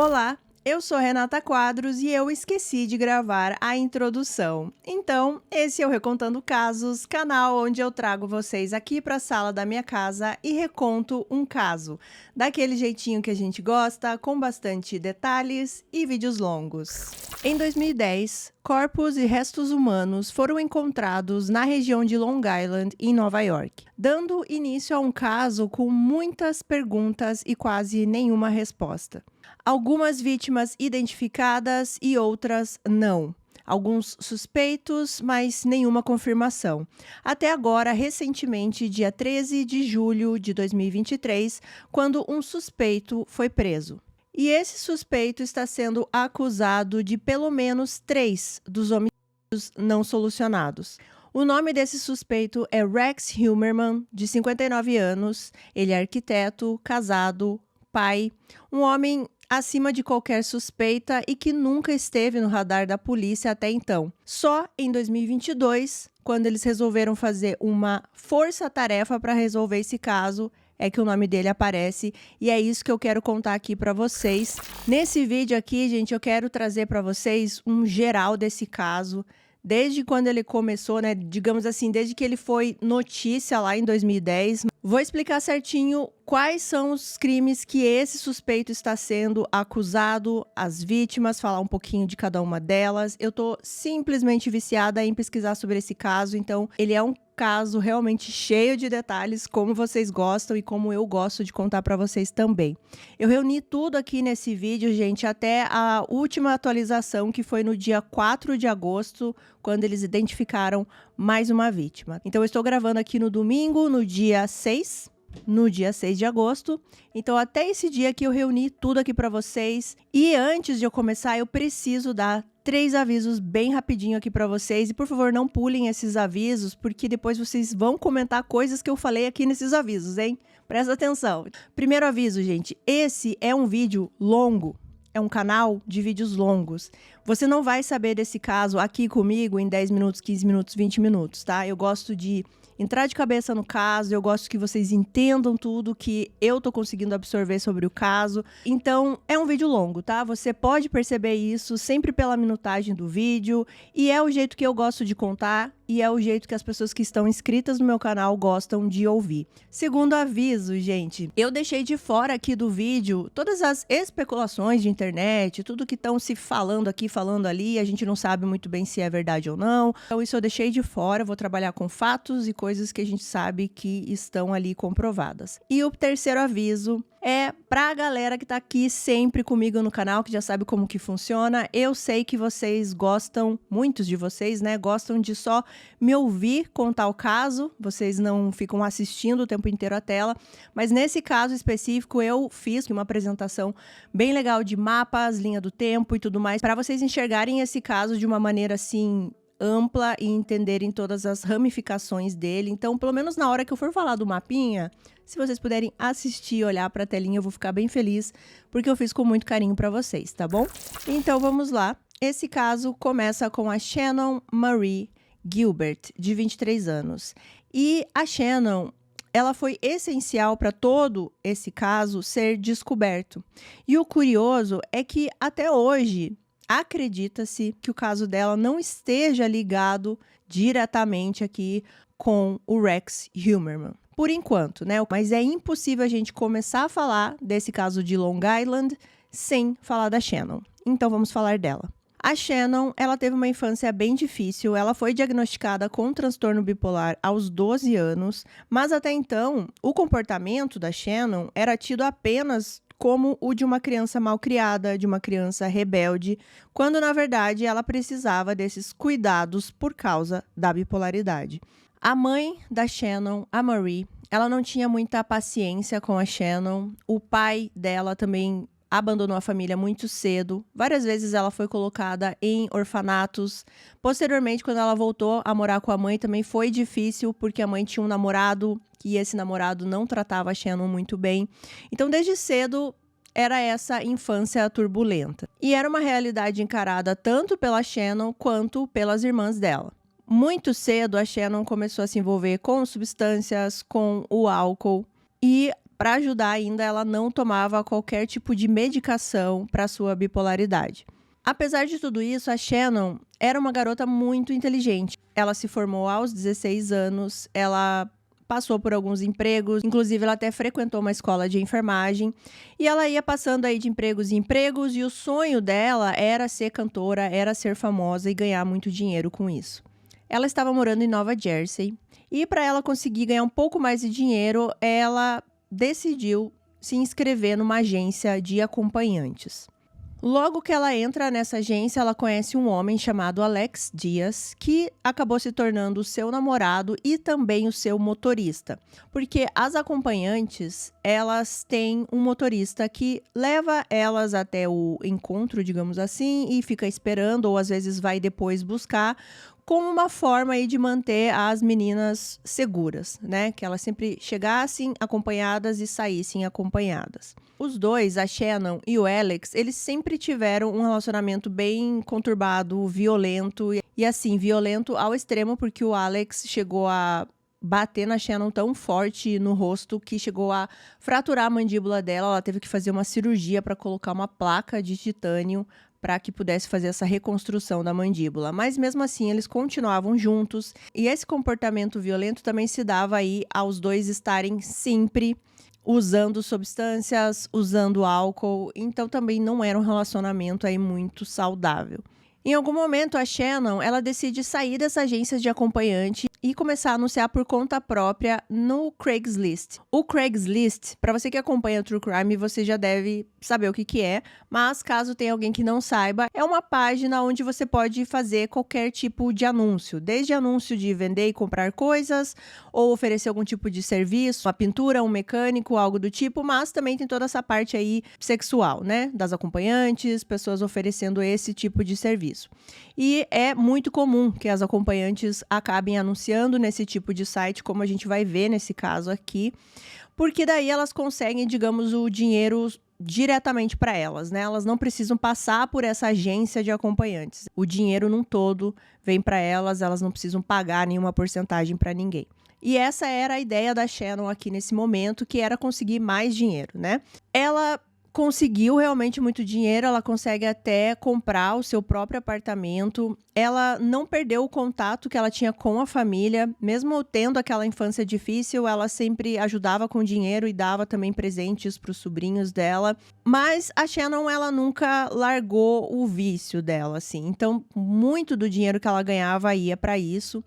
Olá, eu sou Renata Quadros e eu esqueci de gravar a introdução. Então, esse é o Recontando Casos, canal onde eu trago vocês aqui para a sala da minha casa e reconto um caso, daquele jeitinho que a gente gosta, com bastante detalhes e vídeos longos. Em 2010, corpos e restos humanos foram encontrados na região de Long Island, em Nova York, dando início a um caso com muitas perguntas e quase nenhuma resposta. Algumas vítimas identificadas e outras não. Alguns suspeitos, mas nenhuma confirmação. Até agora, recentemente, dia 13 de julho de 2023, quando um suspeito foi preso. E esse suspeito está sendo acusado de pelo menos 3 dos homicídios não solucionados. O nome desse suspeito é Rex Heuermann, de 59 anos. Ele é arquiteto, casado, pai, um homem acima de qualquer suspeita e que nunca esteve no radar da polícia até então. Só em 2022, quando eles resolveram fazer uma força-tarefa para resolver esse caso, é que o nome dele aparece, e é isso que eu quero contar aqui para vocês. Nesse vídeo aqui, gente, eu quero trazer para vocês um geral desse caso, desde quando ele começou, né, digamos assim, desde que ele foi notícia lá em 2010. Vou explicar certinho quais são os crimes que esse suspeito está sendo acusado, as vítimas, falar um pouquinho de cada uma delas. Eu tô simplesmente viciada em pesquisar sobre esse caso, então ele é um caso realmente cheio de detalhes, como vocês gostam e como eu gosto de contar para vocês também. Eu reuni tudo aqui nesse vídeo, gente, até a última atualização, que foi no dia 4 de agosto, quando eles identificaram mais uma vítima. Então eu estou gravando aqui no domingo, no dia 6 de agosto. Então até esse dia aqui eu reuni tudo aqui para vocês. E antes de eu começar, eu preciso dar 3 avisos bem rapidinho aqui para vocês. E por favor, não pulem esses avisos, porque depois vocês vão comentar coisas que eu falei aqui nesses avisos, hein? Presta atenção. Primeiro aviso, gente, esse é um vídeo longo. É um canal de vídeos longos. Você não vai saber desse caso aqui comigo em 10 minutos, 15 minutos, 20 minutos, tá? Eu gosto de entrar de cabeça no caso, eu gosto que vocês entendam tudo que eu tô conseguindo absorver sobre o caso. Então, é um vídeo longo, tá? Você pode perceber isso sempre pela minutagem do vídeo, e é o jeito que eu gosto de contar, e é o jeito que as pessoas que estão inscritas no meu canal gostam de ouvir. Segundo aviso, gente, eu deixei de fora aqui do vídeo todas as especulações de internet, tudo que estão se falando aqui, falando ali, a gente não sabe muito bem se é verdade ou não. Então isso eu deixei de fora, eu vou trabalhar com fatos e coisas que a gente sabe que estão ali comprovadas. E o terceiro aviso é pra galera que tá aqui sempre comigo no canal, que já sabe como que funciona. Eu sei que vocês gostam, muitos de vocês, né, gostam de só me ouvir contar o caso, vocês não ficam assistindo o tempo inteiro a tela, mas nesse caso específico eu fiz uma apresentação bem legal de mapas, linha do tempo e tudo mais, para vocês enxergarem esse caso de uma maneira assim ampla e entenderem todas as ramificações dele. Então, pelo menos na hora que eu for falar do mapinha, se vocês puderem assistir e olhar para a telinha, eu vou ficar bem feliz, porque eu fiz com muito carinho para vocês, tá bom? Então, vamos lá. Esse caso começa com a Shannon Marie Gilbert, de 23 anos. E a Shannon, ela foi essencial para todo esse caso ser descoberto. E o curioso é que até hoje acredita-se que o caso dela não esteja ligado diretamente aqui com o Rex Heuermann. Por enquanto, né? Mas é impossível a gente começar a falar desse caso de Long Island sem falar da Shannon. Então vamos falar dela. A Shannon, ela teve uma infância bem difícil, ela foi diagnosticada com transtorno bipolar aos 12 anos, mas até então, o comportamento da Shannon era tido apenas como o de uma criança malcriada, de uma criança rebelde, quando na verdade ela precisava desses cuidados por causa da bipolaridade. A mãe da Shannon, a Marie, ela não tinha muita paciência com a Shannon. O pai dela também abandonou a família muito cedo. Várias vezes ela foi colocada em orfanatos. Posteriormente, quando ela voltou a morar com a mãe, também foi difícil, porque a mãe tinha um namorado e esse namorado não tratava a Shannon muito bem. Então, desde cedo, era essa infância turbulenta. E era uma realidade encarada tanto pela Shannon quanto pelas irmãs dela. Muito cedo, a Shannon começou a se envolver com substâncias, com o álcool. E para ajudar ainda, ela não tomava qualquer tipo de medicação para sua bipolaridade. Apesar de tudo isso, a Shannon era uma garota muito inteligente. Ela se formou aos 16 anos, ela passou por alguns empregos, inclusive ela até frequentou uma escola de enfermagem, e ela ia passando aí de empregos em empregos, e o sonho dela era ser cantora, era ser famosa e ganhar muito dinheiro com isso. Ela estava morando em Nova Jersey, e para ela conseguir ganhar um pouco mais de dinheiro, ela decidiu se inscrever numa agência de acompanhantes. Logo que ela entra nessa agência, ela conhece um homem chamado Alex Dias, que acabou se tornando o seu namorado e também o seu motorista. Porque as acompanhantes, elas têm um motorista que leva elas até o encontro, digamos assim, e fica esperando, ou às vezes vai depois buscar, como uma forma aí de manter as meninas seguras, né? Que elas sempre chegassem acompanhadas e saíssem acompanhadas. Os dois, a Shannon e o Alex, eles sempre tiveram um relacionamento bem conturbado, violento. E assim, violento ao extremo, porque o Alex chegou a bater na Shannon tão forte no rosto que chegou a fraturar a mandíbula dela. Ela teve que fazer uma cirurgia para colocar uma placa de titânio para que pudesse fazer essa reconstrução da mandíbula. Mas mesmo assim, eles continuavam juntos. E esse comportamento violento também se dava aí aos dois estarem sempre usando substâncias, usando álcool. Então também não era um relacionamento aí muito saudável. Em algum momento, a Shannon, ela decide sair dessa agência de acompanhante e começar a anunciar por conta própria no Craigslist. O Craigslist, para você que acompanha o True Crime, você já deve saber o que é, mas caso tenha alguém que não saiba, é uma página onde você pode fazer qualquer tipo de anúncio, desde anúncio de vender e comprar coisas, ou oferecer algum tipo de serviço, uma pintura, um mecânico, algo do tipo, mas também tem toda essa parte aí sexual, né, das acompanhantes, pessoas oferecendo esse tipo de serviço. E é muito comum que as acompanhantes acabem anunciando nesse tipo de site, como a gente vai ver nesse caso aqui, porque daí elas conseguem, digamos, o dinheiro diretamente para elas, né? Elas não precisam passar por essa agência de acompanhantes. O dinheiro num todo vem para elas, elas não precisam pagar nenhuma porcentagem para ninguém. E essa era a ideia da Shannon aqui nesse momento, que era conseguir mais dinheiro, né? Ela conseguiu realmente muito dinheiro, ela consegue até comprar o seu próprio apartamento. Ela não perdeu o contato que ela tinha com a família, mesmo tendo aquela infância difícil, ela sempre ajudava com dinheiro e dava também presentes para os sobrinhos dela. Mas a Shannon, ela nunca largou o vício dela, assim. Então, muito do dinheiro que ela ganhava ia para isso.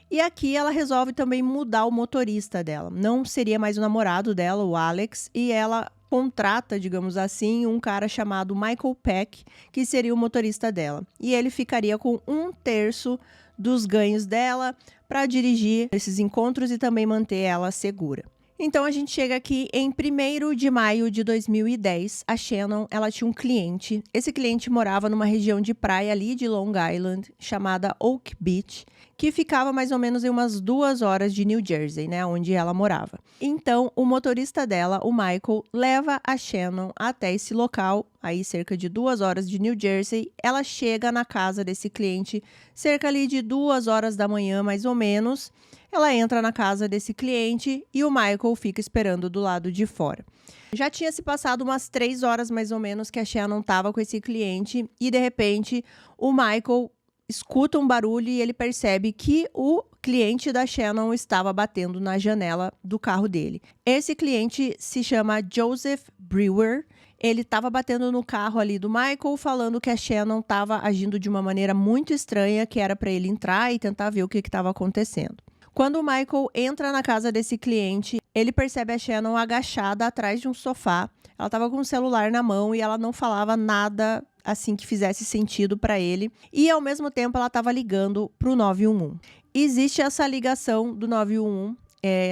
E aqui ela resolve também mudar o motorista dela. Não seria mais o namorado dela, o Alex, e ela contrata, digamos assim, um cara chamado Michael Peck, que seria o motorista dela. E ele ficaria com 1/3 dos ganhos dela para dirigir esses encontros e também manter ela segura. Então a gente chega aqui em 1º de maio de 2010. A Shannon, ela tinha um cliente. Esse cliente morava numa região de praia ali de Long Island, chamada Oak Beach, que ficava mais ou menos em umas 2 horas de New Jersey, né, onde ela morava. Então, o motorista dela, o Michael, leva a Shannon até esse local, aí cerca de 2 horas de New Jersey. Ela chega na casa desse cliente cerca ali de 2 horas da manhã, mais ou menos. Ela entra na casa desse cliente e o Michael fica esperando do lado de fora. Já tinha se passado umas 3 horas mais ou menos que a Shannon estava com esse cliente e de repente o Michael escuta um barulho e ele percebe que o cliente da Shannon estava batendo na janela do carro dele. Esse cliente se chama Joseph Brewer. Ele estava batendo no carro ali do Michael, falando que a Shannon estava agindo de uma maneira muito estranha, que era para ele entrar e tentar ver o que estava acontecendo. Quando o Michael entra na casa desse cliente, ele percebe a Shannon agachada atrás de um sofá. Ela estava com o celular na mão e ela não falava nada assim que fizesse sentido para ele. E ao mesmo tempo ela estava ligando para o 911. Existe essa ligação do 911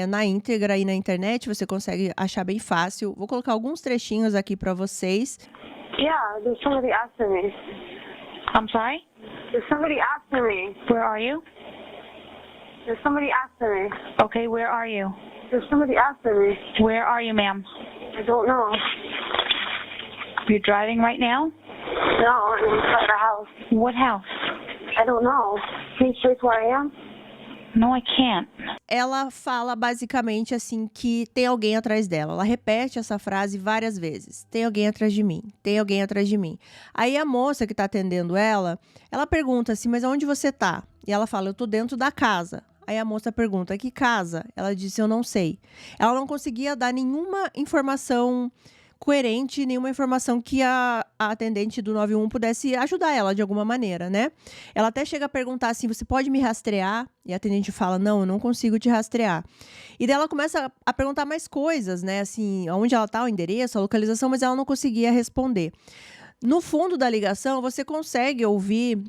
na íntegra aí na internet, você consegue achar bem fácil. Vou colocar alguns trechinhos aqui para vocês. Yeah, there's somebody after me. I'm sorry? There's somebody after me. Where are you? There's somebody after me. Okay, where are you? There's somebody after me. Where are you, ma'am? I don't know. You're driving right now? No, I'm inside the house. What house? I don't know. Can you trace where I am? No, I can't. Ela fala basicamente assim que tem alguém atrás dela. Ela repete essa frase várias vezes. Tem alguém atrás de mim, tem alguém atrás de mim. Aí a moça que tá atendendo ela pergunta assim, mas aonde você tá? E ela fala, eu tô dentro da casa. Aí a moça pergunta, que casa? Ela disse, eu não sei. Ela não conseguia dar nenhuma informação coerente, nenhuma informação que a atendente do 91 pudesse ajudar ela de alguma maneira, né? Ela até chega a perguntar assim, você pode me rastrear? E a atendente fala, não, eu não consigo te rastrear. E daí ela começa a perguntar mais coisas, né? Assim, onde ela tá, o endereço, a localização, mas ela não conseguia responder. No fundo da ligação, você consegue ouvir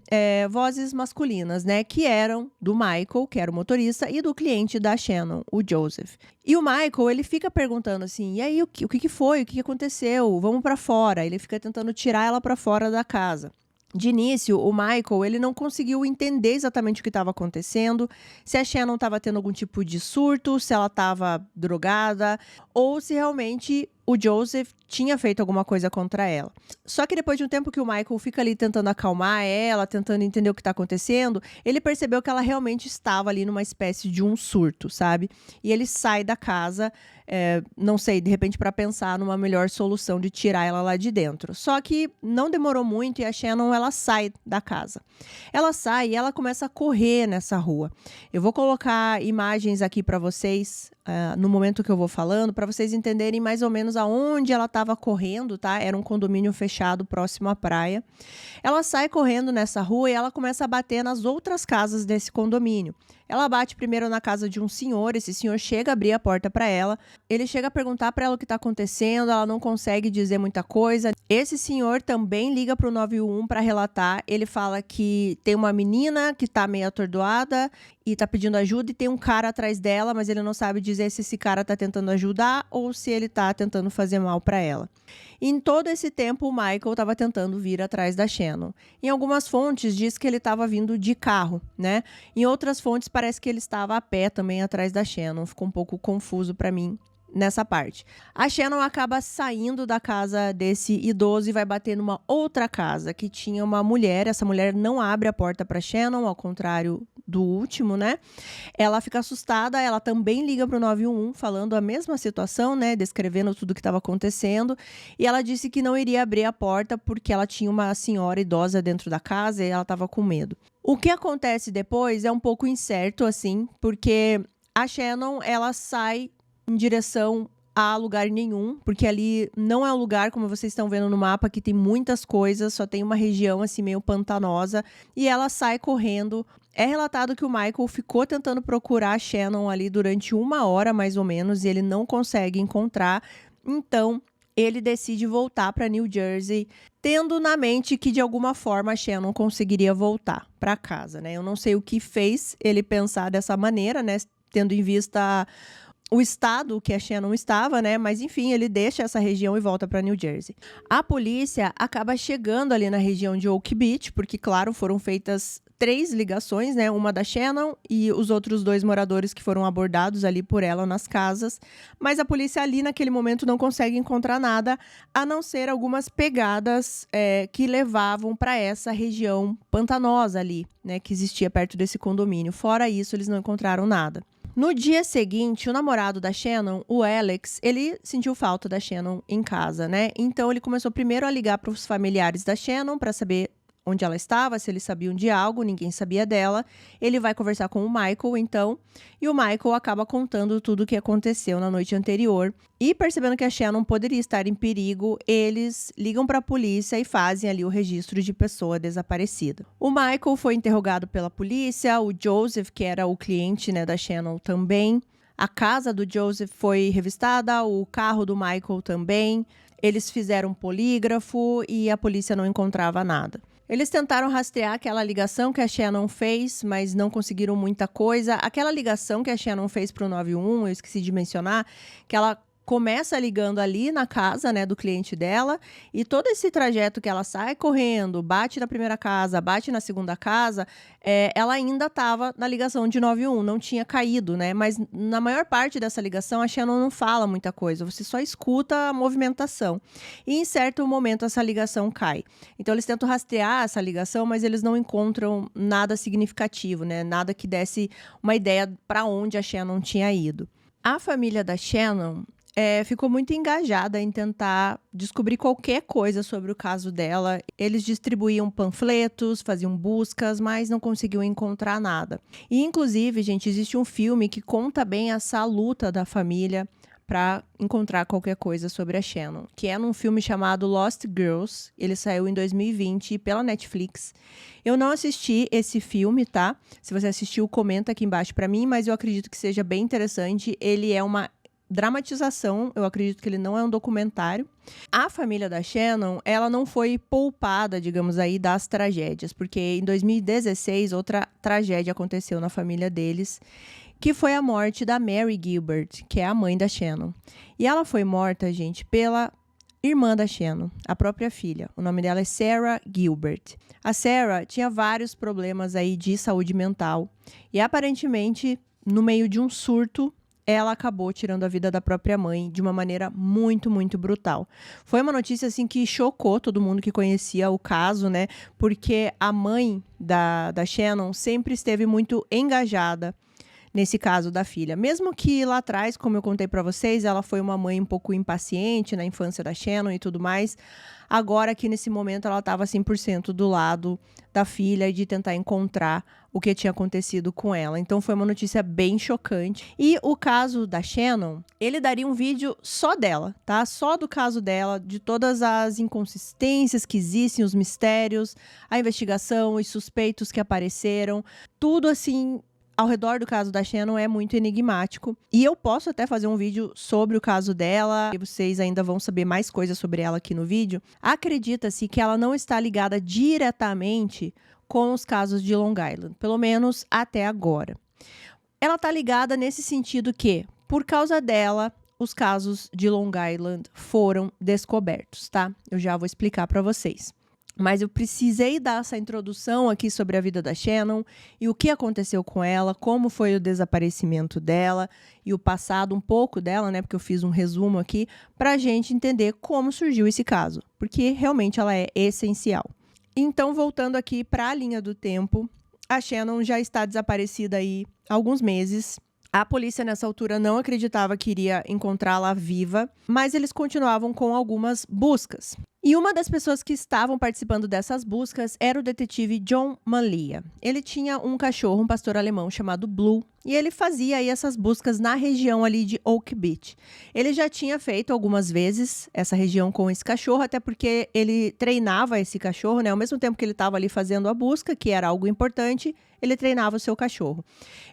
vozes masculinas, né? Que eram do Michael, que era o motorista, e do cliente da Shannon, o Joseph. E o Michael, ele fica perguntando assim, e aí, o que foi? O que aconteceu? Vamos pra fora. Ele fica tentando tirar ela pra fora da casa. De início, o Michael, ele não conseguiu entender exatamente o que estava acontecendo, se a Shannon estava tendo algum tipo de surto, se ela estava drogada, ou se realmente o Joseph tinha feito alguma coisa contra ela. Só que depois de um tempo que o Michael fica ali tentando acalmar ela, tentando entender o que está acontecendo, ele percebeu que ela realmente estava ali numa espécie de um surto, sabe? E ele sai da casa, não sei, de repente para pensar numa melhor solução de tirar ela lá de dentro. Só que não demorou muito e a Shannon, ela sai da casa. Ela sai e ela começa a correr nessa rua. Eu vou colocar imagens aqui para vocês no momento que eu vou falando, para vocês entenderem mais ou menos aonde ela estava correndo, tá? Era um condomínio fechado próximo à praia. Ela sai correndo nessa rua e ela começa a bater nas outras casas desse condomínio. Ela bate primeiro na casa de um senhor, esse senhor chega a abrir a porta para ela, ele chega a perguntar para ela o que está acontecendo, ela não consegue dizer muita coisa. Esse senhor também liga para o 91 para relatar, ele fala que tem uma menina que está meio atordoada e está pedindo ajuda e tem um cara atrás dela, mas ele não sabe dizer se esse cara está tentando ajudar ou se ele está tentando fazer mal para ela. Em todo esse tempo, o Michael estava tentando vir atrás da Shannon. Em algumas fontes diz que ele estava vindo de carro, né? Em outras fontes parece que ele estava a pé também atrás da Shannon. Ficou um pouco confuso para mim nessa parte. A Shannon acaba saindo da casa desse idoso e vai bater numa outra casa que tinha uma mulher. Essa mulher não abre a porta para Shannon, ao contrário do último, né? Ela fica assustada, ela também liga para o 91 falando a mesma situação, né? Descrevendo tudo o que estava acontecendo. E ela disse que não iria abrir a porta porque ela tinha uma senhora idosa dentro da casa e ela estava com medo. O que acontece depois é um pouco incerto, assim, porque a Shannon, ela sai em direção a lugar nenhum, porque ali não é um lugar, como vocês estão vendo no mapa, que tem muitas coisas, só tem uma região assim meio pantanosa, e ela sai correndo. É relatado que o Michael ficou tentando procurar a Shannon ali durante 1 hora, mais ou menos, e ele não consegue encontrar, então ele decide voltar para New Jersey, tendo na mente que de alguma forma a Shannon conseguiria voltar para casa, né? Eu não sei o que fez ele pensar dessa maneira, né? Tendo em vista o estado que a Shannon estava, né? Mas enfim, ele deixa essa região e volta para New Jersey. A polícia acaba chegando ali na região de Oak Beach, porque, claro, foram feitas 3 ligações, né? Uma da Shannon e os outros 2 moradores que foram abordados ali por ela nas casas. Mas a polícia ali naquele momento não consegue encontrar nada, a não ser algumas pegadas que levavam para essa região pantanosa ali, né? Que existia perto desse condomínio. Fora isso, eles não encontraram nada. No dia seguinte, o namorado da Shannon, o Alex, ele sentiu falta da Shannon em casa, né? Então, ele começou primeiro a ligar para os familiares da Shannon para saber onde ela estava, se eles sabiam de algo, ninguém sabia dela. Ele vai conversar com o Michael, então, e o Michael acaba contando tudo o que aconteceu na noite anterior. E percebendo que a Shannon poderia estar em perigo, eles ligam para a polícia e fazem ali o registro de pessoa desaparecida. O Michael foi interrogado pela polícia, o Joseph, que era o cliente, né, da Shannon, também. A casa do Joseph foi revistada, o carro do Michael também. Eles fizeram um polígrafo e a polícia não encontrava nada. Eles tentaram rastrear aquela ligação que a Shannon fez, mas não conseguiram muita coisa. Aquela ligação que a Shannon fez para o 91, eu esqueci de mencionar, que ela começa ligando ali na casa, né, do cliente dela, e todo esse trajeto que ela sai correndo, bate na primeira casa, bate na segunda casa, ela ainda estava na ligação de 91, não tinha caído, né? Mas na maior parte dessa ligação, a Shannon não fala muita coisa, você só escuta a movimentação. E em certo momento essa ligação cai. Então eles tentam rastrear essa ligação, mas eles não encontram nada significativo, né? Nada que desse uma ideia para onde a Shannon tinha ido. A família da Shannon ficou muito engajada em tentar descobrir qualquer coisa sobre o caso dela. Eles distribuíam panfletos, faziam buscas, mas não conseguiam encontrar nada. E, inclusive, gente, existe um filme que conta bem essa luta da família para encontrar qualquer coisa sobre a Shannon, que é num filme chamado Lost Girls. Ele saiu em 2020 pela Netflix. Eu não assisti esse filme, tá? Se você assistiu, comenta aqui embaixo para mim, mas eu acredito que seja bem interessante. Ele é uma dramatização, eu acredito que ele não é um documentário. A família da Shannon, ela não foi poupada, digamos aí, das tragédias, porque em 2016 outra tragédia aconteceu na família deles, que foi a morte da Mary Gilbert, que é a mãe da Shannon. E ela foi morta, gente, pela irmã da Shannon, a própria filha. O nome dela é Sarah Gilbert. A Sarah tinha vários problemas aí de saúde mental e aparentemente, no meio de um surto, ela acabou tirando a vida da própria mãe de uma maneira muito, muito brutal. Foi uma notícia, assim, que chocou todo mundo que conhecia o caso, né? Porque a mãe da Shannon sempre esteve muito engajada nesse caso da filha. Mesmo que lá atrás, como eu contei para vocês, ela foi uma mãe um pouco impaciente na infância da Shannon e tudo mais. Agora, aqui nesse momento, ela estava 100% do lado da filha e de tentar encontrar o que tinha acontecido com ela. Então, foi uma notícia bem chocante. E o caso da Shannon, ele daria um vídeo só dela, tá? Só do caso dela, de todas as inconsistências que existem, os mistérios, a investigação, os suspeitos que apareceram. Tudo, assim, ao redor do caso da Shannon é muito enigmático. E eu posso até fazer um vídeo sobre o caso dela, e vocês ainda vão saber mais coisas sobre ela aqui no vídeo. Acredita-se que ela não está ligada diretamente com os casos de Long Island, pelo menos até agora. Ela está ligada nesse sentido que, por causa dela, os casos de Long Island foram descobertos, tá? Eu já vou explicar para vocês. Mas eu precisei dar essa introdução aqui sobre a vida da Shannon e o que aconteceu com ela, como foi o desaparecimento dela e o passado um pouco dela, né? Porque eu fiz um resumo aqui para a gente entender como surgiu esse caso, porque realmente ela é essencial. Então, voltando aqui para a linha do tempo, a Shannon já está desaparecida aí há alguns meses. A polícia, nessa altura, não acreditava que iria encontrá-la viva, mas eles continuavam com algumas buscas. E uma das pessoas que estavam participando dessas buscas era o detetive John Malia. Ele tinha um cachorro, um pastor alemão chamado Blue, e ele fazia aí essas buscas na região ali de Oak Beach. Ele já tinha feito algumas vezes essa região com esse cachorro, até porque ele treinava esse cachorro, né? Ao mesmo tempo que ele estava ali fazendo a busca, que era algo importante, ele treinava o seu cachorro.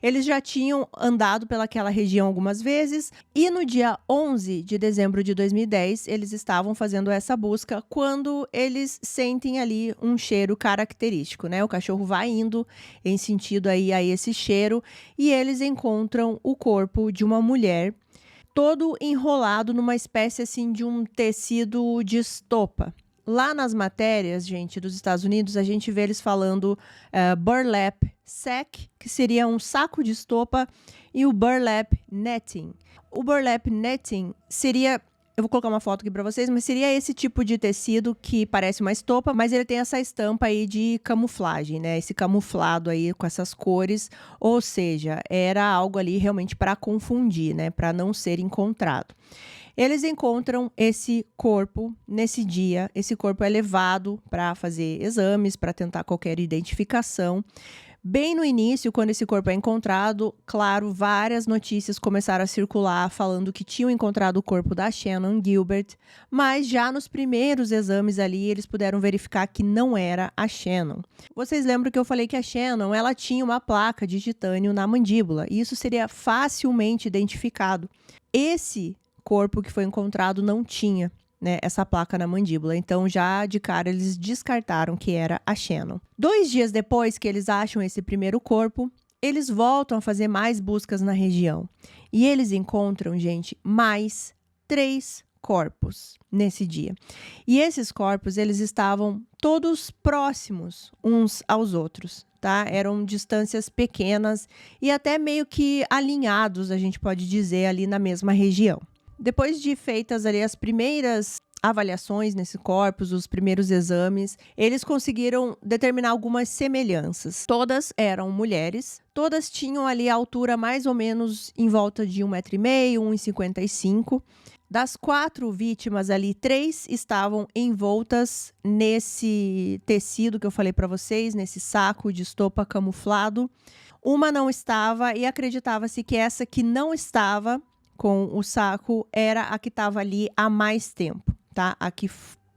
Eles já tinham andado pelaquela região algumas vezes, e no dia 11 de dezembro de 2010, eles estavam fazendo essa busca quando eles sentem ali um cheiro característico, né? O cachorro vai indo em sentido aí a esse cheiro e eles encontram o corpo de uma mulher todo enrolado numa espécie assim de um tecido de estopa. Lá nas matérias, gente, dos Estados Unidos, a gente vê eles falando burlap sack, que seria um saco de estopa, e o burlap netting. O burlap netting seria, eu vou colocar uma foto aqui para vocês, mas seria esse tipo de tecido que parece uma estopa, mas ele tem essa estampa aí de camuflagem, né? Esse camuflado aí com essas cores, ou seja, era algo ali realmente para confundir, né? Para não ser encontrado. Eles encontram esse corpo nesse dia. Esse corpo é levado para fazer exames, para tentar qualquer identificação. Bem no início, quando esse corpo é encontrado, claro, várias notícias começaram a circular falando que tinham encontrado o corpo da Shannon Gilbert, mas já nos primeiros exames ali, eles puderam verificar que não era a Shannon. Vocês lembram que eu falei que a Shannon, ela tinha uma placa de titânio na mandíbula, e isso seria facilmente identificado. Esse corpo que foi encontrado não tinha, né, essa placa na mandíbula. Então, já de cara, eles descartaram que era a Shannon. 2 dias depois que eles acham esse primeiro corpo, eles voltam a fazer mais buscas na região. E eles encontram, gente, mais 3 corpos nesse dia. E esses corpos, eles estavam todos próximos uns aos outros, tá? Eram distâncias pequenas e até meio que alinhados, a gente pode dizer, ali na mesma região. Depois de feitas ali as primeiras avaliações nesses corpos, os primeiros exames, eles conseguiram determinar algumas semelhanças. Todas eram mulheres, todas tinham ali a altura mais ou menos em volta de 1,5 m, 1,55 m. Das 4 vítimas ali, 3 estavam envoltas nesse tecido que eu falei para vocês, nesse saco de estopa camuflado. Uma não estava e acreditava-se que essa que não estava com o saco era a que estava ali há mais tempo, tá? A que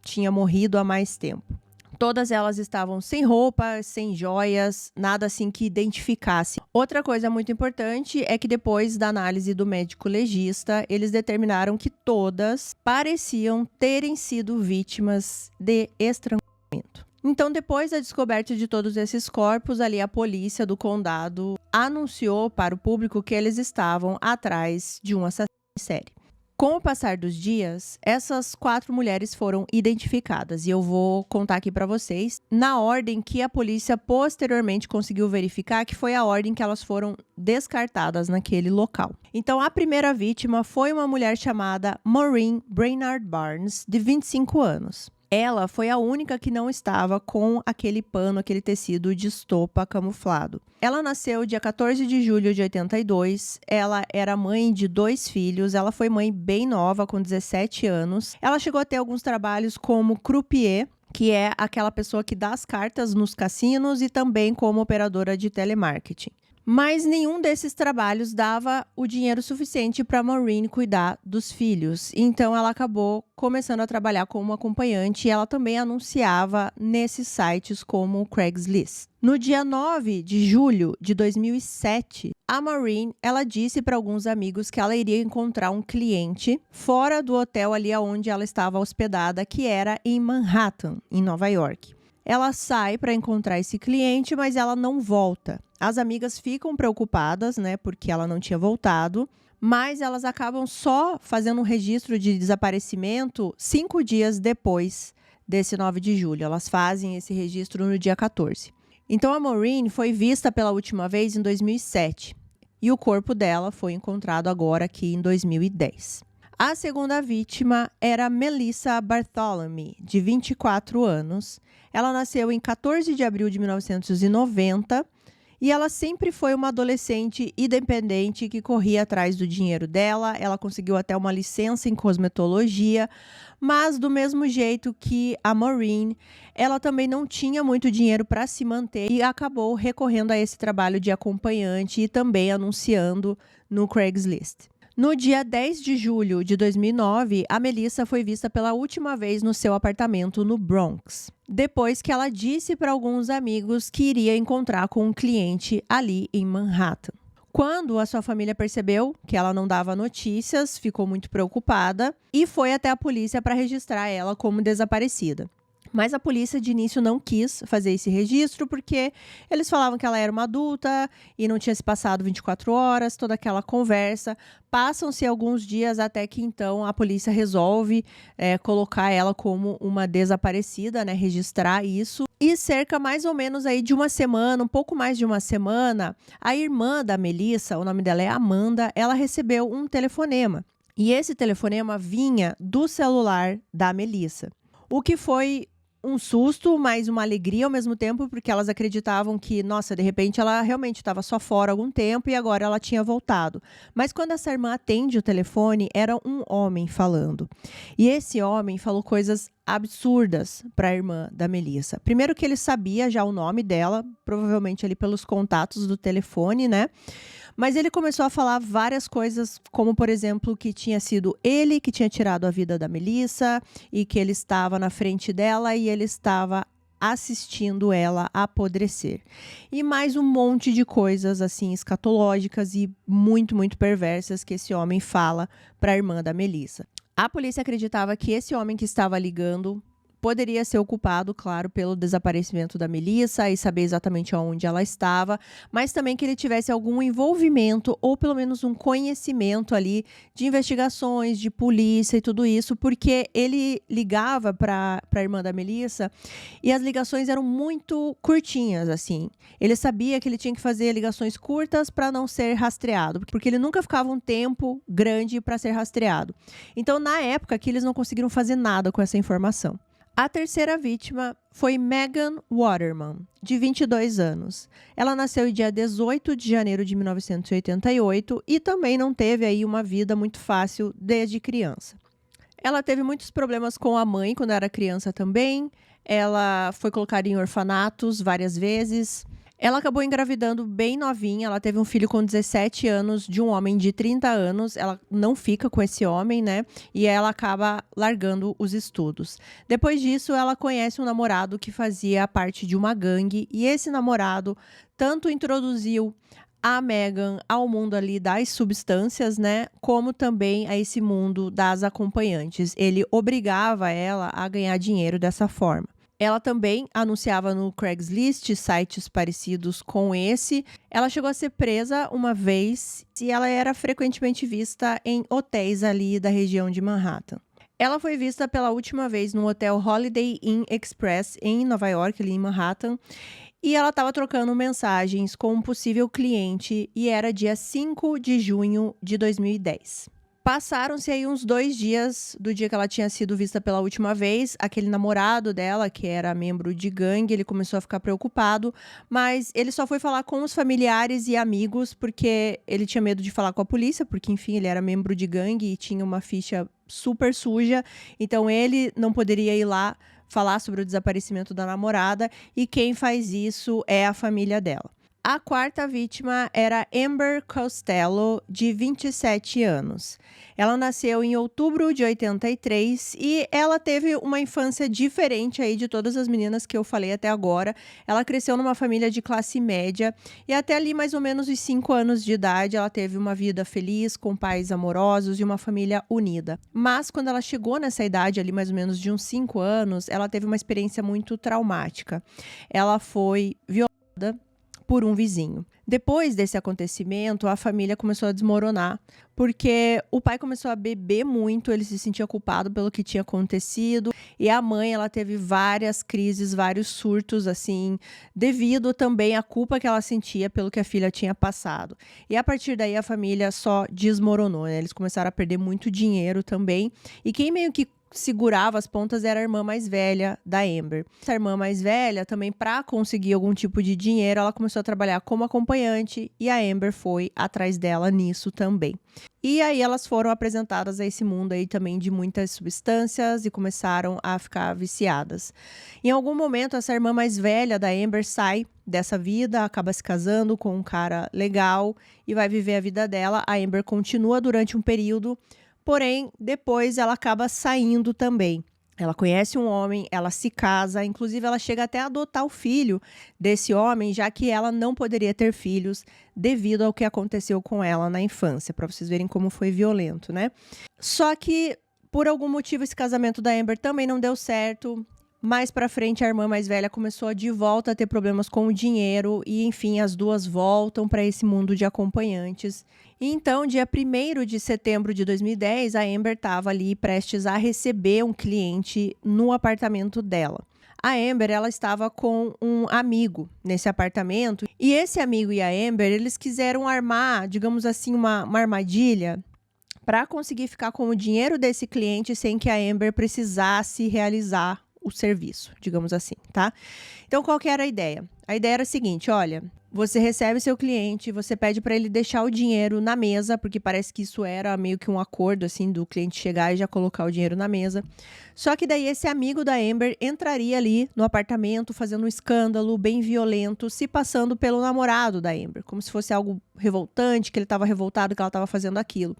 tinha morrido há mais tempo. Todas elas estavam sem roupa, sem joias, nada assim que identificasse. Outra coisa muito importante é que depois da análise do médico legista, eles determinaram que todas pareciam terem sido vítimas de estrangulamento. Então, depois da descoberta de todos esses corpos, ali a polícia do condado anunciou para o público que eles estavam atrás de um assassino em série. Com o passar dos dias, essas 4 mulheres foram identificadas e eu vou contar aqui para vocês na ordem que a polícia posteriormente conseguiu verificar, que foi a ordem que elas foram descartadas naquele local. Então, a primeira vítima foi uma mulher chamada Maureen Brainard Barnes, de 25 anos. Ela foi a única que não estava com aquele pano, aquele tecido de estopa camuflado. Ela nasceu dia 14 de julho de 82, ela era mãe de 2 filhos, ela foi mãe bem nova, com 17 anos. Ela chegou a ter alguns trabalhos como croupier, que é aquela pessoa que dá as cartas nos cassinos, e também como operadora de telemarketing. Mas nenhum desses trabalhos dava o dinheiro suficiente para Maureen cuidar dos filhos. Então, ela acabou começando a trabalhar como acompanhante e ela também anunciava nesses sites como o Craigslist. No dia 9 de julho de 2007, a Maureen, ela disse para alguns amigos que ela iria encontrar um cliente fora do hotel ali onde ela estava hospedada, que era em Manhattan, em Nova York. Ela sai para encontrar esse cliente, mas ela não volta. As amigas ficam preocupadas, né, porque ela não tinha voltado, mas elas acabam só fazendo um registro de desaparecimento 5 dias depois desse 9 de julho. Elas fazem esse registro no dia 14. Então, a Maureen foi vista pela última vez em 2007 e o corpo dela foi encontrado agora aqui em 2010. A segunda vítima era Melissa Bartholomew, de 24 anos. Ela nasceu em 14 de abril de 1990 e ela sempre foi uma adolescente independente que corria atrás do dinheiro dela. Ela conseguiu até uma licença em cosmetologia, mas do mesmo jeito que a Maureen, ela também não tinha muito dinheiro para se manter e acabou recorrendo a esse trabalho de acompanhante e também anunciando no Craigslist. No dia 10 de julho de 2009, a Melissa foi vista pela última vez no seu apartamento no Bronx, depois que ela disse para alguns amigos que iria encontrar com um cliente ali em Manhattan. Quando a sua família percebeu que ela não dava notícias, ficou muito preocupada e foi até a polícia para registrar ela como desaparecida. Mas a polícia de início não quis fazer esse registro porque eles falavam que ela era uma adulta e não tinha se passado 24 horas, toda aquela conversa. Passam-se alguns dias até que então a polícia resolve colocar ela como uma desaparecida, né, registrar isso. E cerca mais ou menos aí de uma semana, um pouco mais de uma semana, a irmã da Melissa, o nome dela é Amanda, ela recebeu um telefonema. E esse telefonema vinha do celular da Melissa. O que foi um susto, mas uma alegria ao mesmo tempo, porque elas acreditavam que, nossa, de repente ela realmente estava só fora há algum tempo e agora ela tinha voltado. Mas quando essa irmã atende o telefone, era um homem falando. E esse homem falou coisas absurdas para a irmã da Melissa. Primeiro que ele sabia já o nome dela, provavelmente ali pelos contatos do telefone, né? Mas ele começou a falar várias coisas, como, por exemplo, que tinha sido ele que tinha tirado a vida da Melissa e que ele estava na frente dela e ele estava assistindo ela apodrecer. E mais um monte de coisas, assim, escatológicas e muito, muito perversas que esse homem fala para a irmã da Melissa. A polícia acreditava que esse homem que estava ligando poderia ser o culpado, claro, pelo desaparecimento da Melissa e saber exatamente onde ela estava, mas também que ele tivesse algum envolvimento ou pelo menos um conhecimento ali de investigações, de polícia e tudo isso, porque ele ligava para a irmã da Melissa e as ligações eram muito curtinhas, assim. Ele sabia que ele tinha que fazer ligações curtas para não ser rastreado, porque ele nunca ficava um tempo grande para ser rastreado. Então, na época, que eles não conseguiram fazer nada com essa informação. A terceira vítima foi Megan Waterman, de 22 anos. Ela nasceu em dia 18 de janeiro de 1988 e também não teve aí uma vida muito fácil desde criança. Ela teve muitos problemas com a mãe quando era criança também. Ela foi colocada em orfanatos várias vezes. Ela acabou engravidando bem novinha, ela teve um filho com 17 anos de um homem de 30 anos, ela não fica com esse homem, né? E ela acaba largando os estudos. Depois disso, ela conhece um namorado que fazia parte de uma gangue e esse namorado tanto introduziu a Megan ao mundo ali das substâncias, né? Como também a esse mundo das acompanhantes. Ele obrigava ela a ganhar dinheiro dessa forma. Ela também anunciava no Craigslist sites parecidos com esse. Ela chegou a ser presa uma vez e ela era frequentemente vista em hotéis ali da região de Manhattan. Ela foi vista pela última vez no hotel Holiday Inn Express em Nova York, ali em Manhattan. E ela estava trocando mensagens com um possível cliente e era dia 5 de junho de 2010. Passaram-se aí uns 2 dias do dia que ela tinha sido vista pela última vez. Aquele namorado dela, que era membro de gangue, ele começou a ficar preocupado, mas ele só foi falar com os familiares e amigos porque ele tinha medo de falar com a polícia, porque, enfim, ele era membro de gangue e tinha uma ficha super suja, então ele não poderia ir lá falar sobre o desaparecimento da namorada e quem faz isso é a família dela. A quarta vítima era Amber Costello, de 27 anos. Ela nasceu em outubro de 83 e ela teve uma infância diferente aí de todas as meninas que eu falei até agora. Ela cresceu numa família de classe média e até ali mais ou menos os 5 anos de idade ela teve uma vida feliz, com pais amorosos e uma família unida. Mas quando ela chegou nessa idade ali mais ou menos de uns 5 anos, ela teve uma experiência muito traumática. Ela foi violada por um vizinho. Depois desse acontecimento, a família começou a desmoronar, porque o pai começou a beber muito, ele se sentia culpado pelo que tinha acontecido, e a mãe, ela teve várias crises, vários surtos, assim, devido também à culpa que ela sentia pelo que a filha tinha passado. E a partir daí, a família só desmoronou, né? Eles começaram a perder muito dinheiro também, e quem meio que segurava as pontas era a irmã mais velha da Amber. Essa irmã mais velha, também para conseguir algum tipo de dinheiro, ela começou a trabalhar como acompanhante e a Amber foi atrás dela nisso também. E aí elas foram apresentadas a esse mundo aí também de muitas substâncias e começaram a ficar viciadas. Em algum momento, essa irmã mais velha da Amber sai dessa vida, acaba se casando com um cara legal e vai viver a vida dela. A Amber continua durante um período, porém, depois ela acaba saindo também. Ela conhece um homem, ela se casa, inclusive ela chega até a adotar o filho desse homem, já que ela não poderia ter filhos devido ao que aconteceu com ela na infância, para vocês verem como foi violento, né? Só que, por algum motivo, esse casamento da Amber também não deu certo. Mais pra frente, a irmã mais velha começou de volta a ter problemas com o dinheiro e, enfim, as duas voltam para esse mundo de acompanhantes. E então, dia 1º de setembro de 2010, a Amber estava ali prestes a receber um cliente no apartamento dela. A Amber, ela estava com um amigo nesse apartamento e esse amigo e a Amber, eles quiseram armar, digamos assim, uma armadilha para conseguir ficar com o dinheiro desse cliente sem que a Amber precisasse realizar o serviço, digamos assim, tá? Então, qual que era a ideia? A ideia era a seguinte, olha, você recebe seu cliente, você pede para ele deixar o dinheiro na mesa, porque parece que isso era meio que um acordo, assim, do cliente chegar e já colocar o dinheiro na mesa. Só que daí esse amigo da Amber entraria ali no apartamento, fazendo um escândalo bem violento, se passando pelo namorado da Amber, como se fosse algo revoltante, que ele estava revoltado que ela estava fazendo aquilo.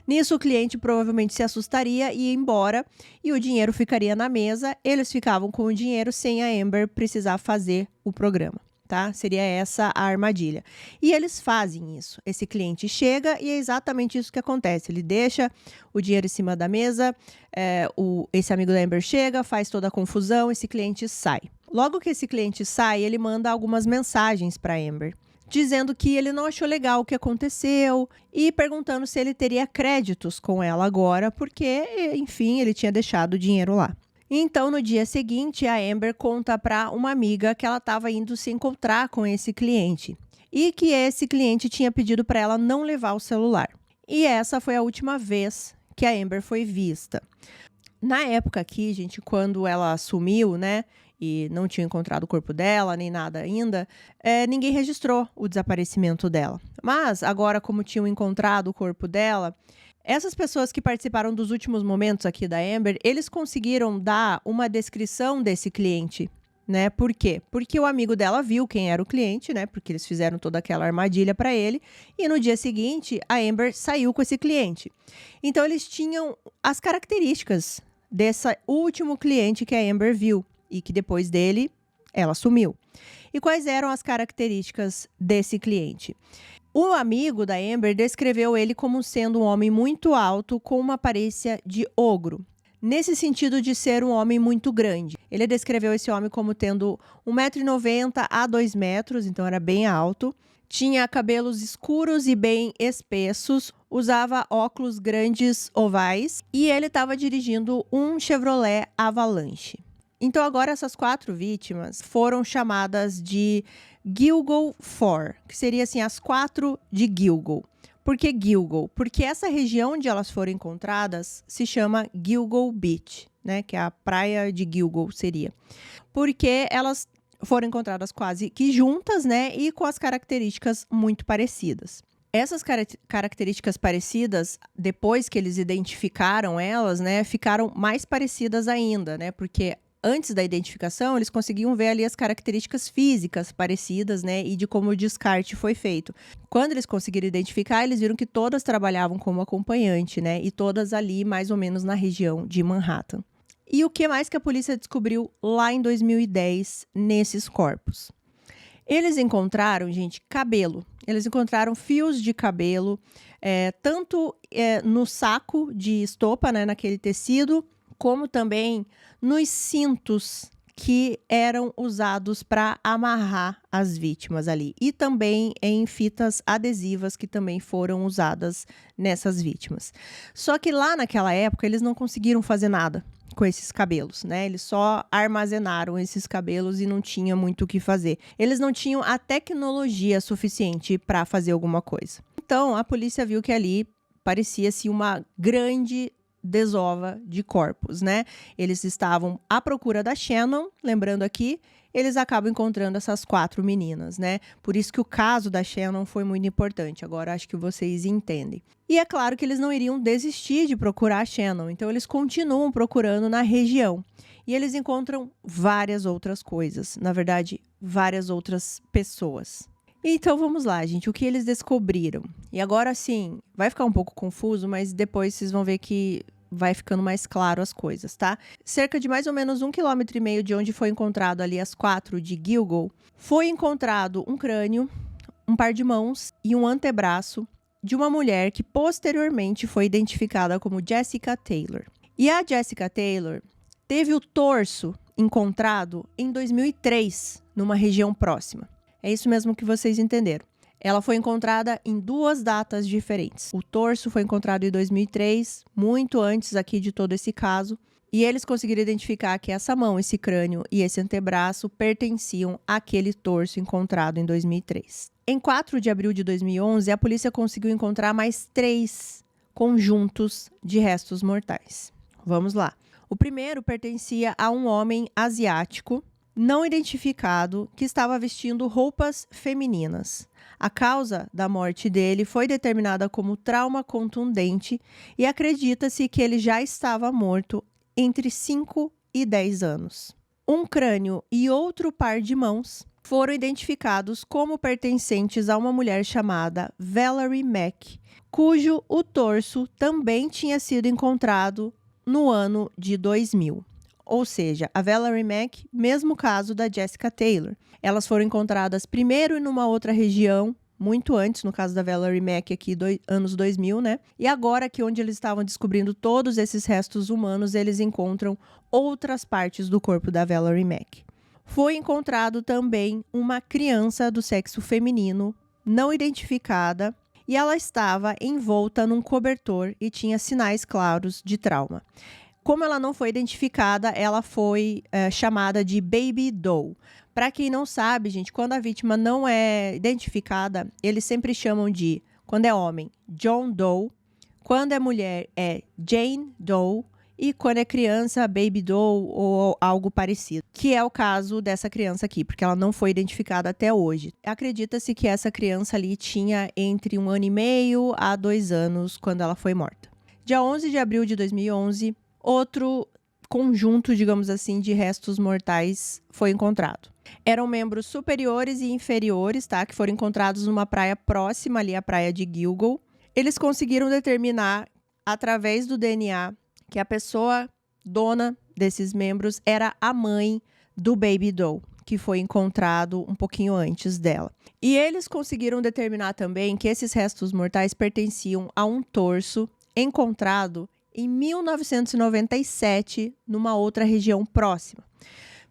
Nisso, o cliente provavelmente se assustaria e ia embora, e o dinheiro ficaria na mesa, eles ficavam com o dinheiro sem a Amber precisar fazer o programa. tá? Seria essa a armadilha. E eles fazem isso. Esse cliente chega e é exatamente isso que acontece. Ele deixa o dinheiro em cima da mesa, esse amigo da Amber chega, faz toda a confusão, esse cliente sai. Logo que esse cliente sai, ele manda algumas mensagens para Amber, dizendo que ele não achou legal o que aconteceu e perguntando se ele teria créditos com ela agora, porque, enfim, ele tinha deixado o dinheiro lá. Então, no dia seguinte, a Amber conta para uma amiga que ela estava indo se encontrar com esse cliente e que esse cliente tinha pedido para ela não levar o celular. E essa foi a última vez que a Amber foi vista. Na época aqui, gente, quando ela sumiu, né, e não tinha encontrado o corpo dela, nem nada ainda, ninguém registrou o desaparecimento dela. Mas, agora, como tinham encontrado o corpo dela, essas pessoas que participaram dos últimos momentos aqui da Amber, eles conseguiram dar uma descrição desse cliente, né? Por quê? Porque o amigo dela viu quem era o cliente, né? Porque eles fizeram toda aquela armadilha para ele. E no dia seguinte, a Amber saiu com esse cliente. Então, eles tinham as características desse último cliente que a Amber viu e que depois dele, ela sumiu. E quais eram as características desse cliente? O amigo da Amber descreveu ele como sendo um homem muito alto com uma aparência de ogro, nesse sentido de ser um homem muito grande. Ele descreveu esse homem como tendo 1,90 m a 2 metros, então era bem alto. Tinha cabelos escuros e bem espessos, usava óculos grandes ovais e ele estava dirigindo um Chevrolet Avalanche. Então agora essas 4 vítimas foram chamadas de Gilgo 4, que seria assim as 4 de Gilgo. Por que Gilgo? Porque essa região onde elas foram encontradas se chama Gilgo Beach, né? Que é a praia de Gilgo seria. Porque elas foram encontradas quase que juntas, né? E com as características muito parecidas. Essas características parecidas, depois que eles identificaram elas, né? Ficaram mais parecidas ainda, né? Porque antes da identificação, eles conseguiam ver ali as características físicas parecidas, né, e de como o descarte foi feito. Quando eles conseguiram identificar, eles viram que todas trabalhavam como acompanhante, né, e todas ali mais ou menos na região de Manhattan. E o que mais que a polícia descobriu lá em 2010 nesses corpos? Eles encontraram, gente, cabelo. Eles encontraram fios de cabelo, tanto no saco de estopa, né, naquele tecido, como também nos cintos que eram usados para amarrar as vítimas ali. E também em fitas adesivas que também foram usadas nessas vítimas. Só que lá naquela época eles não conseguiram fazer nada com esses cabelos, né? Eles só armazenaram esses cabelos e não tinha muito o que fazer. Eles não tinham a tecnologia suficiente para fazer alguma coisa. Então a polícia viu que ali parecia-se uma grande desova de corpos, né? Eles estavam à procura da Shannon, lembrando aqui, eles acabam encontrando essas 4 meninas, né? Por isso que o caso da Shannon foi muito importante. Agora acho que vocês entendem. E é claro que eles não iriam desistir de procurar a Shannon, então eles continuam procurando na região. E eles encontram várias outras coisas, na verdade, várias outras pessoas. Então vamos lá, gente, o que eles descobriram? E agora sim, vai ficar um pouco confuso, mas depois vocês vão ver que vai ficando mais claro as coisas, tá? Cerca de mais ou menos 1,5 km de onde foi encontrado ali as 4 de Gilgo, foi encontrado um crânio, um par de mãos e um antebraço de uma mulher que posteriormente foi identificada como Jessica Taylor. E a Jessica Taylor teve o torso encontrado em 2003, numa região próxima. É isso mesmo que vocês entenderam. Ela foi encontrada em 2 datas diferentes. O torso foi encontrado em 2003, muito antes aqui de todo esse caso. E eles conseguiram identificar que essa mão, esse crânio e esse antebraço pertenciam àquele torso encontrado em 2003. Em 4 de abril de 2011, a polícia conseguiu encontrar mais 3 conjuntos de restos mortais. Vamos lá. O primeiro pertencia a um homem asiático não identificado que estava vestindo roupas femininas. A causa da morte dele foi determinada como trauma contundente e acredita-se que ele já estava morto entre 5 e 10 anos. Um crânio e outro par de mãos foram identificados como pertencentes a uma mulher chamada Valerie Mack, cujo o torso também tinha sido encontrado no ano de 2000. Ou seja, a Valerie Mack, mesmo caso da Jessica Taylor. Elas foram encontradas primeiro em uma outra região, muito antes, no caso da Valerie Mack, aqui, anos 2000, né? E agora, aqui onde eles estavam descobrindo todos esses restos humanos, eles encontram outras partes do corpo da Valerie Mack. Foi encontrado também uma criança do sexo feminino, não identificada, e ela estava envolta num cobertor e tinha sinais claros de trauma. Como ela não foi identificada, ela foi chamada de Baby Doe. Para quem não sabe, gente, quando a vítima não é identificada, eles sempre chamam de, quando é homem, John Doe, quando é mulher é Jane Doe e quando é criança, Baby Doe ou algo parecido, que é o caso dessa criança aqui, porque ela não foi identificada até hoje. Acredita-se que essa criança ali tinha entre 1 ano e meio a 2 anos quando ela foi morta. Dia 11 de abril de 2011, outro conjunto, digamos assim, de restos mortais foi encontrado. Eram membros superiores e inferiores, tá? Que foram encontrados numa praia próxima ali à praia de Gilgal. Eles conseguiram determinar, através do DNA, que a pessoa dona desses membros era a mãe do Baby Doe, que foi encontrado um pouquinho antes dela. E eles conseguiram determinar também que esses restos mortais pertenciam a um torso encontrado em 1997, numa outra região próxima.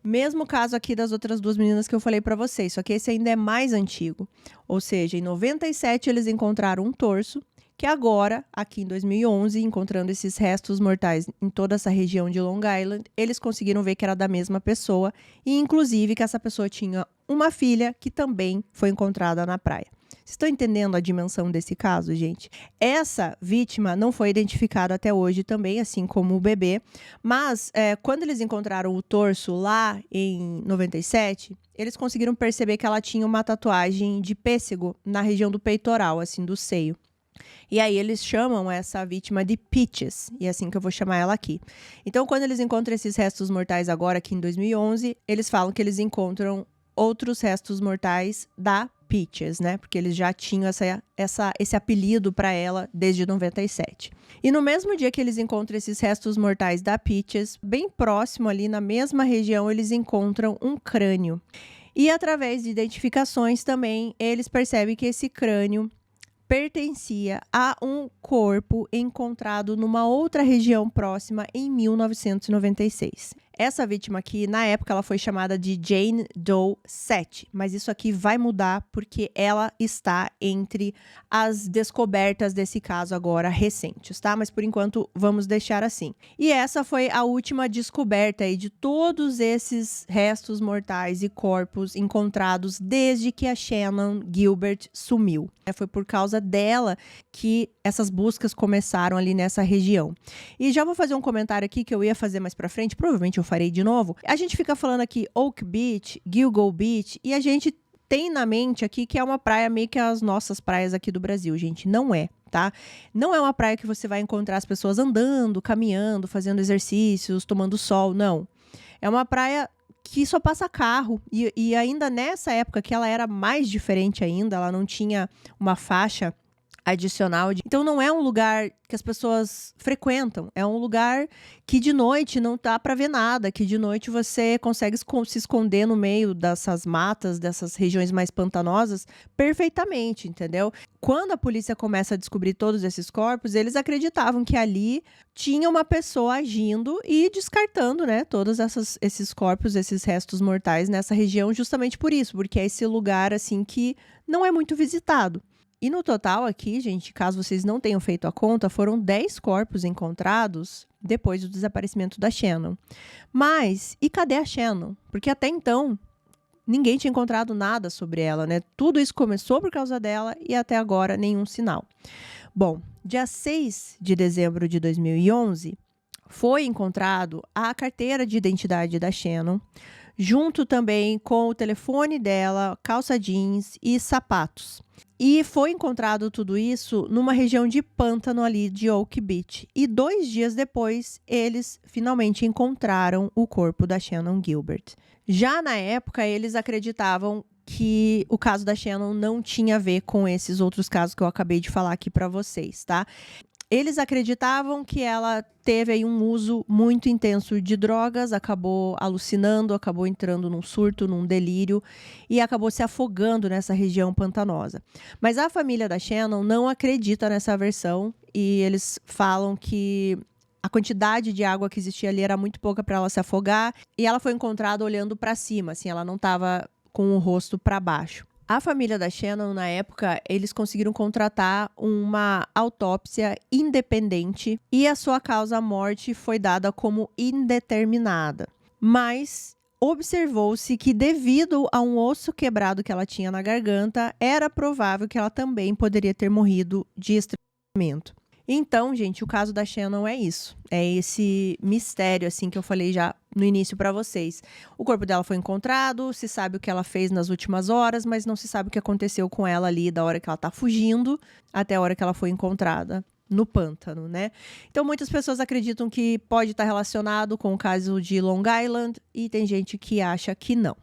Mesmo caso aqui das outras duas meninas que eu falei para vocês, só que esse ainda é mais antigo. Ou seja, em 97 eles encontraram um torso, que agora, aqui em 2011, encontrando esses restos mortais em toda essa região de Long Island, eles conseguiram ver que era da mesma pessoa e, inclusive, que essa pessoa tinha uma filha que também foi encontrada na praia. Vocês estão entendendo a dimensão desse caso, gente? Essa vítima não foi identificada até hoje também, assim como o bebê. Mas, quando eles encontraram o torso lá em 97, eles conseguiram perceber que ela tinha uma tatuagem de pêssego na região do peitoral, assim, do seio. E aí eles chamam essa vítima de Peaches, e é assim que eu vou chamar ela aqui. Então, quando eles encontram esses restos mortais agora, aqui em 2011, eles falam que eles encontram outros restos mortais da Peaches, né? Porque eles já tinham esse apelido para ela desde 97. E no mesmo dia que eles encontram esses restos mortais da Peaches, bem próximo ali na mesma região, eles encontram um crânio. E através de identificações também, eles percebem que esse crânio pertencia a um corpo encontrado numa outra região próxima em 1996. Essa vítima aqui, na época, ela foi chamada de Jane Doe 7, mas isso aqui vai mudar porque ela está entre as descobertas desse caso agora recentes, tá? Mas por enquanto vamos deixar assim. E essa foi a última descoberta aí de todos esses restos mortais e corpos encontrados desde que a Shannon Gilbert sumiu. Foi por causa dela que essas buscas começaram ali nessa região. E já vou fazer um comentário aqui que eu ia fazer mais pra frente, provavelmente eu farei de novo. A gente fica falando aqui Oak Beach, Gilgal Beach, e a gente tem na mente aqui que é uma praia meio que as nossas praias aqui do Brasil, gente. Não é, tá? Não é uma praia que você vai encontrar as pessoas andando, caminhando, fazendo exercícios, tomando sol, não. É uma praia que só passa carro, e ainda nessa época que ela era mais diferente ainda, ela não tinha uma faixa adicional. Então não é um lugar que as pessoas frequentam, é um lugar que de noite não dá para ver nada, que de noite você consegue se esconder no meio dessas matas, dessas regiões mais pantanosas, perfeitamente, entendeu? Quando a polícia começa a descobrir todos esses corpos, eles acreditavam que ali tinha uma pessoa agindo e descartando, né, todos esses corpos, esses restos mortais nessa região, justamente por isso, porque é esse lugar, assim, que não é muito visitado. E no total aqui, gente, caso vocês não tenham feito a conta, foram 10 corpos encontrados depois do desaparecimento da Shannon. Mas, e cadê a Shannon? Porque até então, ninguém tinha encontrado nada sobre ela, né? Tudo isso começou por causa dela e até agora nenhum sinal. Bom, dia 6 de dezembro de 2011, foi encontrado a carteira de identidade da Shannon, junto também com o telefone dela, calça jeans e sapatos. E foi encontrado tudo isso numa região de pântano ali de Oak Beach. E 2 dias depois, eles finalmente encontraram o corpo da Shannon Gilbert. Já na época, eles acreditavam que o caso da Shannon não tinha a ver com esses outros casos que eu acabei de falar aqui para vocês, tá? Eles acreditavam que ela teve aí um uso muito intenso de drogas, acabou alucinando, acabou entrando num surto, num delírio e acabou se afogando nessa região pantanosa. Mas a família da Shannon não acredita nessa versão e eles falam que a quantidade de água que existia ali era muito pouca para ela se afogar e ela foi encontrada olhando para cima, assim, ela não estava com o rosto para baixo. A família da Shannon, na época, eles conseguiram contratar uma autópsia independente e a sua causa-morte foi dada como indeterminada. Mas observou-se que, devido a um osso quebrado que ela tinha na garganta, era provável que ela também poderia ter morrido de estrangulamento. Então, gente, o caso da Shannon é isso. É esse mistério, assim, que eu falei já no início para vocês. O corpo dela foi encontrado, se sabe o que ela fez nas últimas horas, mas não se sabe o que aconteceu com ela ali da hora que ela tá fugindo até a hora que ela foi encontrada no pântano, né? Então, muitas pessoas acreditam que pode estar relacionado com o caso de Long Island e tem gente que acha que não.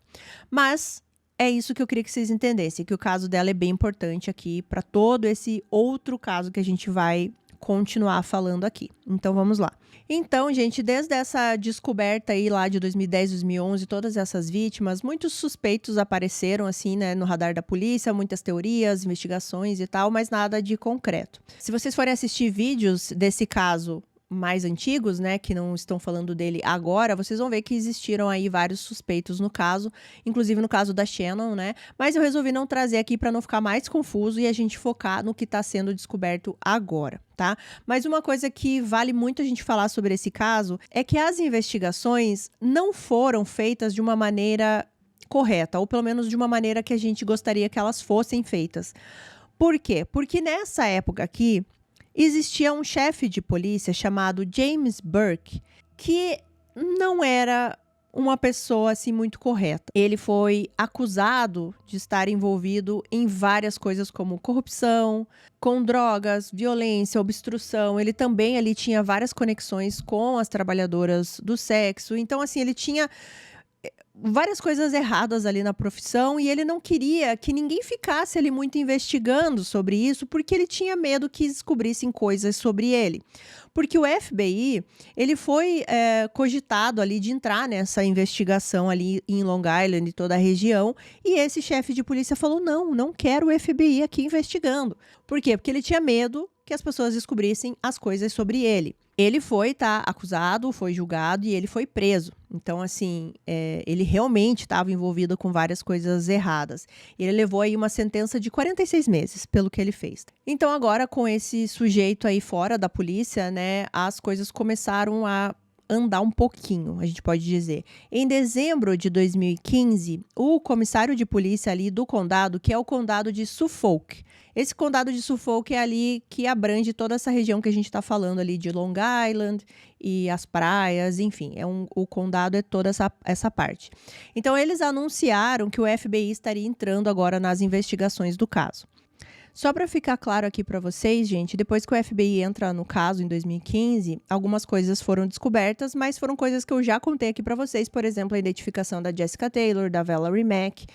Mas é isso que eu queria que vocês entendessem, que o caso dela é bem importante aqui para todo esse outro caso que a gente vai continuar falando aqui. Então, vamos lá. Então, gente, desde essa descoberta aí lá de 2010, 2011, todas essas vítimas, muitos suspeitos apareceram assim, né, no radar da polícia, muitas teorias, investigações e tal, mas nada de concreto. Se vocês forem assistir vídeos desse caso mais antigos, né, que não estão falando dele agora, vocês vão ver que existiram aí vários suspeitos no caso, inclusive no caso da Shannon, né, mas eu resolvi não trazer aqui para não ficar mais confuso e a gente focar no que está sendo descoberto agora, tá? Mas uma coisa que vale muito a gente falar sobre esse caso é que as investigações não foram feitas de uma maneira correta, ou pelo menos de uma maneira que a gente gostaria que elas fossem feitas. Por quê? Porque nessa época aqui, existia um chefe de polícia chamado James Burke, que não era uma pessoa assim muito correta. Ele foi acusado de estar envolvido em várias coisas como corrupção, com drogas, violência, obstrução. Ele também ali tinha várias conexões com as trabalhadoras do sexo. Então, assim, ele tinha várias coisas erradas ali na profissão e ele não queria que ninguém ficasse ali muito investigando sobre isso, porque ele tinha medo que descobrissem coisas sobre ele. Porque o FBI, ele foi cogitado ali de entrar nessa investigação ali em Long Island e toda a região, e esse chefe de polícia falou, não quero o FBI aqui investigando. Por quê? Porque ele tinha medo que as pessoas descobrissem as coisas sobre ele. Ele foi, acusado, foi julgado e ele foi preso. Então, assim, ele realmente estava envolvido com várias coisas erradas. Ele levou aí uma sentença de 46 meses pelo que ele fez. Então, agora, com esse sujeito aí fora da polícia, né, as coisas começaram a andar um pouquinho, a gente pode dizer. Em dezembro de 2015, o comissário de polícia ali do condado, que é o condado de Suffolk. Esse condado de Suffolk é ali que abrange toda essa região que a gente está falando ali de Long Island e as praias, enfim, o condado é toda essa parte. Então, eles anunciaram que o FBI estaria entrando agora nas investigações do caso. Só para ficar claro aqui para vocês, gente, depois que o FBI entra no caso em 2015, algumas coisas foram descobertas, mas foram coisas que eu já contei aqui para vocês, por exemplo, a identificação da Jessica Taylor, da Valerie Mack.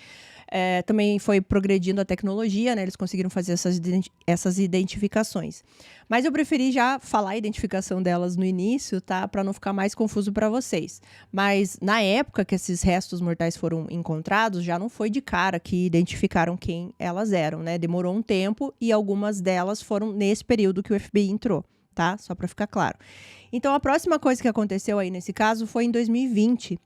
Também foi progredindo a tecnologia, né? Eles conseguiram fazer essas identificações. Mas eu preferi já falar a identificação delas no início, tá? Para não ficar mais confuso para vocês. Mas na época que esses restos mortais foram encontrados, já não foi de cara que identificaram quem elas eram, né? Demorou um tempo e algumas delas foram nesse período que o FBI entrou, tá? Só para ficar claro. Então, a próxima coisa que aconteceu aí nesse caso foi em 2020,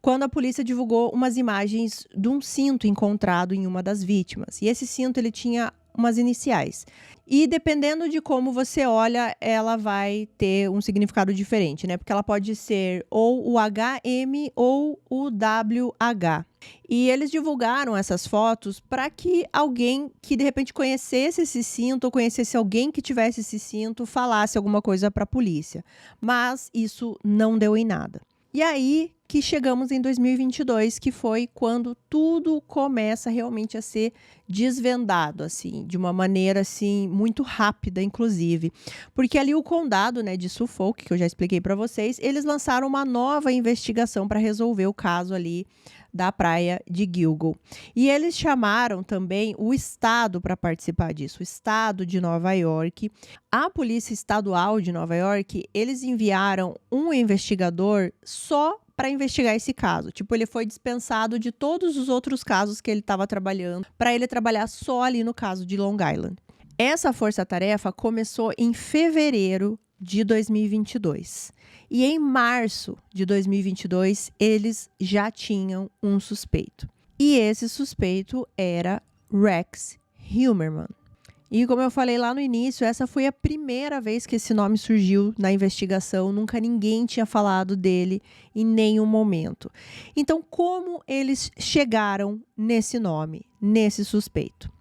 quando a polícia divulgou umas imagens de um cinto encontrado em uma das vítimas. E esse cinto, ele tinha umas iniciais. E dependendo de como você olha, ela vai ter um significado diferente, né? Porque ela pode ser ou o HM ou o WH. E eles divulgaram essas fotos para que alguém que de repente conhecesse esse cinto ou conhecesse alguém que tivesse esse cinto falasse alguma coisa para a polícia. Mas isso não deu em nada. E aí que chegamos em 2022, que foi quando tudo começa realmente a ser desvendado, assim, de uma maneira, assim, muito rápida, inclusive. Porque ali o condado, né, de Suffolk, que eu já expliquei para vocês, eles lançaram uma nova investigação para resolver o caso ali da praia de Gilgo. E eles chamaram também o estado para participar disso, o estado de Nova York. A Polícia Estadual de Nova York, eles enviaram um investigador só para investigar esse caso. Tipo, ele foi dispensado de todos os outros casos que ele estava trabalhando, para ele trabalhar só ali no caso de Long Island. Essa força-tarefa começou em fevereiro de 2022. E em março de 2022, eles já tinham um suspeito. E esse suspeito era Rex Heuermann. E como eu falei lá no início, essa foi a primeira vez que esse nome surgiu na investigação. Nunca ninguém tinha falado dele em nenhum momento. Então, como eles chegaram nesse nome, nesse suspeito?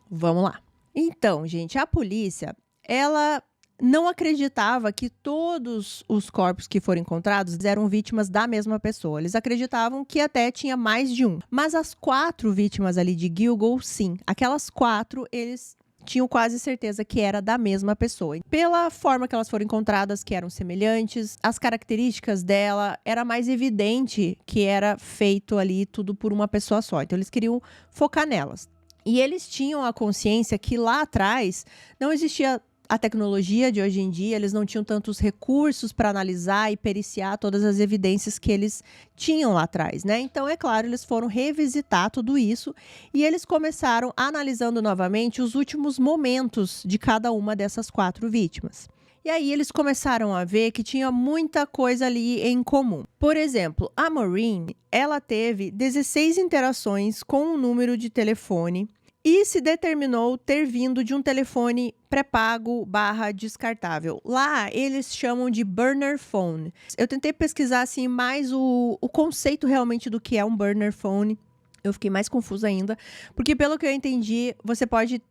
Vamos lá. Então, gente, a polícia, ela não acreditava que todos os corpos que foram encontrados eram vítimas da mesma pessoa. Eles acreditavam que até tinha mais de um. Mas as 4 vítimas ali de Gilgo, sim. Aquelas 4, eles tinham quase certeza que era da mesma pessoa. Pela forma que elas foram encontradas, que eram semelhantes, as características dela, era mais evidente que era feito ali tudo por uma pessoa só. Então, eles queriam focar nelas. E eles tinham a consciência que lá atrás não existia a tecnologia de hoje em dia, eles não tinham tantos recursos para analisar e periciar todas as evidências que eles tinham lá atrás, né? Então, é claro, eles foram revisitar tudo isso e eles começaram analisando novamente os últimos momentos de cada uma dessas 4 vítimas. E aí eles começaram a ver que tinha muita coisa ali em comum. Por exemplo, a Maureen, ela teve 16 interações com um número de telefone e se determinou ter vindo de um telefone pré-pago / descartável. Lá, eles chamam de burner phone. Eu tentei pesquisar assim, mais o conceito realmente do que é um burner phone. Eu fiquei mais confusa ainda, porque pelo que eu entendi, você pode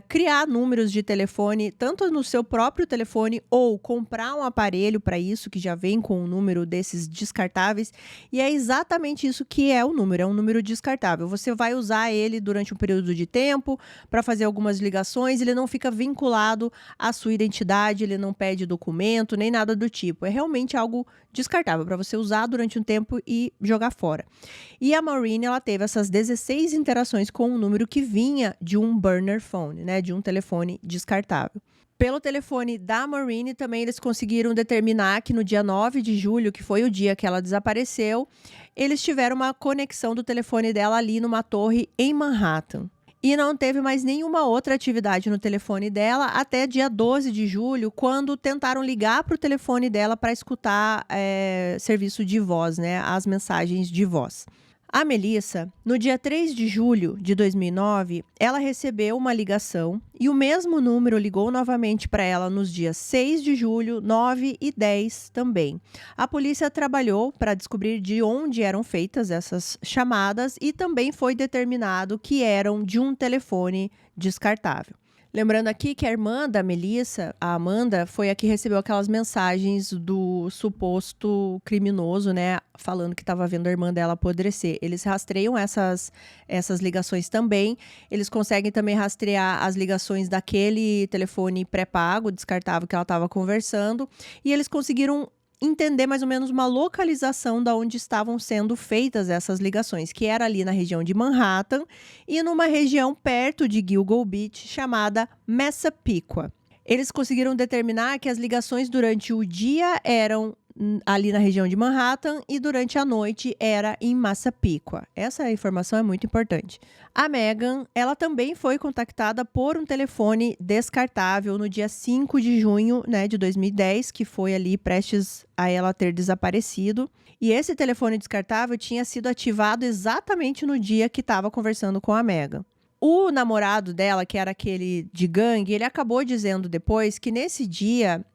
criar números de telefone, tanto no seu próprio telefone, ou comprar um aparelho para isso, que já vem com um número desses descartáveis, e é exatamente isso que é o número, é um número descartável. Você vai usar ele durante um período de tempo, para fazer algumas ligações, ele não fica vinculado à sua identidade, ele não pede documento, nem nada do tipo. É realmente algo descartável, para você usar durante um tempo e jogar fora. E a Maureen, ela teve essas 16 interações com um número que vinha de um burner phone, né, de um telefone descartável. Pelo telefone da Maureen, também eles conseguiram determinar que no dia 9 de julho, que foi o dia que ela desapareceu, eles tiveram uma conexão do telefone dela ali numa torre em Manhattan. E não teve mais nenhuma outra atividade no telefone dela até dia 12 de julho, quando tentaram ligar para o telefone dela para escutar serviço de voz, né, as mensagens de voz. A Melissa, no dia 3 de julho de 2009, ela recebeu uma ligação e o mesmo número ligou novamente para ela nos dias 6 de julho, 9 e 10 também. A polícia trabalhou para descobrir de onde eram feitas essas chamadas e também foi determinado que eram de um telefone descartável. Lembrando aqui que a irmã da Melissa, a Amanda, foi a que recebeu aquelas mensagens do suposto criminoso, né? Falando que estava vendo a irmã dela apodrecer. Eles rastreiam essas ligações também. Eles conseguem também rastrear as ligações daquele telefone pré-pago, descartável, que ela estava conversando. E eles conseguiram entender mais ou menos uma localização da onde estavam sendo feitas essas ligações, que era ali na região de Manhattan e numa região perto de Gilgo Beach chamada Massapequa. Eles conseguiram determinar que as ligações durante o dia eram ali na região de Manhattan e durante a noite era em Massapequa. Essa informação é muito importante. A Megan, ela também foi contactada por um telefone descartável no dia 5 de junho, né, de 2010, que foi ali prestes a ela ter desaparecido. E esse telefone descartável tinha sido ativado exatamente no dia que estava conversando com a Megan. O namorado dela, que era aquele de gangue, ele acabou dizendo depois que nesse dia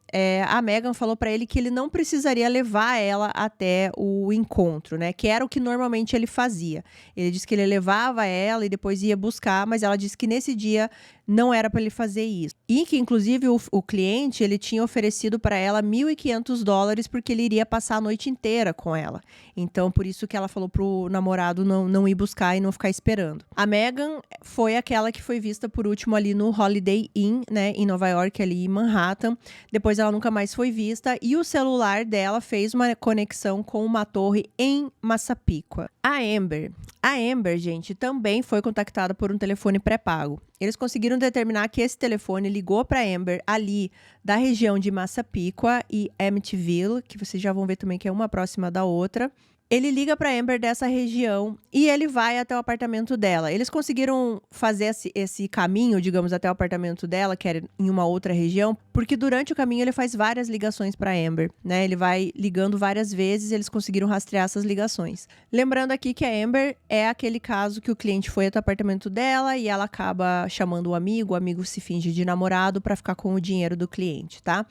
a Megan falou para ele que ele não precisaria levar ela até o encontro, né? Que era o que normalmente ele fazia. Ele disse que ele levava ela e depois ia buscar, mas ela disse que nesse dia não era para ele fazer isso. E que, inclusive, o cliente, ele tinha oferecido para ela $1.500 porque ele iria passar a noite inteira com ela. Então, por isso que ela falou pro namorado não ir buscar e não ficar esperando. A Megan foi aquela que foi vista por último ali no Holiday Inn, né? Em Nova York, ali em Manhattan. Depois ela nunca mais foi vista e o celular dela fez uma conexão com uma torre em Massapequa. A Amber, gente, também foi contactada por um telefone pré-pago. Eles conseguiram determinar que esse telefone ligou para Amber ali da região de Massapequa e Amityville, que vocês já vão ver também que é uma próxima da outra. Ele liga para Amber dessa região e ele vai até o apartamento dela. Eles conseguiram fazer esse caminho, digamos, até o apartamento dela, que era em uma outra região, porque durante o caminho ele faz várias ligações para Amber, né? Ele vai ligando várias vezes e eles conseguiram rastrear essas ligações. Lembrando aqui que a Amber é aquele caso que o cliente foi até o apartamento dela e ela acaba chamando o amigo se finge de namorado para ficar com o dinheiro do cliente, tá?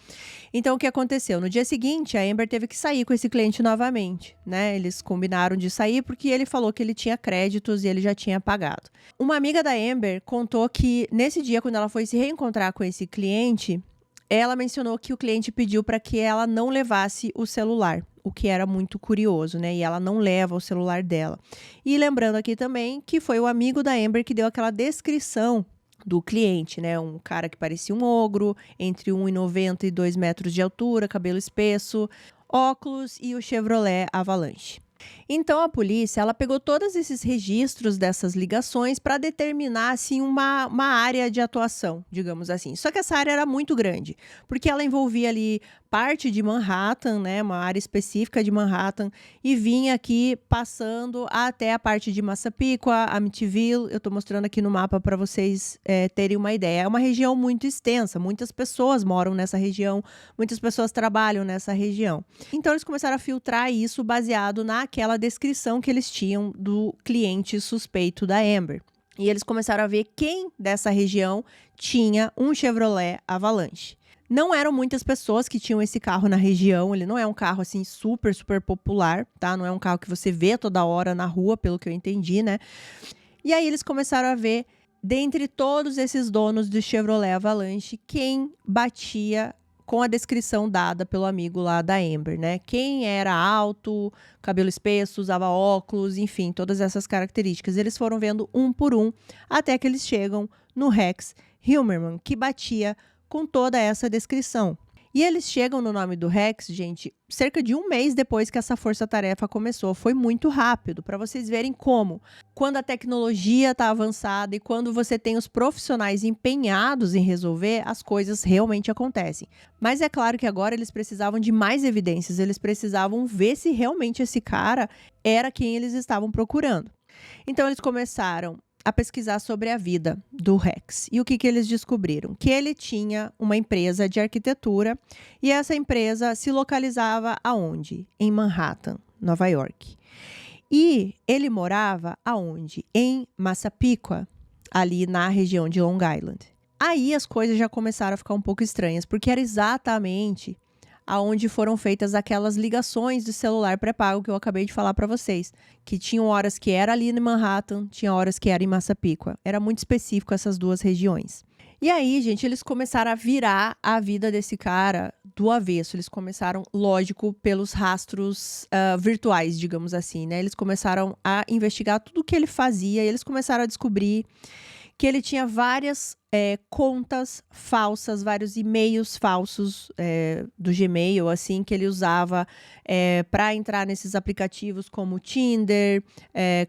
Então, o que aconteceu? No dia seguinte, a Amber teve que sair com esse cliente novamente, né? Eles combinaram de sair porque ele falou que ele tinha créditos e ele já tinha pagado. Uma amiga da Amber contou que nesse dia, quando ela foi se reencontrar com esse cliente, ela mencionou que o cliente pediu para que ela não levasse o celular, o que era muito curioso, né? E ela não leva o celular dela. E lembrando aqui também que foi o amigo da Amber que deu aquela descrição do cliente, né? Um cara que parecia um ogro, entre 1,90 e 2 metros de altura, cabelo espesso, óculos e o Chevrolet Avalanche. Então a polícia, ela pegou todos esses registros dessas ligações para determinar assim uma área de atuação, digamos assim. Só que essa área era muito grande, porque ela envolvia ali parte de Manhattan, né, uma área específica de Manhattan, e vinha aqui passando até a parte de Massapequa, Amityville. Eu estou mostrando aqui no mapa para vocês terem uma ideia. É uma região muito extensa, muitas pessoas moram nessa região, muitas pessoas trabalham nessa região. Então eles começaram a filtrar isso baseado naquela descrição que eles tinham do cliente suspeito da Amber. E eles começaram a ver quem dessa região tinha um Chevrolet Avalanche. Não eram muitas pessoas que tinham esse carro na região, ele não é um carro assim super, super popular, tá? Não é um carro que você vê toda hora na rua, pelo que eu entendi, né? E aí eles começaram a ver, dentre todos esses donos do Chevrolet Avalanche, quem batia com a descrição dada pelo amigo lá da Amber, né? Quem era alto, cabelo espesso, usava óculos, enfim, todas essas características. Eles foram vendo um por um, até que eles chegam no Rex Heuermann, que batia com toda essa descrição. E eles chegam no nome do Rex, gente, cerca de um mês depois que essa força-tarefa começou. Foi muito rápido, para vocês verem como, quando a tecnologia está avançada e quando você tem os profissionais empenhados em resolver, as coisas realmente acontecem. Mas é claro que agora eles precisavam de mais evidências, eles precisavam ver se realmente esse cara era quem eles estavam procurando. Então eles começaram a pesquisar sobre a vida do Rex. E o que eles descobriram? Que ele tinha uma empresa de arquitetura e essa empresa se localizava aonde? Em Manhattan, Nova York. E ele morava aonde? Em Massapequa, ali na região de Long Island. Aí as coisas já começaram a ficar um pouco estranhas, porque era exatamente aonde foram feitas aquelas ligações de celular pré-pago que eu acabei de falar para vocês, que tinham horas que era ali em Manhattan, tinha horas que era em Massapequa. Era muito específico essas duas regiões. E aí, gente, eles começaram a virar a vida desse cara do avesso. Eles começaram, lógico, pelos rastros virtuais, digamos assim, né? Eles começaram a investigar tudo o que ele fazia e eles começaram a descobrir que ele tinha várias contas falsas, vários e-mails falsos do Gmail, assim, que ele usava para entrar nesses aplicativos como Tinder,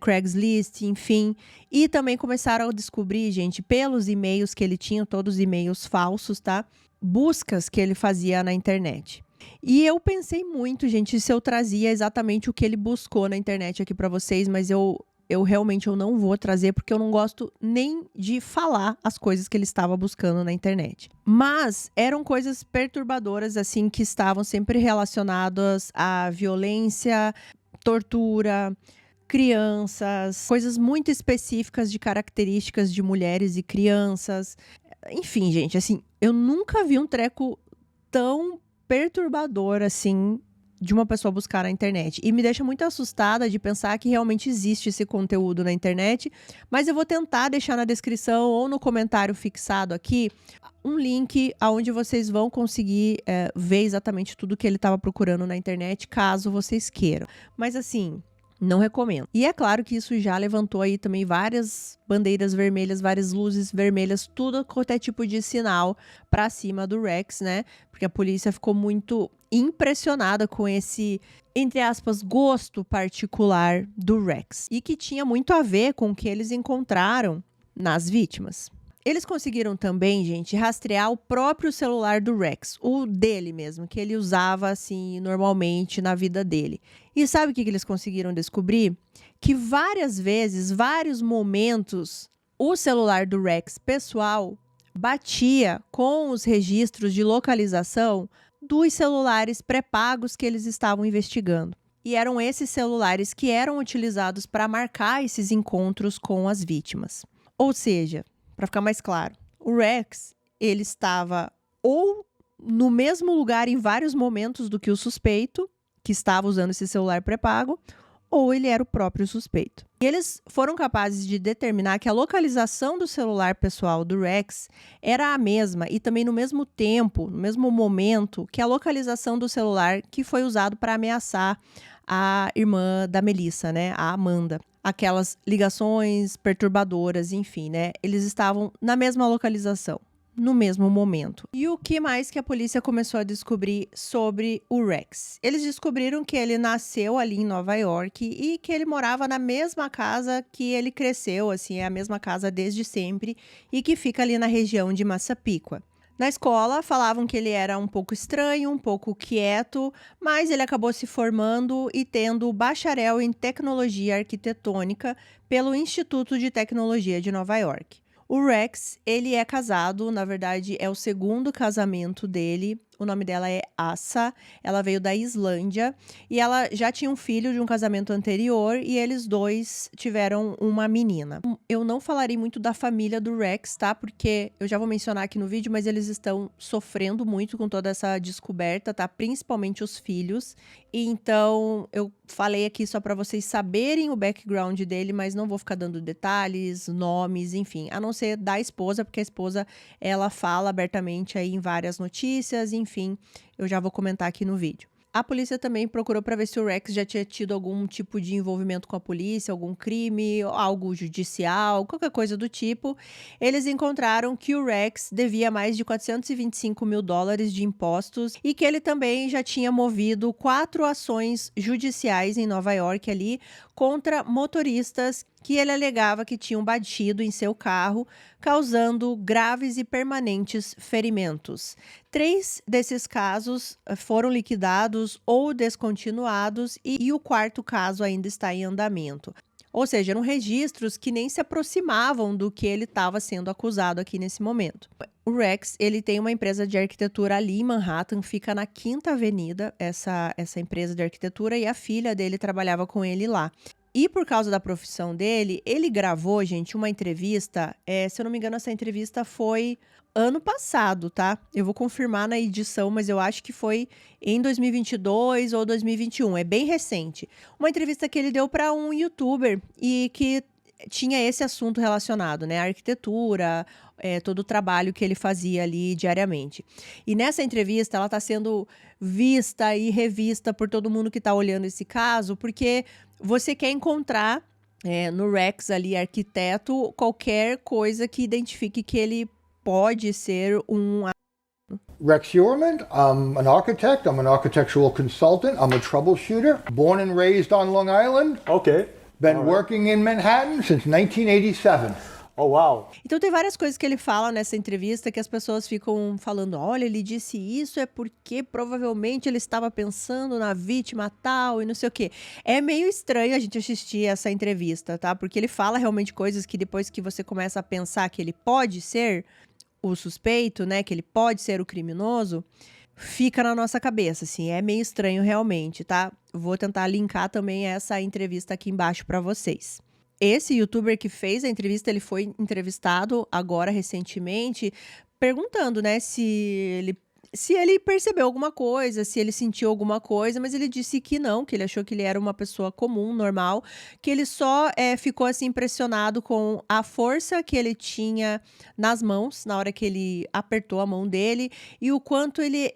Craigslist, enfim. E também começaram a descobrir, gente, pelos e-mails que ele tinha, todos os e-mails falsos, tá? Buscas que ele fazia na internet. E eu pensei muito, gente, se eu trazia exatamente o que ele buscou na internet aqui para vocês, mas eu realmente não vou trazer, porque eu não gosto nem de falar as coisas que ele estava buscando na internet. Mas eram coisas perturbadoras, assim, que estavam sempre relacionadas à violência, tortura, crianças, coisas muito específicas de características de mulheres e crianças. Enfim, gente, assim, eu nunca vi um treco tão perturbador, assim, de uma pessoa buscar na internet. E me deixa muito assustada de pensar que realmente existe esse conteúdo na internet, mas eu vou tentar deixar na descrição ou no comentário fixado aqui um link aonde vocês vão conseguir ver exatamente tudo que ele estava procurando na internet, caso vocês queiram. Mas assim, Não recomendo. E é claro que isso já levantou aí também várias bandeiras vermelhas, várias luzes vermelhas, tudo qualquer tipo de sinal pra cima do Rex, né? Porque a polícia ficou muito impressionada com esse, entre aspas, gosto particular do Rex. E que tinha muito a ver com o que eles encontraram nas vítimas. Eles conseguiram também, gente, rastrear o próprio celular do Rex, o dele mesmo, que ele usava assim normalmente na vida dele. E sabe o que eles conseguiram descobrir? Que várias vezes, vários momentos, o celular do Rex pessoal batia com os registros de localização dos celulares pré-pagos que eles estavam investigando. E eram esses celulares que eram utilizados para marcar esses encontros com as vítimas. Ou seja, para ficar mais claro, o Rex, ele estava ou no mesmo lugar em vários momentos do que o suspeito, que estava usando esse celular pré-pago, ou ele era o próprio suspeito. E eles foram capazes de determinar que a localização do celular pessoal do Rex era a mesma e também no mesmo tempo, no mesmo momento, que a localização do celular que foi usado para ameaçar a irmã da Melissa, né, a Amanda. Aquelas ligações perturbadoras, enfim, né? Eles estavam na mesma localização, no mesmo momento. E o que mais que a polícia começou a descobrir sobre o Rex? Eles descobriram que ele nasceu ali em Nova York e que ele morava na mesma casa que ele cresceu, assim, é a mesma casa desde sempre e que fica ali na região de Massapequa. Na escola, falavam que ele era um pouco estranho, um pouco quieto, mas ele acabou se formando e tendo bacharel em tecnologia arquitetônica pelo Instituto de Tecnologia de Nova York. O Rex, ele é casado, na verdade é o segundo casamento dele. O nome dela é Asa, ela veio da Islândia e ela já tinha um filho de um casamento anterior e eles dois tiveram uma menina. Eu não falarei muito da família do Rex, tá? Porque eu já vou mencionar aqui no vídeo, mas eles estão sofrendo muito com toda essa descoberta, tá? Principalmente os filhos. E então eu falei aqui só para vocês saberem o background dele, mas não vou ficar dando detalhes, nomes, enfim, a não ser da esposa, porque a esposa ela fala abertamente aí em várias notícias, enfim, eu já vou comentar aqui no vídeo. A polícia também procurou para ver se o Rex já tinha tido algum tipo de envolvimento com a polícia, algum crime, algo judicial, qualquer coisa do tipo. Eles encontraram que o Rex devia mais de $425 mil de impostos e que ele também já tinha movido 4 ações judiciais em Nova York ali contra motoristas que ele alegava que tinham batido em seu carro, causando graves e permanentes ferimentos. 3 desses casos foram liquidados ou descontinuados e o 4º caso ainda está em andamento. Ou seja, eram registros que nem se aproximavam do que ele estava sendo acusado aqui nesse momento. O Rex, ele tem uma empresa de arquitetura ali em Manhattan, fica na 5ª Avenida, essa empresa de arquitetura, e a filha dele trabalhava com ele lá. E por causa da profissão dele, ele gravou, gente, uma entrevista, se eu não me engano, essa entrevista foi ano passado, tá? Eu vou confirmar na edição, mas eu acho que foi em 2022 ou 2021, é bem recente. Uma entrevista que ele deu para um youtuber e que tinha esse assunto relacionado, né? A arquitetura, todo o trabalho que ele fazia ali diariamente. E nessa entrevista, ela está sendo vista e revista por todo mundo que está olhando esse caso, porque você quer encontrar no Rex ali, arquiteto, qualquer coisa que identifique que ele pode ser um... Rex Heuermann, I'm an architect, I'm an architectural consultant, I'm a troubleshooter, born and raised on Long Island. Okay. Been working in Manhattan since 1987. Oh, wow. Então tem várias coisas que ele fala nessa entrevista que as pessoas ficam falando, olha, ele disse isso é porque provavelmente ele estava pensando na vítima tal e não sei o quê. É meio estranho a gente assistir essa entrevista, tá? Porque ele fala realmente coisas que depois que você começa a pensar que ele pode ser o suspeito, né, que ele pode ser o criminoso, fica na nossa cabeça, assim, é meio estranho realmente, tá? Vou tentar linkar também essa entrevista aqui embaixo para vocês. Esse youtuber que fez a entrevista, ele foi entrevistado agora recentemente, perguntando, né, se ele se ele percebeu alguma coisa, se ele sentiu alguma coisa, mas ele disse que não, que ele achou que ele era uma pessoa comum, normal, que ele só ficou assim impressionado com a força que ele tinha nas mãos na hora que ele apertou a mão dele e o quanto ele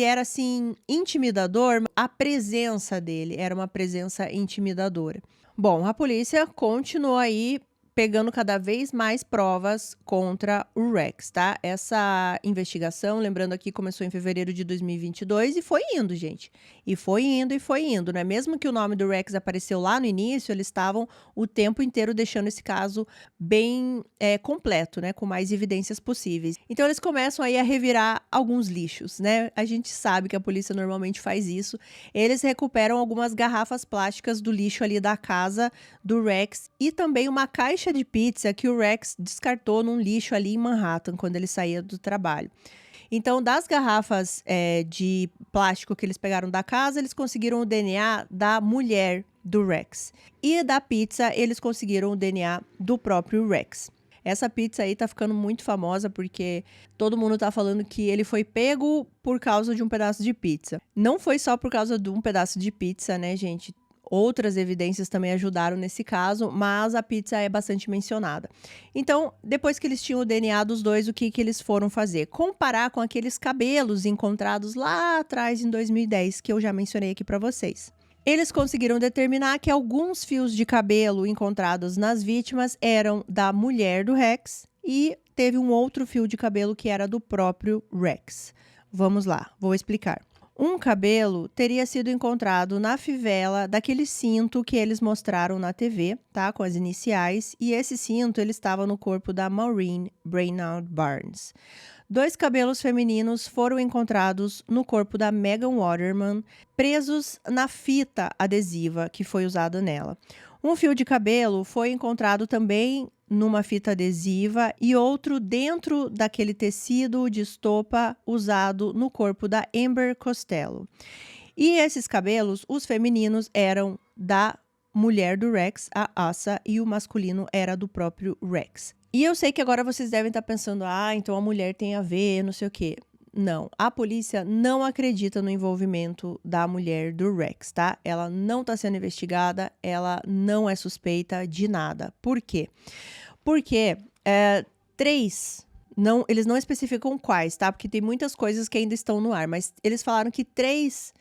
era assim intimidador, a presença dele era uma presença intimidadora. Bom, a polícia continuou aí pegando cada vez mais provas contra o Rex, tá? Essa investigação, lembrando aqui, começou em fevereiro de 2022 e foi indo, gente. E foi indo, né? Mesmo que o nome do Rex apareceu lá no início, eles estavam o tempo inteiro deixando esse caso bem completo, né? Com mais evidências possíveis. Então, eles começam aí a revirar alguns lixos, né? A gente sabe que a polícia normalmente faz isso. Eles recuperam algumas garrafas plásticas do lixo ali da casa do Rex e também uma caixa de pizza que o Rex descartou num lixo ali em Manhattan quando ele saía do trabalho. Então, das garrafas de plástico que eles pegaram da casa, eles conseguiram o DNA da mulher do Rex. E da pizza, eles conseguiram o DNA do próprio Rex. Essa pizza aí tá ficando muito famosa porque todo mundo tá falando que ele foi pego por causa de um pedaço de pizza. Não foi só por causa de um pedaço de pizza, né, gente? Outras evidências também ajudaram nesse caso, mas a pizza é bastante mencionada. Então, depois que eles tinham o DNA dos dois, o que eles foram fazer? Comparar com aqueles cabelos encontrados lá atrás em 2010, que eu já mencionei aqui para vocês. Eles conseguiram determinar que alguns fios de cabelo encontrados nas vítimas eram da mulher do Rex e teve um outro fio de cabelo que era do próprio Rex. Vamos lá, vou explicar. Um cabelo teria sido encontrado na fivela daquele cinto que eles mostraram na TV, tá? Com as iniciais. E esse cinto, ele estava no corpo da Maureen Brainerd Barnes. 2 cabelos femininos foram encontrados no corpo da Megan Waterman, presos na fita adesiva que foi usada nela. Um fio de cabelo foi encontrado também numa fita adesiva e outro dentro daquele tecido de estopa usado no corpo da Amber Costello. E esses cabelos, os femininos, eram da mulher do Rex, a Asa, e o masculino era do próprio Rex. E eu sei que agora vocês devem estar pensando, então a mulher tem a ver, não sei o quê. Não, a polícia não acredita no envolvimento da mulher do Rex, tá? Ela não está sendo investigada, ela não é suspeita de nada. Por quê? Porque 3, eles não especificam quais, tá? Porque tem muitas coisas que ainda estão no ar, mas eles falaram que 3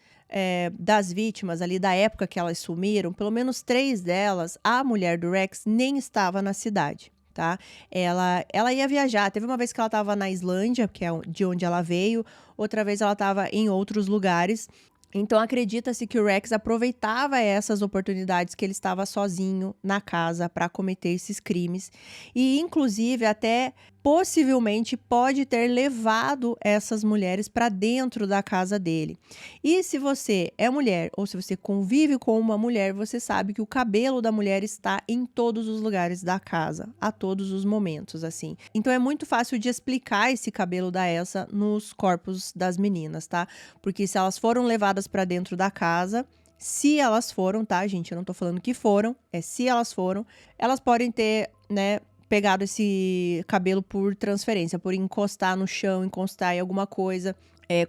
das vítimas ali da época que elas sumiram, pelo menos 3 delas, a mulher do Rex nem estava na cidade. Tá? Ela ia viajar. Teve uma vez que ela estava na Islândia, que é de onde ela veio. Outra vez ela estava em outros lugares. Então, acredita-se que o Rex aproveitava essas oportunidades que ele estava sozinho na casa para cometer esses crimes. E, inclusive, até possivelmente pode ter levado essas mulheres para dentro da casa dele. E se você é mulher ou se você convive com uma mulher, você sabe que o cabelo da mulher está em todos os lugares da casa, a todos os momentos, assim. Então é muito fácil de explicar esse cabelo da Elsa nos corpos das meninas, tá? Porque se elas foram levadas para dentro da casa, se elas foram, tá, gente? Eu não tô falando que foram, se elas foram, elas podem ter, né, pegado esse cabelo por transferência, por encostar no chão, encostar em alguma coisa.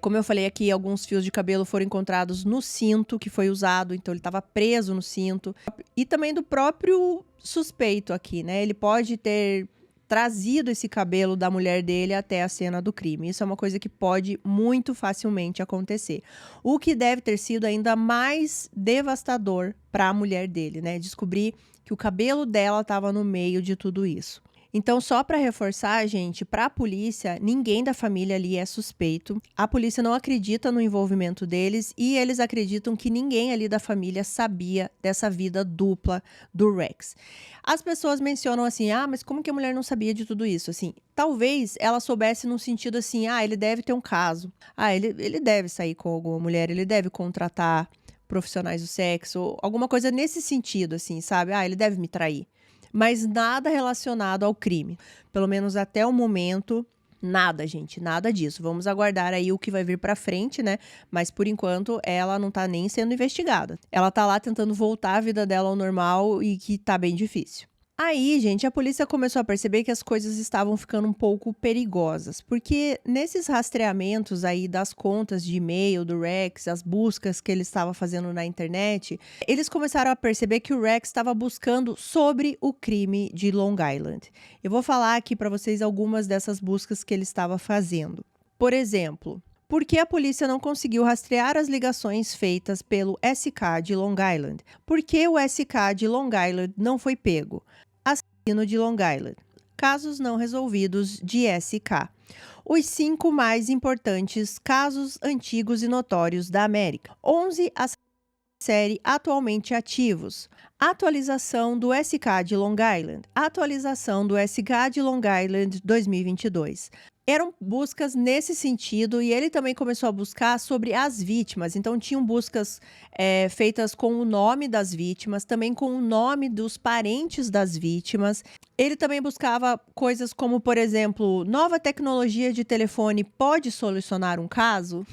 Como eu falei aqui, alguns fios de cabelo foram encontrados no cinto que foi usado, então ele estava preso no cinto. E também do próprio suspeito aqui, né? Ele pode ter trazido esse cabelo da mulher dele até a cena do crime. Isso é uma coisa que pode muito facilmente acontecer. O que deve ter sido ainda mais devastador para a mulher dele, né? Descobrir que o cabelo dela estava no meio de tudo isso. Então, só para reforçar, gente, para a polícia, ninguém da família ali é suspeito. A polícia não acredita no envolvimento deles e eles acreditam que ninguém ali da família sabia dessa vida dupla do Rex. As pessoas mencionam assim, mas como que a mulher não sabia de tudo isso? Assim, talvez ela soubesse no sentido assim, ele deve ter um caso. Ele deve sair com alguma mulher, ele deve contratar profissionais do sexo, alguma coisa nesse sentido, assim, sabe? Ele deve me trair. Mas nada relacionado ao crime. Pelo menos até o momento, nada, gente, nada disso. Vamos aguardar aí o que vai vir pra frente, né? Mas por enquanto, ela não tá nem sendo investigada. Ela tá lá tentando voltar a vida dela ao normal e que tá bem difícil. Aí, gente, a polícia começou a perceber que as coisas estavam ficando um pouco perigosas, porque nesses rastreamentos aí das contas de e-mail do Rex, as buscas que ele estava fazendo na internet, eles começaram a perceber que o Rex estava buscando sobre o crime de Long Island. Eu vou falar aqui para vocês algumas dessas buscas que ele estava fazendo. Por exemplo, por que a polícia não conseguiu rastrear as ligações feitas pelo SK de Long Island? Por que o SK de Long Island não foi pego? Assassino de Long Island. Casos não resolvidos de SK. Os 5 mais importantes casos antigos e notórios da América. 11 assassinos de série atualmente ativos. Atualização do SK de Long Island. Atualização do SK de Long Island 2022. Eram buscas nesse sentido e ele também começou a buscar sobre as vítimas. Então, tinham buscas feitas com o nome das vítimas, também com o nome dos parentes das vítimas. Ele também buscava coisas como, por exemplo, nova tecnologia de telefone pode solucionar um caso?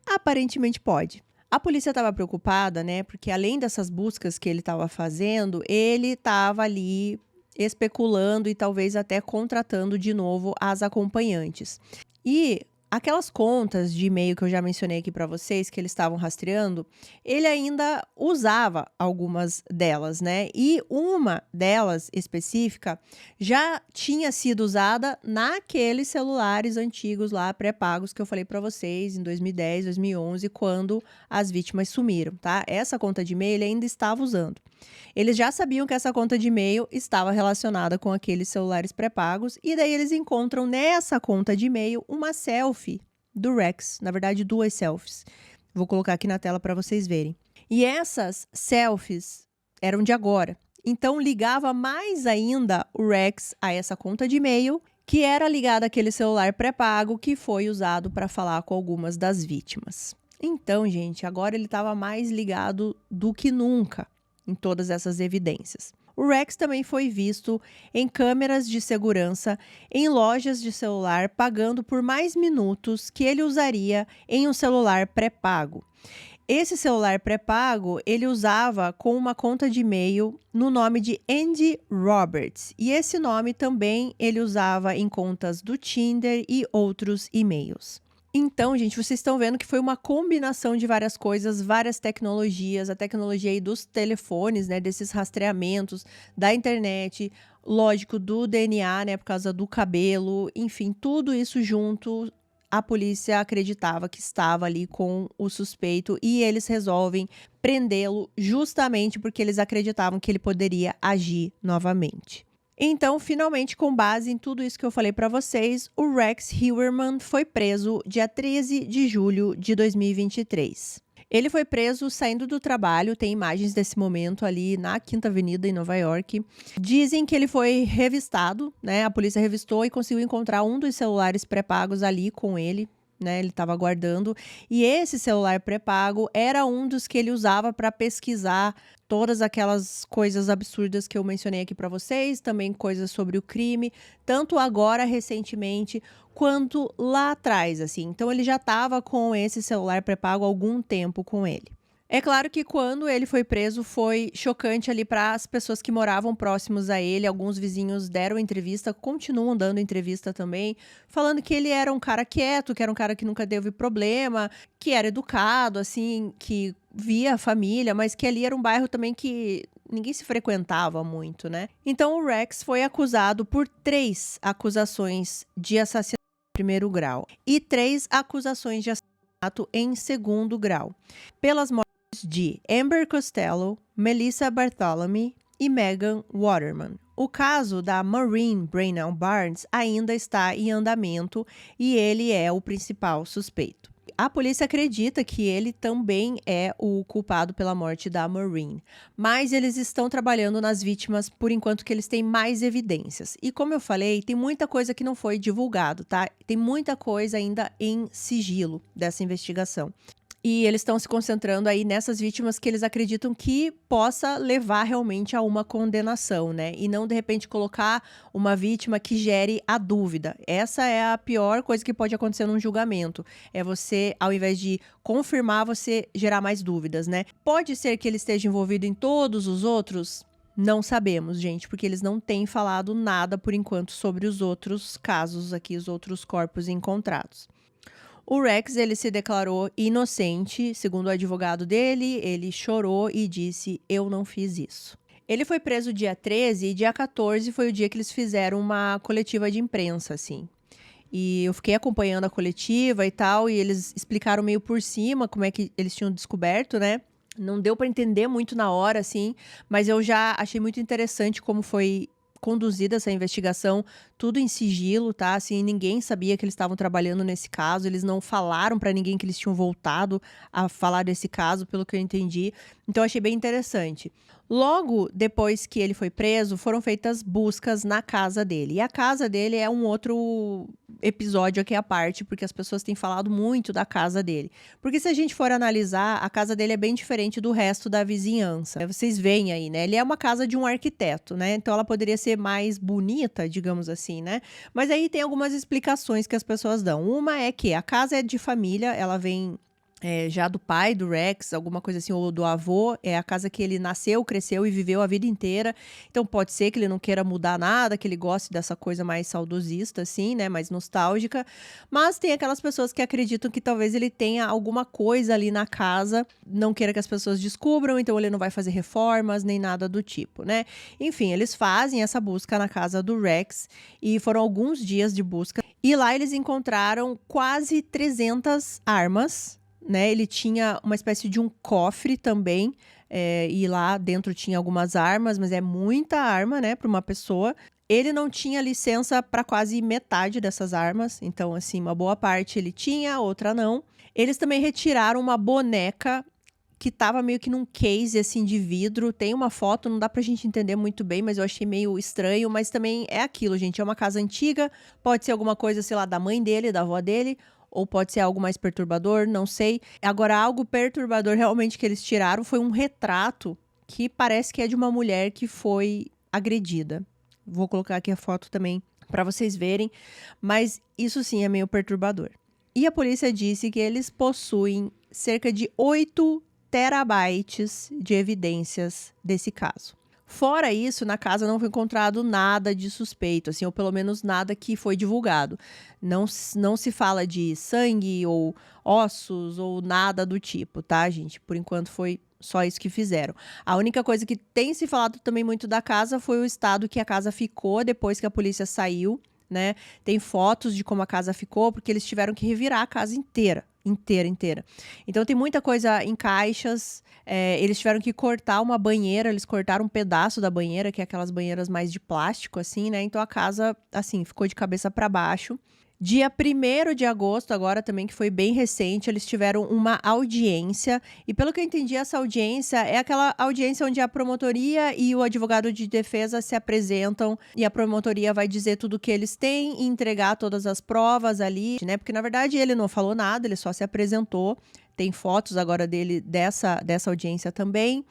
Aparentemente pode. A polícia estava preocupada, né? Porque além dessas buscas que ele estava fazendo, ele estava ali especulando e talvez até contratando de novo as acompanhantes. E aquelas contas de e-mail que eu já mencionei aqui para vocês, que eles estavam rastreando, ele ainda usava algumas delas, né? E uma delas específica já tinha sido usada naqueles celulares antigos lá, pré-pagos, que eu falei para vocês em 2010, 2011, quando as vítimas sumiram, tá? Essa conta de e-mail ele ainda estava usando. Eles já sabiam que essa conta de e-mail estava relacionada com aqueles celulares pré-pagos e daí eles encontram nessa conta de e-mail uma selfie do Rex, na verdade 2 selfies. Vou colocar aqui na tela para vocês verem. E essas selfies eram de agora. Então ligava mais ainda o Rex a essa conta de e-mail que era ligada àquele celular pré-pago que foi usado para falar com algumas das vítimas. Então, gente, agora ele estava mais ligado do que nunca em todas essas evidências. O Rex também foi visto em câmeras de segurança em lojas de celular, pagando por mais minutos que ele usaria em um celular pré-pago. Esse celular pré-pago ele usava com uma conta de e-mail no nome de Andy Roberts. E esse nome também ele usava em contas do Tinder e outros e-mails. Então, gente, vocês estão vendo que foi uma combinação de várias coisas, várias tecnologias, a tecnologia aí dos telefones, né, desses rastreamentos, da internet, lógico, do DNA, né, por causa do cabelo, enfim, tudo isso junto, a polícia acreditava que estava ali com o suspeito e eles resolvem prendê-lo justamente porque eles acreditavam que ele poderia agir novamente. Então, finalmente, com base em tudo isso que eu falei para vocês, o Rex Heuermann foi preso dia 13 de julho de 2023. Ele foi preso saindo do trabalho, tem imagens desse momento ali na Quinta Avenida, em Nova York. Dizem que ele foi revistado, né? A polícia revistou e conseguiu encontrar um dos celulares pré-pagos ali com ele, né? Ele estava guardando. E esse celular pré-pago era um dos que ele usava para pesquisar todas aquelas coisas absurdas que eu mencionei aqui para vocês, também coisas sobre o crime, tanto agora, recentemente, quanto lá atrás, assim. Então, ele já estava com esse celular pré-pago há algum tempo com ele. É claro que quando ele foi preso foi chocante ali para as pessoas que moravam próximos a ele. Alguns vizinhos deram entrevista, continuam dando entrevista também, falando que ele era um cara quieto, que era um cara que nunca teve problema, que era educado, assim, que via a família, mas que ali era um bairro também que ninguém se frequentava muito, né? Então o Rex foi acusado por 3 acusações de assassinato em primeiro grau e 3 acusações de assassinato em segundo grau, pelas mortes de Amber Costello, Melissa Bartholomew e Megan Waterman. O caso da Maureen Brainell Barnes ainda está em andamento e ele é o principal suspeito. A polícia acredita que ele também é o culpado pela morte da Maureen, mas eles estão trabalhando nas vítimas por enquanto que eles têm mais evidências. E como eu falei, tem muita coisa que não foi divulgado, tá? Tem muita coisa ainda em sigilo dessa investigação. E eles estão se concentrando aí nessas vítimas que eles acreditam que possa levar realmente a uma condenação, né? E não, de repente, colocar uma vítima que gere a dúvida. Essa é a pior coisa que pode acontecer num julgamento. É você, ao invés de confirmar, você gerar mais dúvidas, né? Pode ser que ele esteja envolvido em todos os outros? Não sabemos, gente, porque eles não têm falado nada por enquanto sobre os outros casos aqui, os outros corpos encontrados. O Rex, ele se declarou inocente, segundo o advogado dele, ele chorou e disse, eu não fiz isso. Ele foi preso dia 13 e dia 14 foi o dia que eles fizeram uma coletiva de imprensa, assim. E eu fiquei acompanhando a coletiva e tal, e eles explicaram meio por cima como é que eles tinham descoberto, né? Não deu para entender muito na hora, assim, mas eu já achei muito interessante como foi conduzida essa investigação, tudo em sigilo, tá? Assim, ninguém sabia que eles estavam trabalhando nesse caso, eles não falaram para ninguém que eles tinham voltado a falar desse caso, pelo que eu entendi. Então, eu achei bem interessante. Logo depois que ele foi preso, foram feitas buscas na casa dele. E a casa dele é um outro episódio aqui à parte, porque as pessoas têm falado muito da casa dele. Porque se a gente for analisar, a casa dele é bem diferente do resto da vizinhança. Vocês veem aí, né? Ele é uma casa de um arquiteto, né? Então ela poderia ser mais bonita, digamos assim, né? Mas aí tem algumas explicações que as pessoas dão. Uma é que a casa é de família, ela vem já do pai do Rex, alguma coisa assim, ou do avô, é a casa que ele nasceu, cresceu e viveu a vida inteira. Então pode ser que ele não queira mudar nada, que ele goste dessa coisa mais saudosista, assim, né, mais nostálgica. Mas tem aquelas pessoas que acreditam que talvez ele tenha alguma coisa ali na casa, não queira que as pessoas descubram, então ele não vai fazer reformas, nem nada do tipo, né. Enfim, eles fazem essa busca na casa do Rex e foram alguns dias de busca. E lá eles encontraram quase 300 armas, né? Ele tinha uma espécie de um cofre também, e lá dentro tinha algumas armas, mas é muita arma, né, para uma pessoa. Ele não tinha licença para quase metade dessas armas, então, assim, uma boa parte ele tinha, outra não. Eles também retiraram uma boneca que tava meio que num case, assim, de vidro. Tem uma foto, não dá pra gente entender muito bem, mas eu achei meio estranho. Mas também é aquilo, gente, é uma casa antiga, pode ser alguma coisa, sei lá, da mãe dele, da avó dele, ou pode ser algo mais perturbador, não sei. Agora, algo perturbador realmente que eles tiraram foi um retrato que parece que é de uma mulher que foi agredida. Vou colocar aqui a foto também para vocês verem, mas isso sim é meio perturbador. E a polícia disse que eles possuem cerca de 8 terabytes de evidências desse caso. Fora isso, na casa não foi encontrado nada de suspeito, assim, ou pelo menos nada que foi divulgado. Não se fala de sangue ou ossos ou nada do tipo, tá, gente? Por enquanto foi só isso que fizeram. A única coisa que tem se falado também muito da casa foi o estado que a casa ficou depois que a polícia saiu, né? Tem fotos de como a casa ficou, porque eles tiveram que revirar a casa inteira. Então tem muita coisa em caixas, eles tiveram que cortar uma banheira, eles cortaram um pedaço da banheira, que é aquelas banheiras mais de plástico, assim, né? Então a casa, assim, ficou de cabeça para baixo. Dia 1º de agosto, agora também, que foi bem recente, eles tiveram uma audiência. E pelo que eu entendi, essa audiência é aquela audiência onde a promotoria e o advogado de defesa se apresentam e a promotoria vai dizer tudo o que eles têm e entregar todas as provas ali, né? Porque, na verdade, ele não falou nada, ele só se apresentou. Tem fotos agora dele dessa audiência também.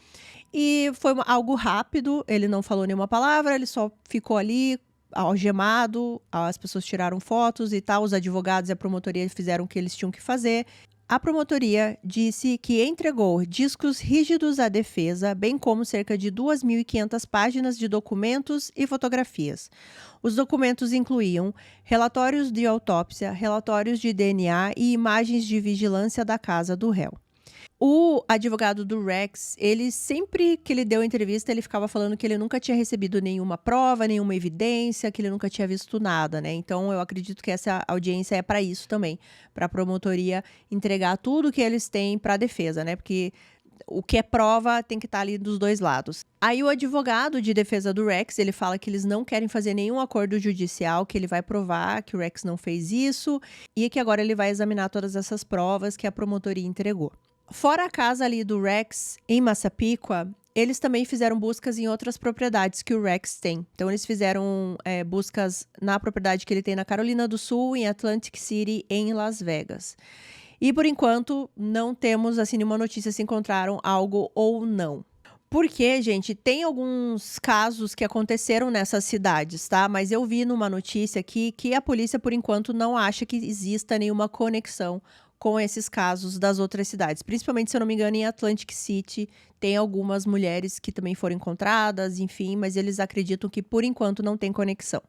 E foi algo rápido, ele não falou nenhuma palavra, ele só ficou ali algemado, as pessoas tiraram fotos e tal, os advogados e a promotoria fizeram o que eles tinham que fazer. A promotoria disse que entregou discos rígidos à defesa, bem como cerca de 2.500 páginas de documentos e fotografias. Os documentos incluíam relatórios de autópsia, relatórios de DNA e imagens de vigilância da casa do réu. O advogado do Rex, ele sempre que ele deu entrevista, ele ficava falando que ele nunca tinha recebido nenhuma prova, nenhuma evidência, que ele nunca tinha visto nada, né? Então, eu acredito que essa audiência é para isso também, para a promotoria entregar tudo que eles têm para a defesa, né? Porque o que é prova tem que estar ali dos dois lados. Aí o advogado de defesa do Rex, ele fala que eles não querem fazer nenhum acordo judicial, que ele vai provar que o Rex não fez isso e que agora ele vai examinar todas essas provas que a promotoria entregou. Fora a casa ali do Rex, em Massapequa, eles também fizeram buscas em outras propriedades que o Rex tem. Então, eles fizeram buscas na propriedade que ele tem na Carolina do Sul, em Atlantic City, em Las Vegas. E, por enquanto, não temos, assim, nenhuma notícia se encontraram algo ou não. Porque, gente, tem alguns casos que aconteceram nessas cidades, tá? Mas eu vi numa notícia aqui que a polícia, por enquanto, não acha que exista nenhuma conexão com esses casos das outras cidades. Principalmente, se eu não me engano, em Atlantic City tem algumas mulheres que também foram encontradas, enfim, mas eles acreditam que por enquanto não tem conexão.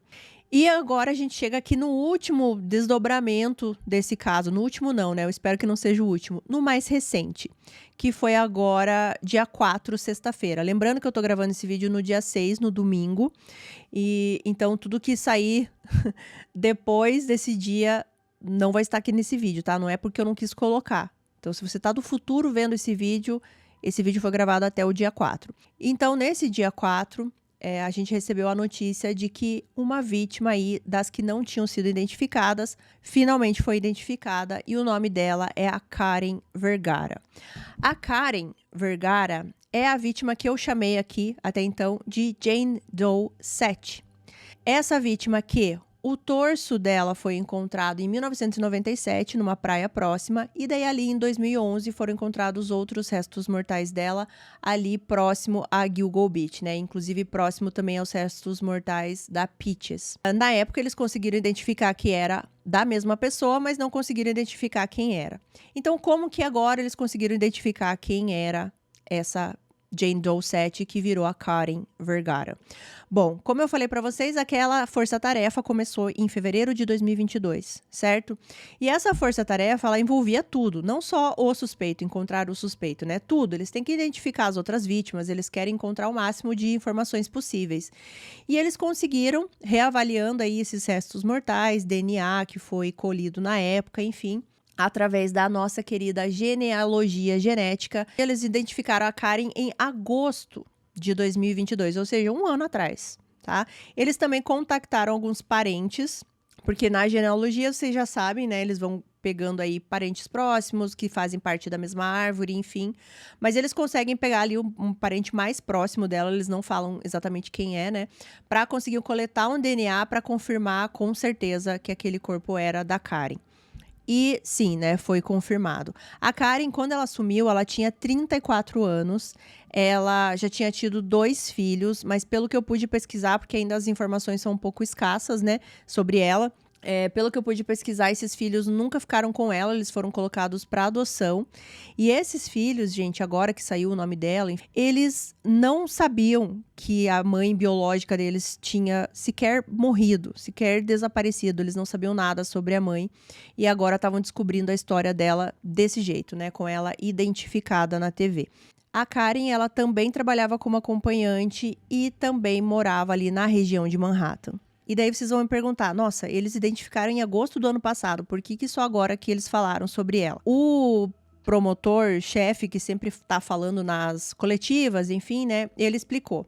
E agora a gente chega aqui no último desdobramento desse caso. No último não, né? Eu espero que não seja o último. No mais recente, que foi agora dia 4, sexta-feira. Lembrando que eu tô gravando esse vídeo no dia 6, no domingo. E então tudo que sair depois desse dia não vai estar aqui nesse vídeo, tá? Não é porque eu não quis colocar. Então, se você tá do futuro vendo esse vídeo foi gravado até o dia 4. Então, nesse dia 4... a gente recebeu a notícia de que uma vítima aí, das que não tinham sido identificadas, finalmente foi identificada e o nome dela é a Karen Vergara. A Karen Vergara é a vítima que eu chamei aqui, até então, de Jane Doe 7. Essa vítima que o torso dela foi encontrado em 1997, numa praia próxima, e daí ali em 2011 foram encontrados outros restos mortais dela ali próximo a Gilgo Beach, né? Inclusive próximo também aos restos mortais da Peaches. Na época eles conseguiram identificar que era da mesma pessoa, mas não conseguiram identificar quem era. Então, como que agora eles conseguiram identificar quem era essa Jane Doe 7, que virou a Karen Vergara? Bom, como eu falei para vocês, aquela força-tarefa começou em fevereiro de 2022, certo? E essa força-tarefa, ela envolvia tudo, não só o suspeito, encontrar o suspeito, né? Tudo, eles têm que identificar as outras vítimas, eles querem encontrar o máximo de informações possíveis. E eles conseguiram, reavaliando aí esses restos mortais, DNA que foi colhido na época, enfim, através da nossa querida genealogia genética, eles identificaram a Karen em agosto de 2022, ou seja, um ano atrás, tá? Eles também contactaram alguns parentes, porque na genealogia, vocês já sabem, né? Eles vão pegando aí parentes próximos, que fazem parte da mesma árvore, enfim. Mas eles conseguem pegar ali um parente mais próximo dela, eles não falam exatamente quem é, né? Pra conseguir coletar um DNA para confirmar com certeza que aquele corpo era da Karen. E sim, né, foi confirmado. A Karen, quando ela sumiu, ela tinha 34 anos, ela já tinha tido 2 filhos, mas pelo que eu pude pesquisar, porque ainda as informações são um pouco escassas, né, sobre ela, pelo que eu pude pesquisar, esses filhos nunca ficaram com ela, eles foram colocados para adoção. E esses filhos, gente, agora que saiu o nome dela, eles não sabiam que a mãe biológica deles tinha sequer morrido, sequer desaparecido. Eles não sabiam nada sobre a mãe. E agora estavam descobrindo a história dela desse jeito, né? Com ela identificada na TV. A Karen, ela também trabalhava como acompanhante e também morava ali na região de Manhattan. E daí vocês vão me perguntar, nossa, eles identificaram em agosto do ano passado, por que só agora que eles falaram sobre ela? O promotor, chefe, que sempre tá falando nas coletivas, enfim, né, ele explicou.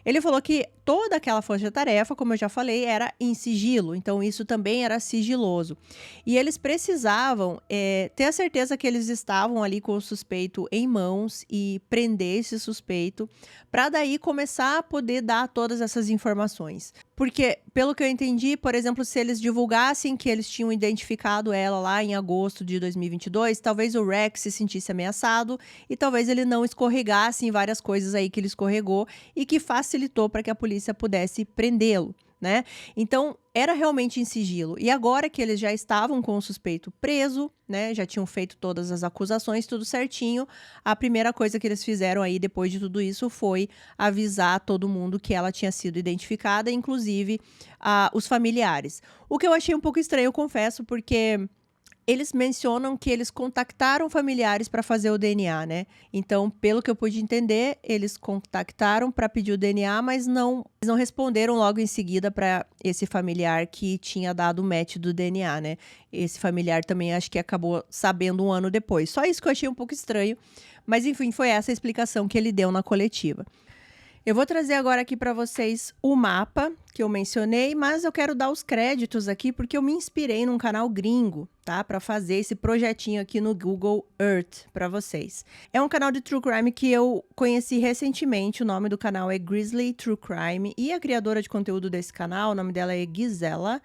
Ele falou que toda aquela força-tarefa, como eu já falei, era em sigilo, então isso também era sigiloso. E eles precisavam ter a certeza que eles estavam ali com o suspeito em mãos e prender esse suspeito, para daí começar a poder dar todas essas informações. Porque, pelo que eu entendi, por exemplo, se eles divulgassem que eles tinham identificado ela lá em agosto de 2022, talvez o Rex se sentisse ameaçado e talvez ele não escorregasse em várias coisas aí que ele escorregou e que facilitou para que a polícia pudesse prendê-lo, né? Então, era realmente em sigilo. E agora que eles já estavam com o suspeito preso, né? Já tinham feito todas as acusações, tudo certinho. A primeira coisa que eles fizeram aí, depois de tudo isso, foi avisar todo mundo que ela tinha sido identificada, inclusive os familiares. O que eu achei um pouco estranho, eu confesso, porque eles mencionam que eles contactaram familiares para fazer o DNA, né? Então, pelo que eu pude entender, eles contactaram para pedir o DNA, mas não responderam logo em seguida para esse familiar que tinha dado o match do DNA, né? Esse familiar também acho que acabou sabendo um ano depois. Só isso que eu achei um pouco estranho, mas enfim, foi essa a explicação que ele deu na coletiva. Eu vou trazer agora aqui para vocês o mapa que eu mencionei, mas eu quero dar os créditos aqui porque eu me inspirei num canal gringo, tá? Para fazer esse projetinho aqui no Google Earth para vocês. É um canal de True Crime que eu conheci recentemente, o nome do canal é Grizzly True Crime e a criadora de conteúdo desse canal, o nome dela é Gisela.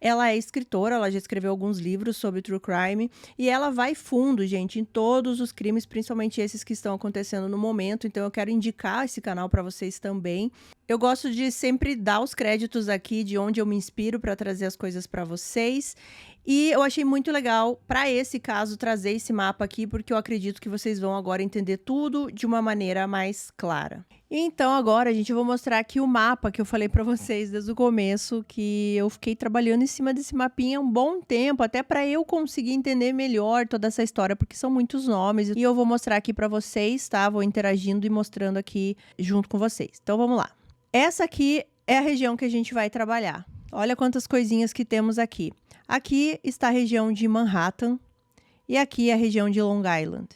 Ela é escritora, ela já escreveu alguns livros sobre True Crime e ela vai fundo, gente, em todos os crimes, principalmente esses que estão acontecendo no momento, então eu quero indicar esse canal para vocês também. Eu gosto de sempre dar os créditos aqui de onde eu me inspiro para trazer as coisas para vocês. E eu achei muito legal, para esse caso, trazer esse mapa aqui, porque eu acredito que vocês vão agora entender tudo de uma maneira mais clara. Então, agora, gente, eu vou mostrar aqui o mapa que eu falei para vocês desde o começo, que eu fiquei trabalhando em cima desse mapinha um bom tempo, até para eu conseguir entender melhor toda essa história, porque são muitos nomes. E eu vou mostrar aqui para vocês, tá? Vou interagindo e mostrando aqui junto com vocês. Então, vamos lá. Essa aqui é a região que a gente vai trabalhar. Olha quantas coisinhas que temos aqui. Aqui está a região de Manhattan e aqui é a região de Long Island.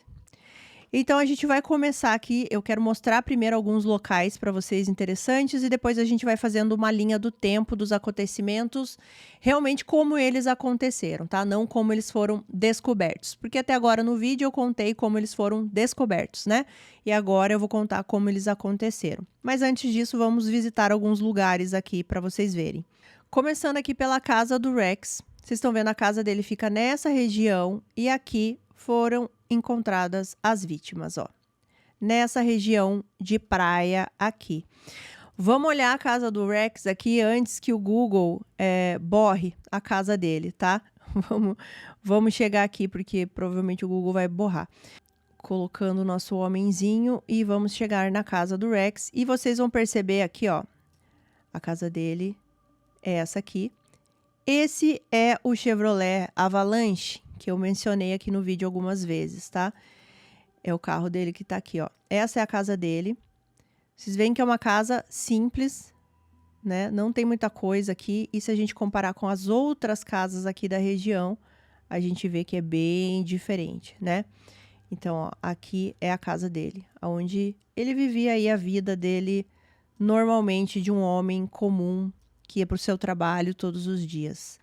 Então, a gente vai começar aqui, eu quero mostrar primeiro alguns locais para vocês interessantes e depois a gente vai fazendo uma linha do tempo dos acontecimentos, realmente como eles aconteceram, tá? Não como eles foram descobertos, porque até agora no vídeo eu contei como eles foram descobertos, né? E agora eu vou contar como eles aconteceram. Mas antes disso, vamos visitar alguns lugares aqui para vocês verem. Começando aqui pela casa do Rex. Vocês estão vendo, a casa dele fica nessa região e aqui foram encontradas as vítimas, ó. Nessa região de praia aqui. Vamos olhar a casa do Rex aqui antes que o Google borre a casa dele, tá? Vamos chegar aqui porque provavelmente o Google vai borrar. Colocando o nosso homenzinho e vamos chegar na casa do Rex. E vocês vão perceber aqui, ó. A casa dele é essa aqui. Esse é o Chevrolet Avalanche, que eu mencionei aqui no vídeo algumas vezes, tá? É o carro dele que tá aqui, ó. Essa é a casa dele. Vocês veem que é uma casa simples, né? Não tem muita coisa aqui. E se a gente comparar com as outras casas aqui da região, a gente vê que é bem diferente, né? Então, ó, aqui é a casa dele, onde ele vivia aí a vida dele normalmente de um homem comum, que ia para o seu trabalho todos os dias.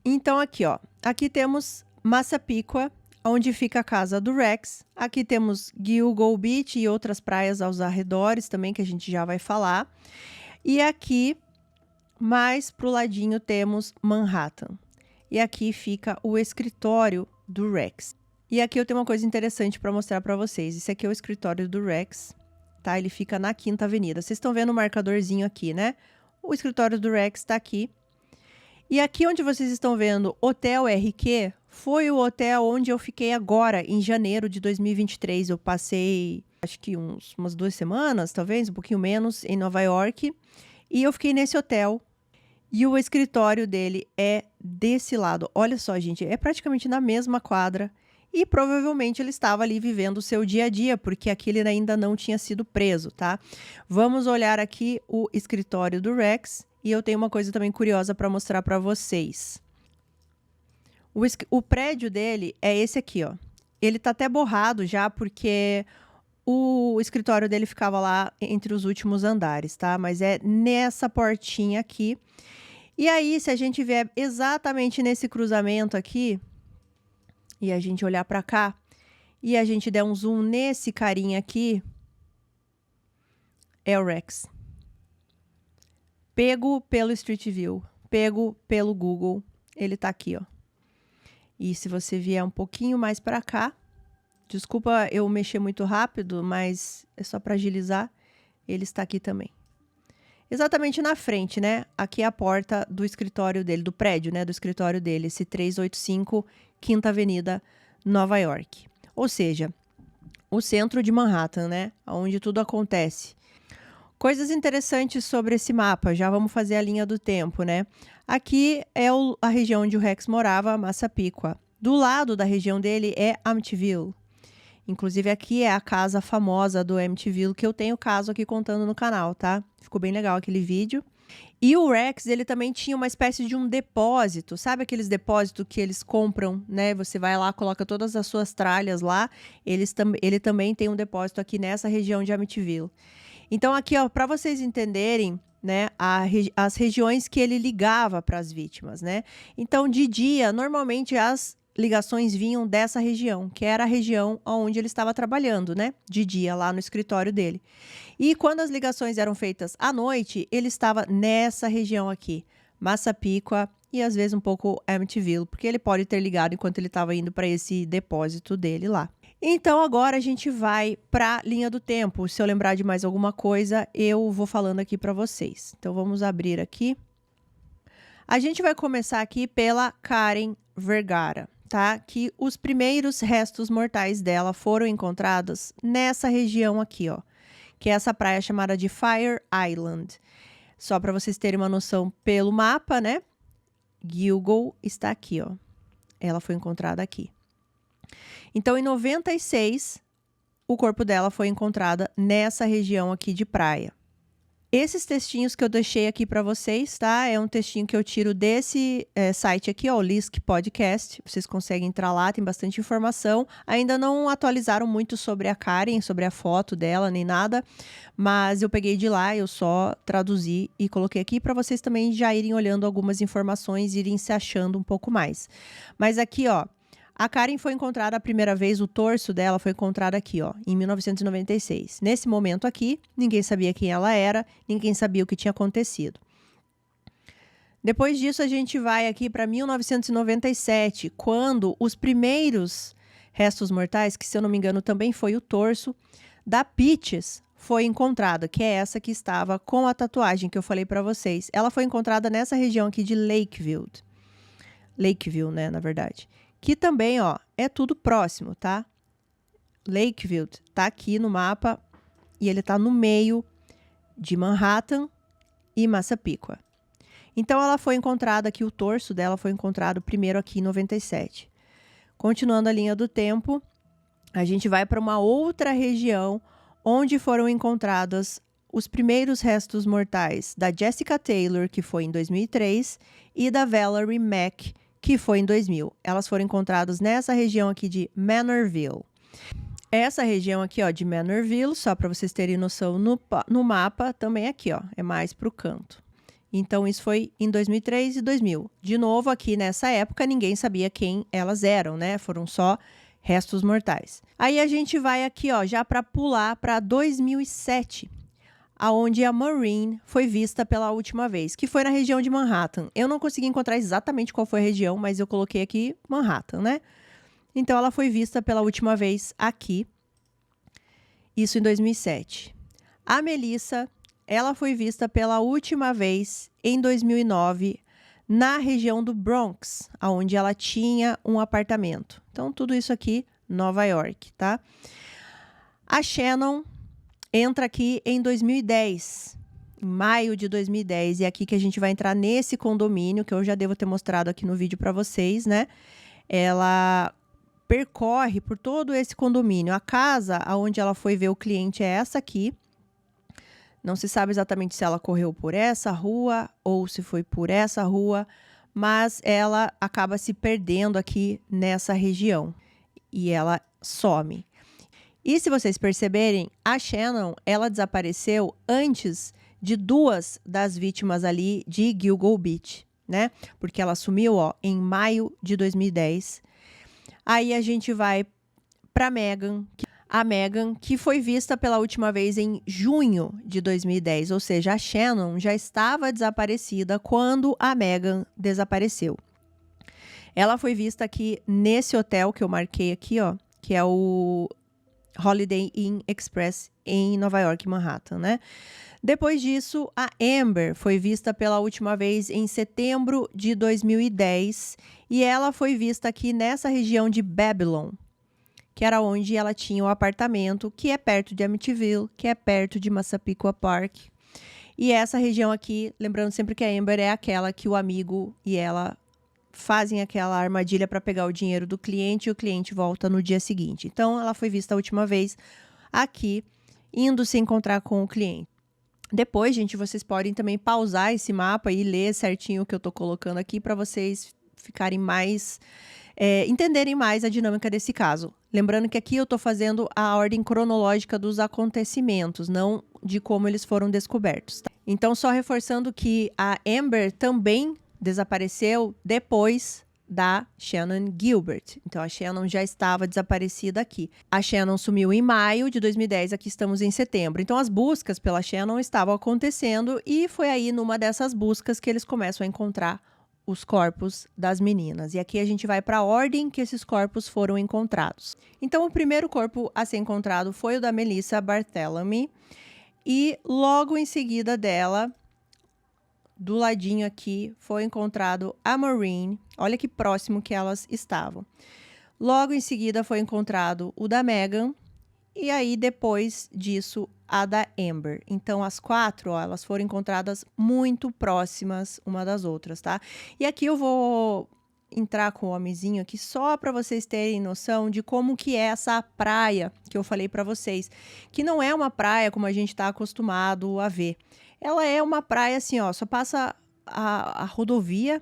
Então, aqui, ó. Aqui temos Massapequa, onde fica a casa do Rex. Aqui temos Gilgo Beach e outras praias aos arredores também, que a gente já vai falar. E aqui, mais pro ladinho, temos Manhattan. E aqui fica o escritório do Rex. E aqui eu tenho uma coisa interessante para mostrar para vocês. Esse aqui é o escritório do Rex, tá? Ele fica na Quinta Avenida. Vocês estão vendo o marcadorzinho aqui, né? O escritório do Rex está aqui. E aqui onde vocês estão vendo Hotel RQ, foi o hotel onde eu fiquei agora, em janeiro de 2023. Eu passei, acho que umas 2 semanas, talvez, um pouquinho menos, em Nova York. E eu fiquei nesse hotel. E o escritório dele é desse lado. Olha só, gente, é praticamente na mesma quadra. E provavelmente ele estava ali vivendo o seu dia a dia, porque aqui ele ainda não tinha sido preso, tá? Vamos olhar aqui o escritório do Rex. E eu tenho uma coisa também curiosa para mostrar para vocês. O prédio dele é esse aqui, ó. Ele tá até borrado já, porque o escritório dele ficava lá entre os últimos andares, tá? Mas é nessa portinha aqui. E aí, se a gente vier exatamente nesse cruzamento aqui, e a gente olhar para cá, e a gente der um zoom nesse carinha aqui, é o Rex. Pego pelo Street View, pego pelo Google, ele tá aqui, ó. E se você vier um pouquinho mais para cá, desculpa eu mexer muito rápido, mas é só para agilizar, ele está aqui também. Exatamente na frente, né? Aqui é a porta do escritório dele, do prédio, né? Do escritório dele, esse 385 Quinta Avenida, Nova York. Ou seja, o centro de Manhattan, né? Onde tudo acontece. Coisas interessantes sobre esse mapa, já vamos fazer a linha do tempo, né? Aqui é a região onde o Rex morava, Massapequa. Do lado da região dele é Amityville. Inclusive aqui é a casa famosa do Amityville, que eu tenho caso aqui contando no canal, tá? Ficou bem legal aquele vídeo. E o Rex, ele também tinha uma espécie de um depósito, sabe aqueles depósitos que eles compram, né? Você vai lá, coloca todas as suas tralhas lá, ele também tem um depósito aqui nessa região de Amityville. Então aqui, ó, para vocês entenderem, né, as regiões que ele ligava para as vítimas, né? Então, de dia, normalmente as ligações vinham dessa região, que era a região onde ele estava trabalhando, né? De dia, lá no escritório dele. E quando as ligações eram feitas à noite, ele estava nessa região aqui, Massapequa e às vezes um pouco Amityville, porque ele pode ter ligado enquanto ele estava indo para esse depósito dele lá. Então, agora a gente vai para a linha do tempo. Se eu lembrar de mais alguma coisa, eu vou falando aqui para vocês. Então, vamos abrir aqui. A gente vai começar aqui pela Karen Vergara, tá? Que os primeiros restos mortais dela foram encontrados nessa região aqui, ó, que é essa praia chamada de Fire Island. Só para vocês terem uma noção pelo mapa, né? Gilgo está aqui, ó. Ela foi encontrada aqui. Então, em 96, o corpo dela foi encontrado nessa região aqui de praia. Esses textinhos que eu deixei aqui para vocês, tá? É um textinho que eu tiro desse site aqui, ó, o Lisk Podcast. Vocês conseguem entrar lá, tem bastante informação. Ainda não atualizaram muito sobre a Karen, sobre a foto dela, nem nada. Mas eu peguei de lá, eu só traduzi e coloquei aqui para vocês também já irem olhando algumas informações e irem se achando um pouco mais. Mas aqui, ó, a Karen foi encontrada a primeira vez, o torso dela foi encontrado aqui, ó, em 1996. Nesse momento aqui, ninguém sabia quem ela era, ninguém sabia o que tinha acontecido. Depois disso, a gente vai aqui para 1997, quando os primeiros restos mortais, que se eu não me engano também foi o torso, da Peaches, foi encontrado, que é essa que estava com a tatuagem que eu falei para vocês. Ela foi encontrada nessa região aqui de Lakeville. Lakeville, né, na verdade. Que também, ó, é tudo próximo, tá? Lakeville tá aqui no mapa e ele tá no meio de Manhattan e Massapequa. Então, ela foi encontrada aqui, o torso dela foi encontrado primeiro aqui em 97. Continuando a linha do tempo, a gente vai para uma outra região onde foram encontrados os primeiros restos mortais da Jessica Taylor, que foi em 2003, e da Valerie Mack, que foi em 2000. Elas foram encontradas nessa região aqui de Manorville. Essa região aqui, ó, de Manorville, só para vocês terem noção no mapa, também aqui, ó, é mais para o canto. Então, isso foi em 2003 e 2000. De novo, aqui nessa época, ninguém sabia quem elas eram, né? Foram só restos mortais. Aí a gente vai aqui, ó, já para pular para 2007. Aonde a Maureen foi vista pela última vez, que foi na região de Manhattan. Eu não consegui encontrar exatamente qual foi a região, mas eu coloquei aqui Manhattan, né? Então, ela foi vista pela última vez aqui, isso em 2007. A Melissa, ela foi vista pela última vez em 2009, na região do Bronx, onde ela tinha um apartamento. Então, tudo isso aqui, Nova York, tá? A Shannon entra aqui em 2010, em maio de 2010, e é aqui que a gente vai entrar nesse condomínio, que eu já devo ter mostrado aqui no vídeo para vocês, né? Ela percorre por todo esse condomínio. A casa onde ela foi ver o cliente é essa aqui. Não se sabe exatamente se ela correu por essa rua ou se foi por essa rua, mas ela acaba se perdendo aqui nessa região e ela some. E se vocês perceberem, a Shannon, ela desapareceu antes de duas das vítimas ali de Gilgo Beach, né? Porque ela sumiu, ó, em maio de 2010. Aí a gente vai para Megan, a Megan, que foi vista pela última vez em junho de 2010, ou seja, a Shannon já estava desaparecida quando a Megan desapareceu. Ela foi vista aqui nesse hotel que eu marquei aqui, ó, que é o Holiday Inn Express em Nova York, Manhattan, né? Depois disso, a Amber foi vista pela última vez em setembro de 2010 e ela foi vista aqui nessa região de Babylon, que era onde ela tinha o apartamento, que é perto de Amityville, que é perto de Massapequa Park. E essa região aqui, lembrando sempre que a Amber é aquela que o amigo e ela fazem aquela armadilha para pegar o dinheiro do cliente e o cliente volta no dia seguinte. Então, ela foi vista a última vez aqui, indo se encontrar com o cliente. Depois, gente, vocês podem também pausar esse mapa e ler certinho o que eu tô colocando aqui para vocês ficarem mais... entenderem mais a dinâmica desse caso. Lembrando que aqui eu tô fazendo a ordem cronológica dos acontecimentos, não de como eles foram descobertos. Tá? Então, só reforçando que a Amber também desapareceu depois da Shannon Gilbert. Então, a Shannon já estava desaparecida aqui. A Shannon sumiu em maio de 2010, aqui estamos em setembro. Então, as buscas pela Shannon estavam acontecendo e foi aí numa dessas buscas que eles começam a encontrar os corpos das meninas. E aqui a gente vai para a ordem que esses corpos foram encontrados. Então, o primeiro corpo a ser encontrado foi o da Melissa Barthélemy e logo em seguida dela, do ladinho aqui, foi encontrado a Maureen. Olha que próximo que elas estavam. Logo em seguida foi encontrado o da Megan. E aí, depois disso, a da Amber. Então, as 4, ó, elas foram encontradas muito próximas uma das outras, tá? E aqui eu vou entrar com o homenzinho aqui só para vocês terem noção de como que é essa praia que eu falei para vocês. Que não é uma praia como a gente tá acostumado a ver. Ela é uma praia assim, ó, só passa a rodovia.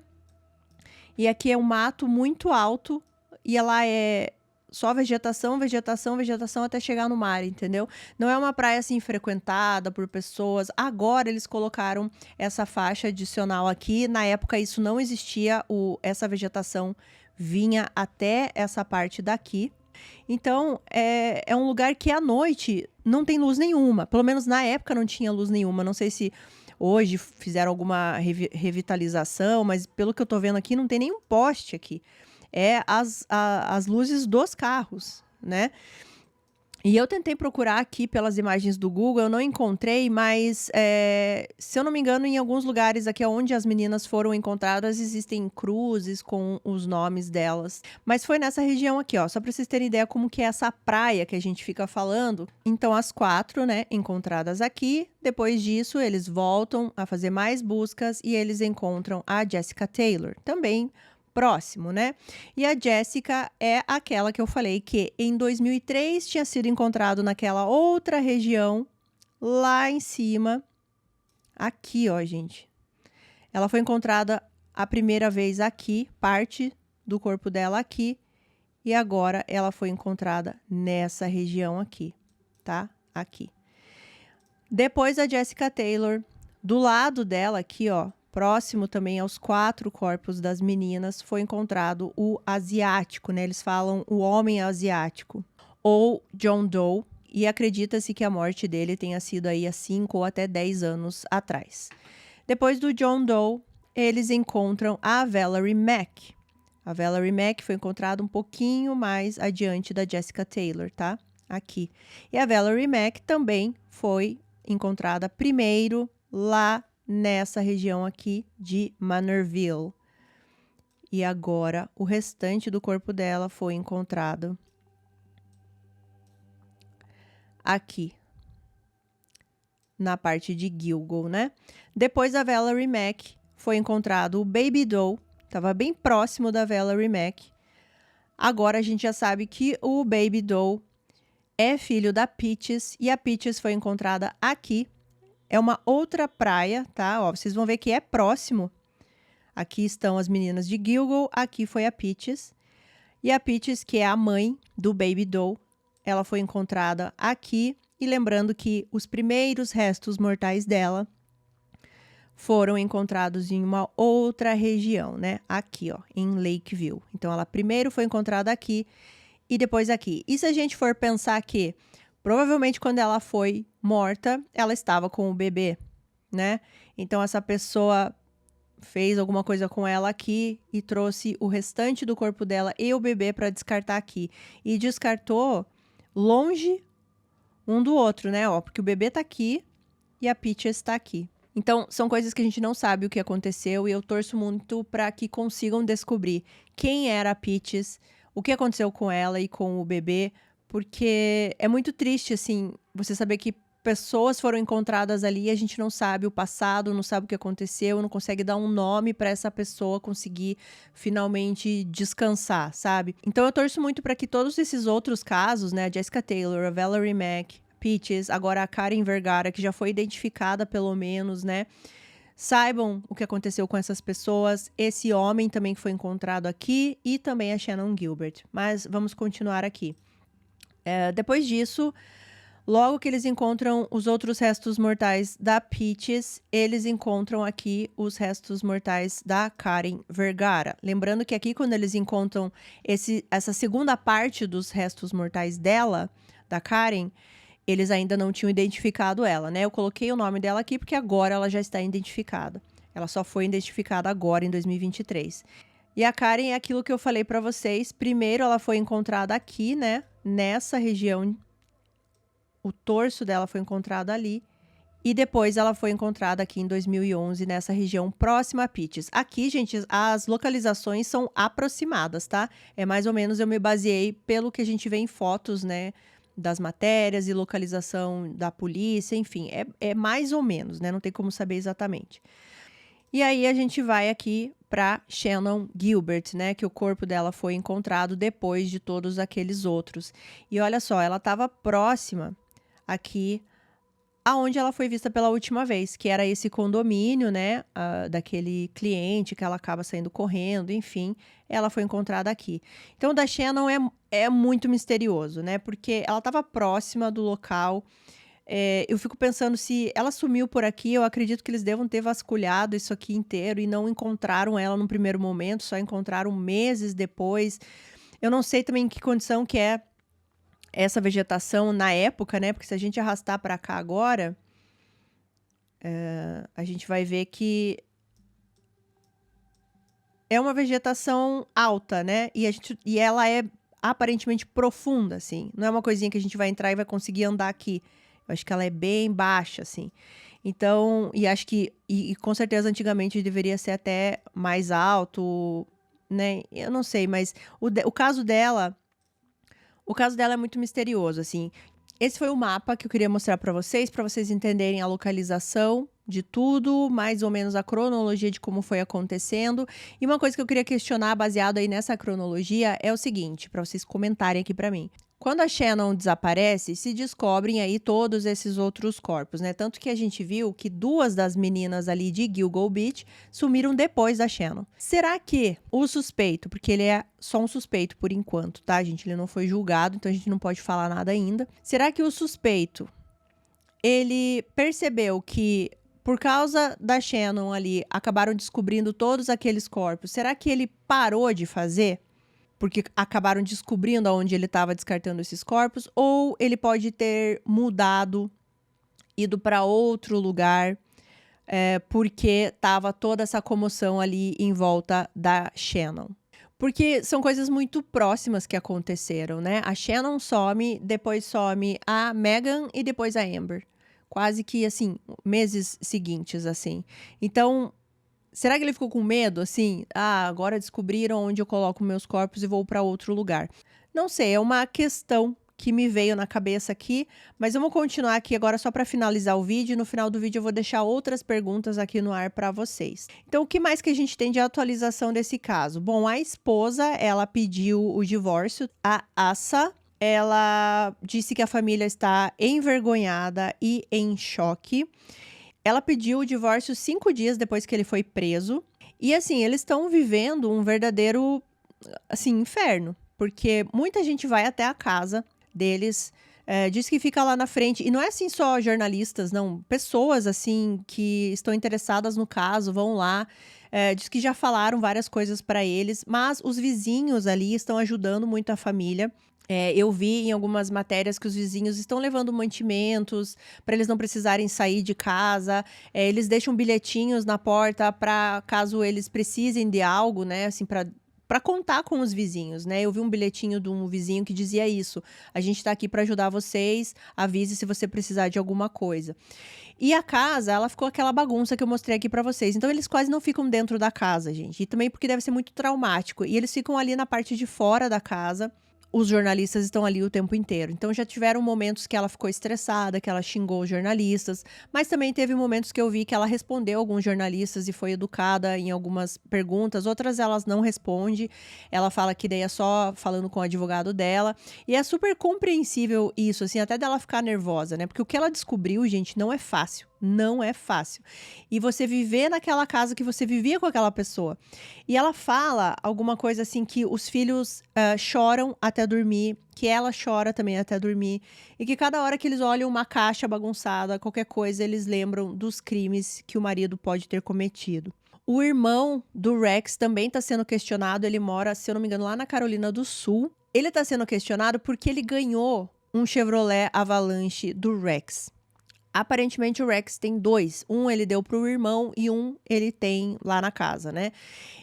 E aqui é um mato muito alto e ela é só vegetação, vegetação, vegetação até chegar no mar, entendeu? Não é uma praia assim frequentada por pessoas. Agora eles colocaram essa faixa adicional aqui. Na época isso não existia, essa vegetação vinha até essa parte daqui. Então é um lugar que à noite não tem luz nenhuma. Pelo menos na época não tinha luz nenhuma. Não sei se hoje fizeram alguma revitalização, mas pelo que eu tô vendo aqui não tem nenhum poste aqui. É as luzes dos carros, né? E eu tentei procurar aqui pelas imagens do Google, eu não encontrei, mas se eu não me engano, em alguns lugares aqui onde as meninas foram encontradas, existem cruzes com os nomes delas. Mas foi nessa região aqui, ó, só para vocês terem ideia como que é essa praia que a gente fica falando. Então, as 4, né, encontradas aqui. Depois disso, eles voltam a fazer mais buscas e eles encontram a Jessica Taylor, também próximo, né? E a Jessica é aquela que eu falei que em 2003 tinha sido encontrado naquela outra região, lá em cima. Aqui, ó, gente. Ela foi encontrada a primeira vez aqui, parte do corpo dela aqui. E agora ela foi encontrada nessa região aqui, tá? Aqui. Depois a Jessica Taylor, do lado dela aqui, ó, próximo também aos 4 corpos das meninas, foi encontrado o asiático, né? Eles falam o homem asiático, ou John Doe, e acredita-se que a morte dele tenha sido aí há 5 ou até 10 anos atrás. Depois do John Doe, eles encontram a Valerie Mack. A Valerie Mack foi encontrada um pouquinho mais adiante da Jessica Taylor, tá? Aqui. E a Valerie Mack também foi encontrada primeiro lá nessa região aqui de Manorville. E agora, o restante do corpo dela foi encontrado aqui, na parte de Gilgo, né? Depois da Valerie Mack, foi encontrado o Baby Doe, estava bem próximo da Valerie Mack. Agora, a gente já sabe que o Baby Doe é filho da Peaches, e a Peaches foi encontrada aqui. É uma outra praia, tá? Ó, vocês vão ver que é próximo. Aqui estão as meninas de Gilgo, aqui foi a Peaches. E a Peaches, que é a mãe do Baby Doe, ela foi encontrada aqui. E lembrando que os primeiros restos mortais dela foram encontrados em uma outra região, né? Aqui, ó, em Lakeville. Então, ela primeiro foi encontrada aqui e depois aqui. E se a gente for pensar que provavelmente, quando ela foi morta, ela estava com o bebê, né? Então, essa pessoa fez alguma coisa com ela aqui e trouxe o restante do corpo dela e o bebê para descartar aqui. E descartou longe um do outro, né? Ó, porque o bebê tá aqui e a Peaches está aqui. Então, são coisas que a gente não sabe o que aconteceu e eu torço muito para que consigam descobrir quem era a Peaches, o que aconteceu com ela e com o bebê, porque é muito triste, assim, você saber que pessoas foram encontradas ali e a gente não sabe o passado, não sabe o que aconteceu, não consegue dar um nome para essa pessoa conseguir finalmente descansar, sabe? Então eu torço muito para que todos esses outros casos, né, a Jessica Taylor, a Valerie Mack, Peaches, agora a Karen Vergara, que já foi identificada pelo menos, né, saibam o que aconteceu com essas pessoas, esse homem também que foi encontrado aqui e também a Shannon Gilbert. Mas vamos continuar aqui. Depois disso, logo que eles encontram os outros restos mortais da Peaches, eles encontram aqui os restos mortais da Karen Vergara. Lembrando que aqui, quando eles encontram essa segunda parte dos restos mortais dela, da Karen, eles ainda não tinham identificado ela, né? Eu coloquei o nome dela aqui porque agora ela já está identificada. Ela só foi identificada agora, em 2023. E a Karen é aquilo que eu falei pra vocês. Primeiro, ela foi encontrada aqui, né? Nessa região. O torso dela foi encontrado ali. E depois ela foi encontrada aqui em 2011, nessa região próxima a Peaches. Aqui, gente, as localizações são aproximadas, tá? É mais ou menos, eu me baseei pelo que a gente vê em fotos, né? Das matérias e localização da polícia, enfim, é mais ou menos, né? Não tem como saber exatamente. E aí a gente vai aqui para Shannon Gilbert, né? Que o corpo dela foi encontrado depois de todos aqueles outros. E olha só, ela estava próxima aqui aonde ela foi vista pela última vez, que era esse condomínio, né, daquele cliente que ela acaba saindo correndo, enfim, ela foi encontrada aqui. Então, o da Shannon é muito misterioso, né, porque ela estava próxima do local. Eu fico pensando se ela sumiu por aqui, eu acredito que eles devam ter vasculhado isso aqui inteiro e não encontraram ela no primeiro momento, só encontraram meses depois. Eu não sei também em que condição que é essa vegetação na época, né? Porque se a gente arrastar para cá agora, a gente vai ver que é uma vegetação alta, né? E ela é aparentemente profunda, assim. Não é uma coisinha que a gente vai entrar e vai conseguir andar aqui. Eu acho que ela é bem baixa, assim. Então, e acho que, e com certeza antigamente deveria ser até mais alto, né? Eu não sei, mas o caso dela é muito misterioso, assim. Esse foi o mapa que eu queria mostrar para vocês entenderem a localização de tudo, mais ou menos a cronologia de como foi acontecendo. E uma coisa que eu queria questionar, baseado aí nessa cronologia, é o seguinte, para vocês comentarem aqui para mim. Quando a Shannon desaparece, se descobrem aí todos esses outros corpos, né? Tanto que a gente viu que 2 das meninas ali de Gilgo Beach sumiram depois da Shannon. Será que o suspeito, porque ele é só um suspeito por enquanto, tá, gente? Ele não foi julgado, então a gente não pode falar nada ainda. Será que o suspeito, ele percebeu que por causa da Shannon ali, acabaram descobrindo todos aqueles corpos? Será que ele parou de fazer? Porque acabaram descobrindo aonde ele estava descartando esses corpos, ou ele pode ter mudado, ido para outro lugar, porque estava toda essa comoção ali em volta da Shannon. Porque são coisas muito próximas que aconteceram, né? A Shannon some, depois some a Megan e depois a Amber. Quase que, assim, meses seguintes, assim. Então, será que ele ficou com medo, assim? Ah, agora descobriram onde eu coloco meus corpos e vou para outro lugar. Não sei, é uma questão que me veio na cabeça aqui, mas vamos continuar aqui agora só para finalizar o vídeo. No final do vídeo eu vou deixar outras perguntas aqui no ar para vocês. Então, o que mais que a gente tem de atualização desse caso? Bom, a esposa, ela pediu o divórcio. A Asa, ela disse que a família está envergonhada e em choque. Ela pediu o divórcio 5 dias depois que ele foi preso. E, assim, eles estão vivendo um verdadeiro, assim, inferno. Porque muita gente vai até a casa deles, diz que fica lá na frente. E não é, assim, só jornalistas, não. Pessoas, assim, que estão interessadas no caso, vão lá. Diz que já falaram várias coisas para eles. Mas os vizinhos ali estão ajudando muito a família. Eu vi em algumas matérias que os vizinhos estão levando mantimentos para eles não precisarem sair de casa. Eles deixam bilhetinhos na porta para caso eles precisem de algo, né? Assim, para contar com os vizinhos, né? Eu vi um bilhetinho de um vizinho que dizia isso. A gente está aqui para ajudar vocês, avise se você precisar de alguma coisa. E a casa, ela ficou aquela bagunça que eu mostrei aqui para vocês. Então, eles quase não ficam dentro da casa, gente. E também porque deve ser muito traumático. E eles ficam ali na parte de fora da casa. Os jornalistas estão ali o tempo inteiro. Então, já tiveram momentos que ela ficou estressada, que ela xingou os jornalistas, mas também teve momentos que eu vi que ela respondeu alguns jornalistas e foi educada em algumas perguntas, outras elas não responde. Ela fala que daí é só falando com o advogado dela. E é super compreensível isso, assim, até dela ficar nervosa, né? Porque o que ela descobriu, gente, não é fácil. Não é fácil. E você viver naquela casa que você vivia com aquela pessoa. E ela fala alguma coisa assim que os filhos choram até dormir, que ela chora também até dormir. E que cada hora que eles olham uma caixa bagunçada, qualquer coisa, eles lembram dos crimes que o marido pode ter cometido. O irmão do Rex também está sendo questionado. Ele mora, se eu não me engano, lá na Carolina do Sul. Ele está sendo questionado porque ele ganhou um Chevrolet Avalanche do Rex. Aparentemente o Rex tem 2. Um ele deu pro irmão e um ele tem lá na casa, né?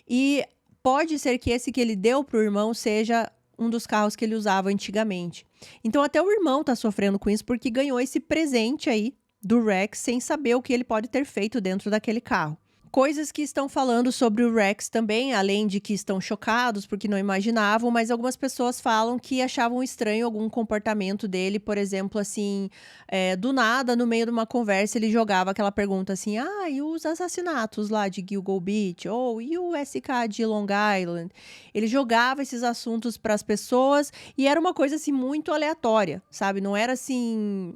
E pode ser que esse que ele deu pro irmão seja um dos carros que ele usava antigamente. Então até o irmão tá sofrendo com isso porque ganhou esse presente aí do Rex sem saber o que ele pode ter feito dentro daquele carro. Coisas que estão falando sobre o Rex também, além de que estão chocados porque não imaginavam, mas algumas pessoas falam que achavam estranho algum comportamento dele, por exemplo, assim, do nada, no meio de uma conversa, ele jogava aquela pergunta assim, e os assassinatos lá de Gilgo Beach, ou e o SK de Long Island? Ele jogava esses assuntos para as pessoas e era uma coisa assim muito aleatória, sabe? Não era assim...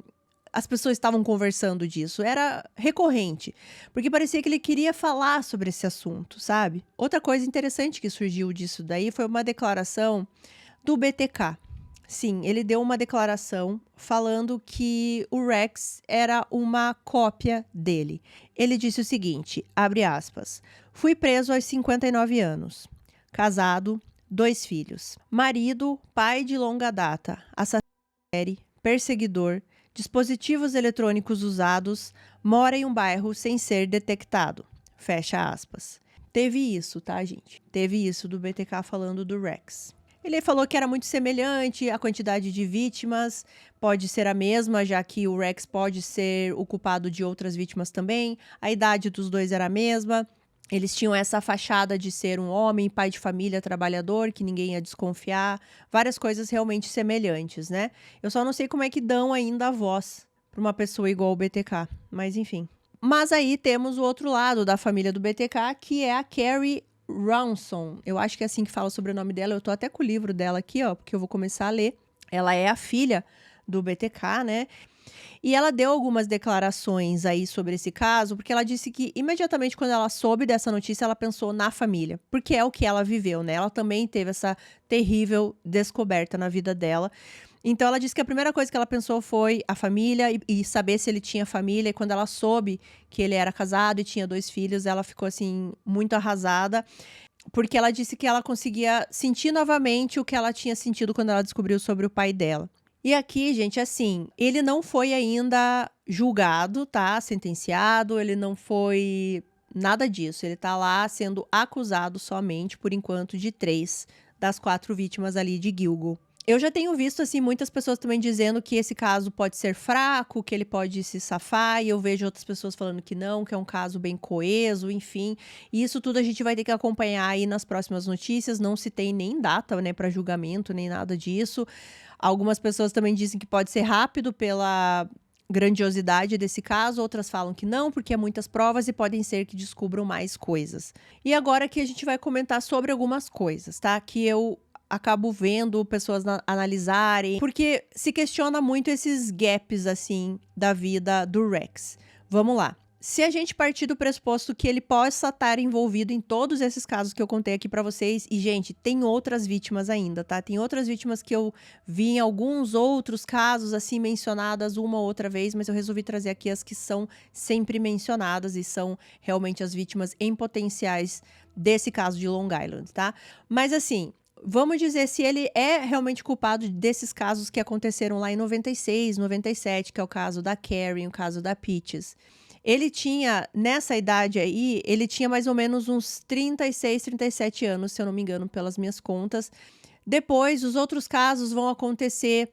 As pessoas estavam conversando disso, era recorrente, porque parecia que ele queria falar sobre esse assunto, sabe? Outra coisa interessante que surgiu disso daí foi uma declaração do BTK. Sim, ele deu uma declaração falando que o Rex era uma cópia dele. Ele disse o seguinte, abre aspas, fui preso aos 59 anos, casado, 2 filhos, marido, pai de longa data, assassino, perseguidor, dispositivos eletrônicos usados, mora em um bairro sem ser detectado. Fecha aspas. Teve isso, tá, gente? Teve isso do BTK falando do Rex. Ele falou que era muito semelhante, a quantidade de vítimas pode ser a mesma, já que o Rex pode ser o culpado de outras vítimas também. A idade dos dois era a mesma. Eles tinham essa fachada de ser um homem, pai de família, trabalhador, que ninguém ia desconfiar. Várias coisas realmente semelhantes, né? Eu só não sei como é que dão ainda a voz para uma pessoa igual o BTK, mas enfim. Mas aí temos o outro lado da família do BTK, que é a Carrie Ronson. Eu acho que é assim que fala o sobrenome dela. Eu tô até com o livro dela aqui, ó, porque eu vou começar a ler. Ela é a filha do BTK, né? E ela deu algumas declarações aí sobre esse caso, porque ela disse que imediatamente quando ela soube dessa notícia, ela pensou na família, porque é o que ela viveu, né? Ela também teve essa terrível descoberta na vida dela. Então ela disse que a primeira coisa que ela pensou foi a família e saber se ele tinha família. E quando ela soube que ele era casado e tinha 2 filhos, ela ficou assim muito arrasada, porque ela disse que ela conseguia sentir novamente o que ela tinha sentido quando ela descobriu sobre o pai dela. E aqui, gente, assim, ele não foi ainda julgado, tá? Sentenciado, ele não foi nada disso. Ele tá lá sendo acusado somente, por enquanto, de 3 das 4 vítimas ali de Gilgo. Eu já tenho visto, assim, muitas pessoas também dizendo que esse caso pode ser fraco, que ele pode se safar, e eu vejo outras pessoas falando que não, que é um caso bem coeso, enfim. E isso tudo a gente vai ter que acompanhar aí nas próximas notícias, não se tem nem data, né, para julgamento, nem nada disso. Algumas pessoas também dizem que pode ser rápido pela grandiosidade desse caso, outras falam que não, porque há muitas provas e podem ser que descubram mais coisas. E agora que a gente vai comentar sobre algumas coisas, tá? Que eu acabo vendo pessoas analisarem, porque se questiona muito esses gaps, assim, da vida do Rex. Vamos lá. Se a gente partir do pressuposto que ele possa estar envolvido em todos esses casos que eu contei aqui pra vocês, e, gente, tem outras vítimas ainda, tá? Tem outras vítimas que eu vi em alguns outros casos, assim, mencionadas uma ou outra vez, mas eu resolvi trazer aqui as que são sempre mencionadas e são realmente as vítimas em potenciais desse caso de Long Island, tá? Mas, assim, vamos dizer se ele é realmente culpado desses casos que aconteceram lá em 96, 97, que é o caso da Carrie, o caso da Peaches. Ele tinha, nessa idade aí, ele tinha mais ou menos uns 36, 37 anos, se eu não me engano, pelas minhas contas. Depois, os outros casos vão acontecer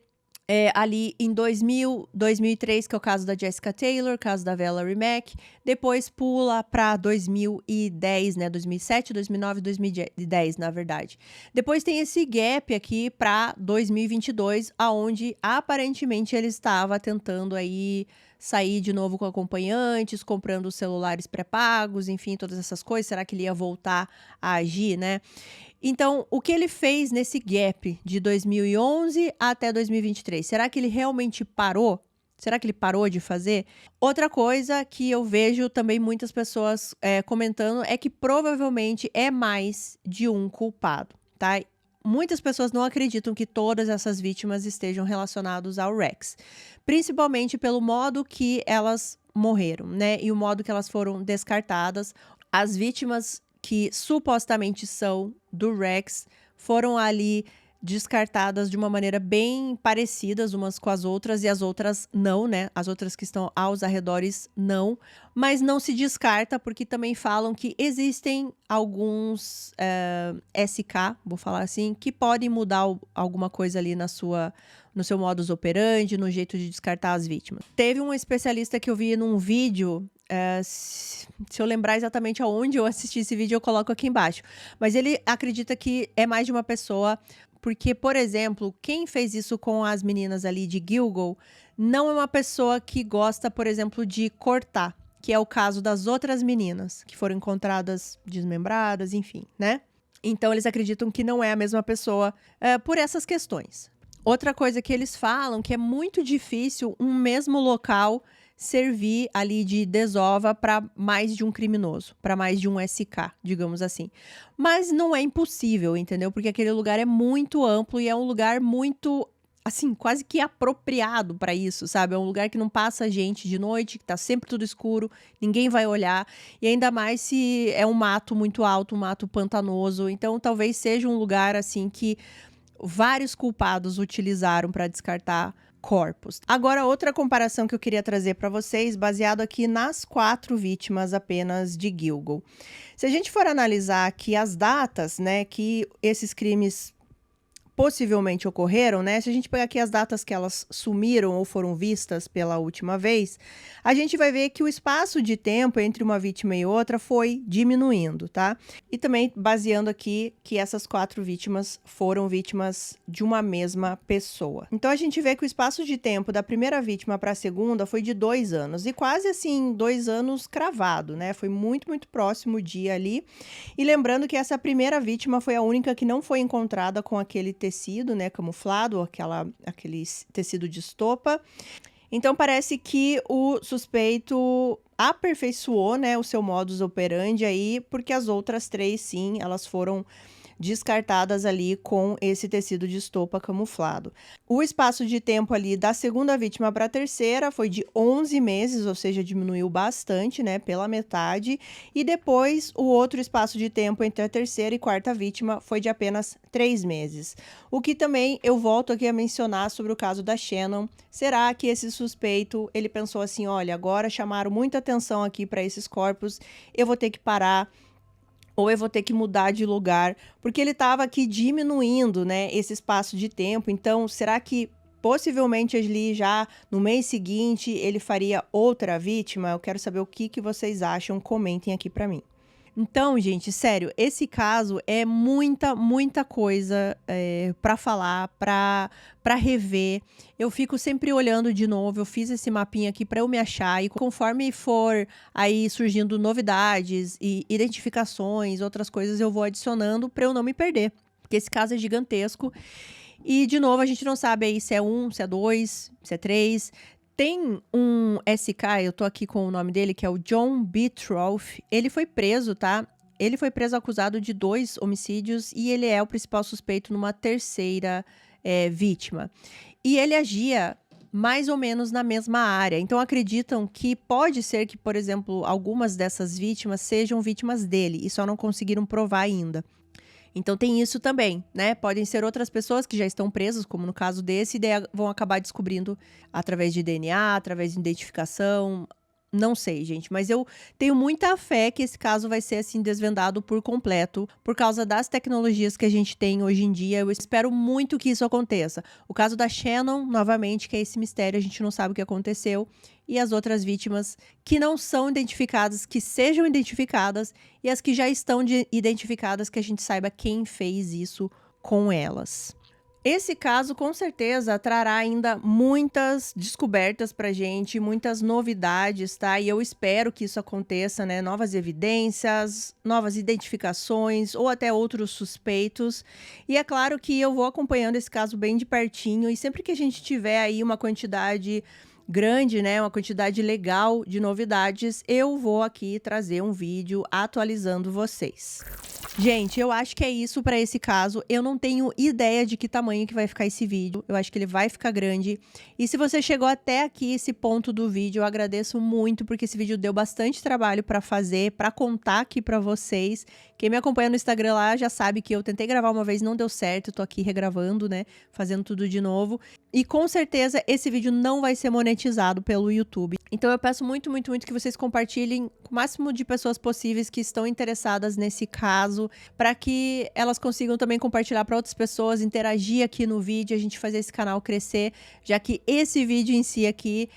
ali em 2000, 2003, que é o caso da Jessica Taylor, caso da Valerie Mack. Depois pula para 2010, né? 2007, 2009, 2010, na verdade. Depois tem esse gap aqui para 2022, aonde aparentemente ele estava tentando aí sair de novo com acompanhantes, comprando celulares pré-pagos, enfim, todas essas coisas. Será que ele ia voltar a agir, né? Então, o que ele fez nesse gap de 2011 até 2023? Será que ele realmente parou? Será que ele parou de fazer? Outra coisa que eu vejo também muitas pessoas comentando é que provavelmente é mais de um culpado, tá? Muitas pessoas não acreditam que todas essas vítimas estejam relacionadas ao Rex, principalmente pelo modo que elas morreram, né? E o modo que elas foram descartadas. As vítimas que supostamente são do Rex foram ali descartadas de uma maneira bem parecidas umas com as outras, e as outras não, né? As outras que estão aos arredores não, mas não se descarta porque também falam que existem alguns SK, vou falar assim, que podem mudar alguma coisa ali no seu modus operandi, no jeito de descartar as vítimas. Teve um especialista que eu vi num vídeo, se eu lembrar exatamente aonde eu assisti esse vídeo, eu coloco aqui embaixo. Mas ele acredita que é mais de uma pessoa, porque, por exemplo, quem fez isso com as meninas ali de Gilgo não é uma pessoa que gosta, por exemplo, de cortar, que é o caso das outras meninas, que foram encontradas desmembradas, enfim, né? Então, eles acreditam que não é a mesma pessoa por essas questões. Outra coisa que eles falam que é muito difícil um mesmo local servir ali de desova para mais de um criminoso, para mais de um SK, digamos assim. Mas não é impossível, entendeu? Porque aquele lugar é muito amplo e é um lugar muito, assim, quase que apropriado para isso, sabe? É um lugar que não passa gente de noite, que tá sempre tudo escuro, ninguém vai olhar. E ainda mais se é um mato muito alto, um mato pantanoso. Então, talvez seja um lugar, assim, que vários culpados utilizaram para descartar corpos. Agora, outra comparação que eu queria trazer para vocês, baseado aqui nas 4 vítimas apenas de Gilgo. Se a gente for analisar aqui as datas, né, que esses crimes possivelmente ocorreram, né? Se a gente pegar aqui as datas que elas sumiram ou foram vistas pela última vez, a gente vai ver que o espaço de tempo entre uma vítima e outra foi diminuindo, tá? E também baseando aqui que essas 4 vítimas foram vítimas de uma mesma pessoa. Então a gente vê que o espaço de tempo da primeira vítima para a segunda foi de 2 anos e quase assim 2 anos cravado, né? Foi muito, muito próximo o dia ali. E lembrando que essa primeira vítima foi a única que não foi encontrada com aquele tecido, né, camuflado, aquele tecido de estopa. Então parece que o suspeito aperfeiçoou, né, o seu modus operandi aí, porque as outras 3, sim, elas foram descartadas ali com esse tecido de estopa camuflado. O espaço de tempo ali da segunda vítima para a terceira foi de 11 meses, ou seja, diminuiu bastante, né, pela metade. E depois o outro espaço de tempo entre a terceira e quarta vítima foi de apenas 3 meses. O que também eu volto aqui a mencionar sobre o caso da Shannon. Será que esse suspeito, ele pensou assim, olha, agora chamaram muita atenção aqui para esses corpos, eu vou ter que parar, ou eu vou ter que mudar de lugar, porque ele estava aqui diminuindo, né, esse espaço de tempo. Então, será que possivelmente ali já no mês seguinte ele faria outra vítima? Eu quero saber o que vocês acham, comentem aqui para mim. Então, gente, sério, esse caso é muita coisa para falar, para rever. Eu fico sempre olhando de novo, eu fiz esse mapinha aqui para eu me achar e conforme for aí surgindo novidades e identificações, outras coisas, eu vou adicionando para eu não me perder, porque esse caso é gigantesco. E, de novo, a gente não sabe aí se é 1, se é 2, se é 3... Tem um SK, eu tô aqui com o nome dele, que é o John Betroff. Ele foi preso, tá? Ele foi preso acusado de 2 homicídios e ele é o principal suspeito numa terceira vítima. E ele agia mais ou menos na mesma área. Então, acreditam que pode ser que, por exemplo, algumas dessas vítimas sejam vítimas dele e só não conseguiram provar ainda. Então tem isso também, né? Podem ser outras pessoas que já estão presas, como no caso desse, e daí vão acabar descobrindo através de DNA, através de identificação. Não sei, gente, mas eu tenho muita fé que esse caso vai ser, assim, desvendado por completo, por causa das tecnologias que a gente tem hoje em dia. Eu espero muito que isso aconteça. O caso da Shannon, novamente, que é esse mistério, a gente não sabe o que aconteceu. E as outras vítimas que não são identificadas, que sejam identificadas, e as que já estão identificadas, que a gente saiba quem fez isso com elas. Esse caso, com certeza, trará ainda muitas descobertas pra gente, muitas novidades, tá? E eu espero que isso aconteça, né? Novas evidências, novas identificações ou até outros suspeitos. E é claro que eu vou acompanhando esse caso bem de pertinho e sempre que a gente tiver aí uma quantidade grande, né, uma quantidade legal de novidades, eu vou aqui trazer um vídeo atualizando vocês. Gente, eu acho que é isso para esse caso. Eu não tenho ideia de que tamanho que vai ficar esse vídeo. Eu acho que ele vai ficar grande. E se você chegou até aqui, esse ponto do vídeo, eu agradeço muito, porque esse vídeo deu bastante trabalho para fazer, para contar aqui para vocês. Quem me acompanha no Instagram lá já sabe que eu tentei gravar uma vez, não deu certo. Eu tô aqui regravando, né, fazendo tudo de novo. E com certeza esse vídeo não vai ser monetizado pelo YouTube. Então eu peço muito que vocês compartilhem o máximo de pessoas possíveis que estão interessadas nesse caso, para que elas consigam também compartilhar para outras pessoas, interagir aqui no vídeo, a gente fazer esse canal crescer, já que esse vídeo em si aqui,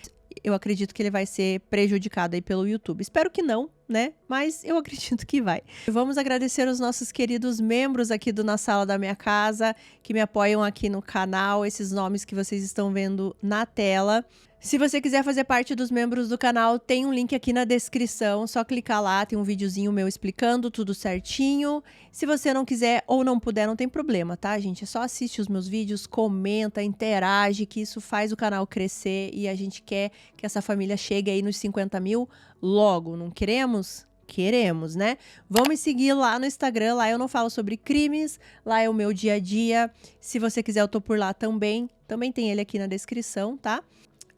eu acredito que ele vai ser prejudicado aí pelo YouTube. Espero que não, né? Mas eu acredito que vai. Vamos agradecer os nossos queridos membros aqui do Na Sala da Minha Casa, que me apoiam aqui no canal, esses nomes que vocês estão vendo na tela. Se você quiser fazer parte dos membros do canal, tem um link aqui na descrição, só clicar lá, tem um videozinho meu explicando tudo certinho. Se você não quiser ou não puder, não tem problema, tá, gente? É só assiste os meus vídeos, comenta, interage, que isso faz o canal crescer e a gente quer que essa família chegue aí nos 50 mil logo, não queremos? Queremos, né? Vamos me seguir lá no Instagram, lá eu não falo sobre crimes, lá é o meu dia a dia. Se você quiser, eu tô por lá também tem ele aqui na descrição, tá?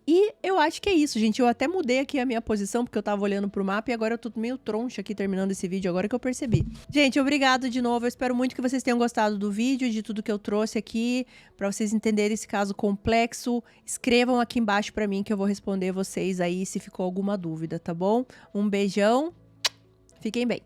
E eu acho que é isso, gente. Eu até mudei aqui a minha posição, porque eu tava olhando pro mapa e agora eu tô meio troncha aqui terminando esse vídeo, agora que eu percebi. Gente, obrigado de novo. Eu espero muito que vocês tenham gostado do vídeo, de tudo que eu trouxe aqui, pra vocês entenderem esse caso complexo. Escrevam aqui embaixo pra mim que eu vou responder vocês aí se ficou alguma dúvida, tá bom? Um beijão. Fiquem bem.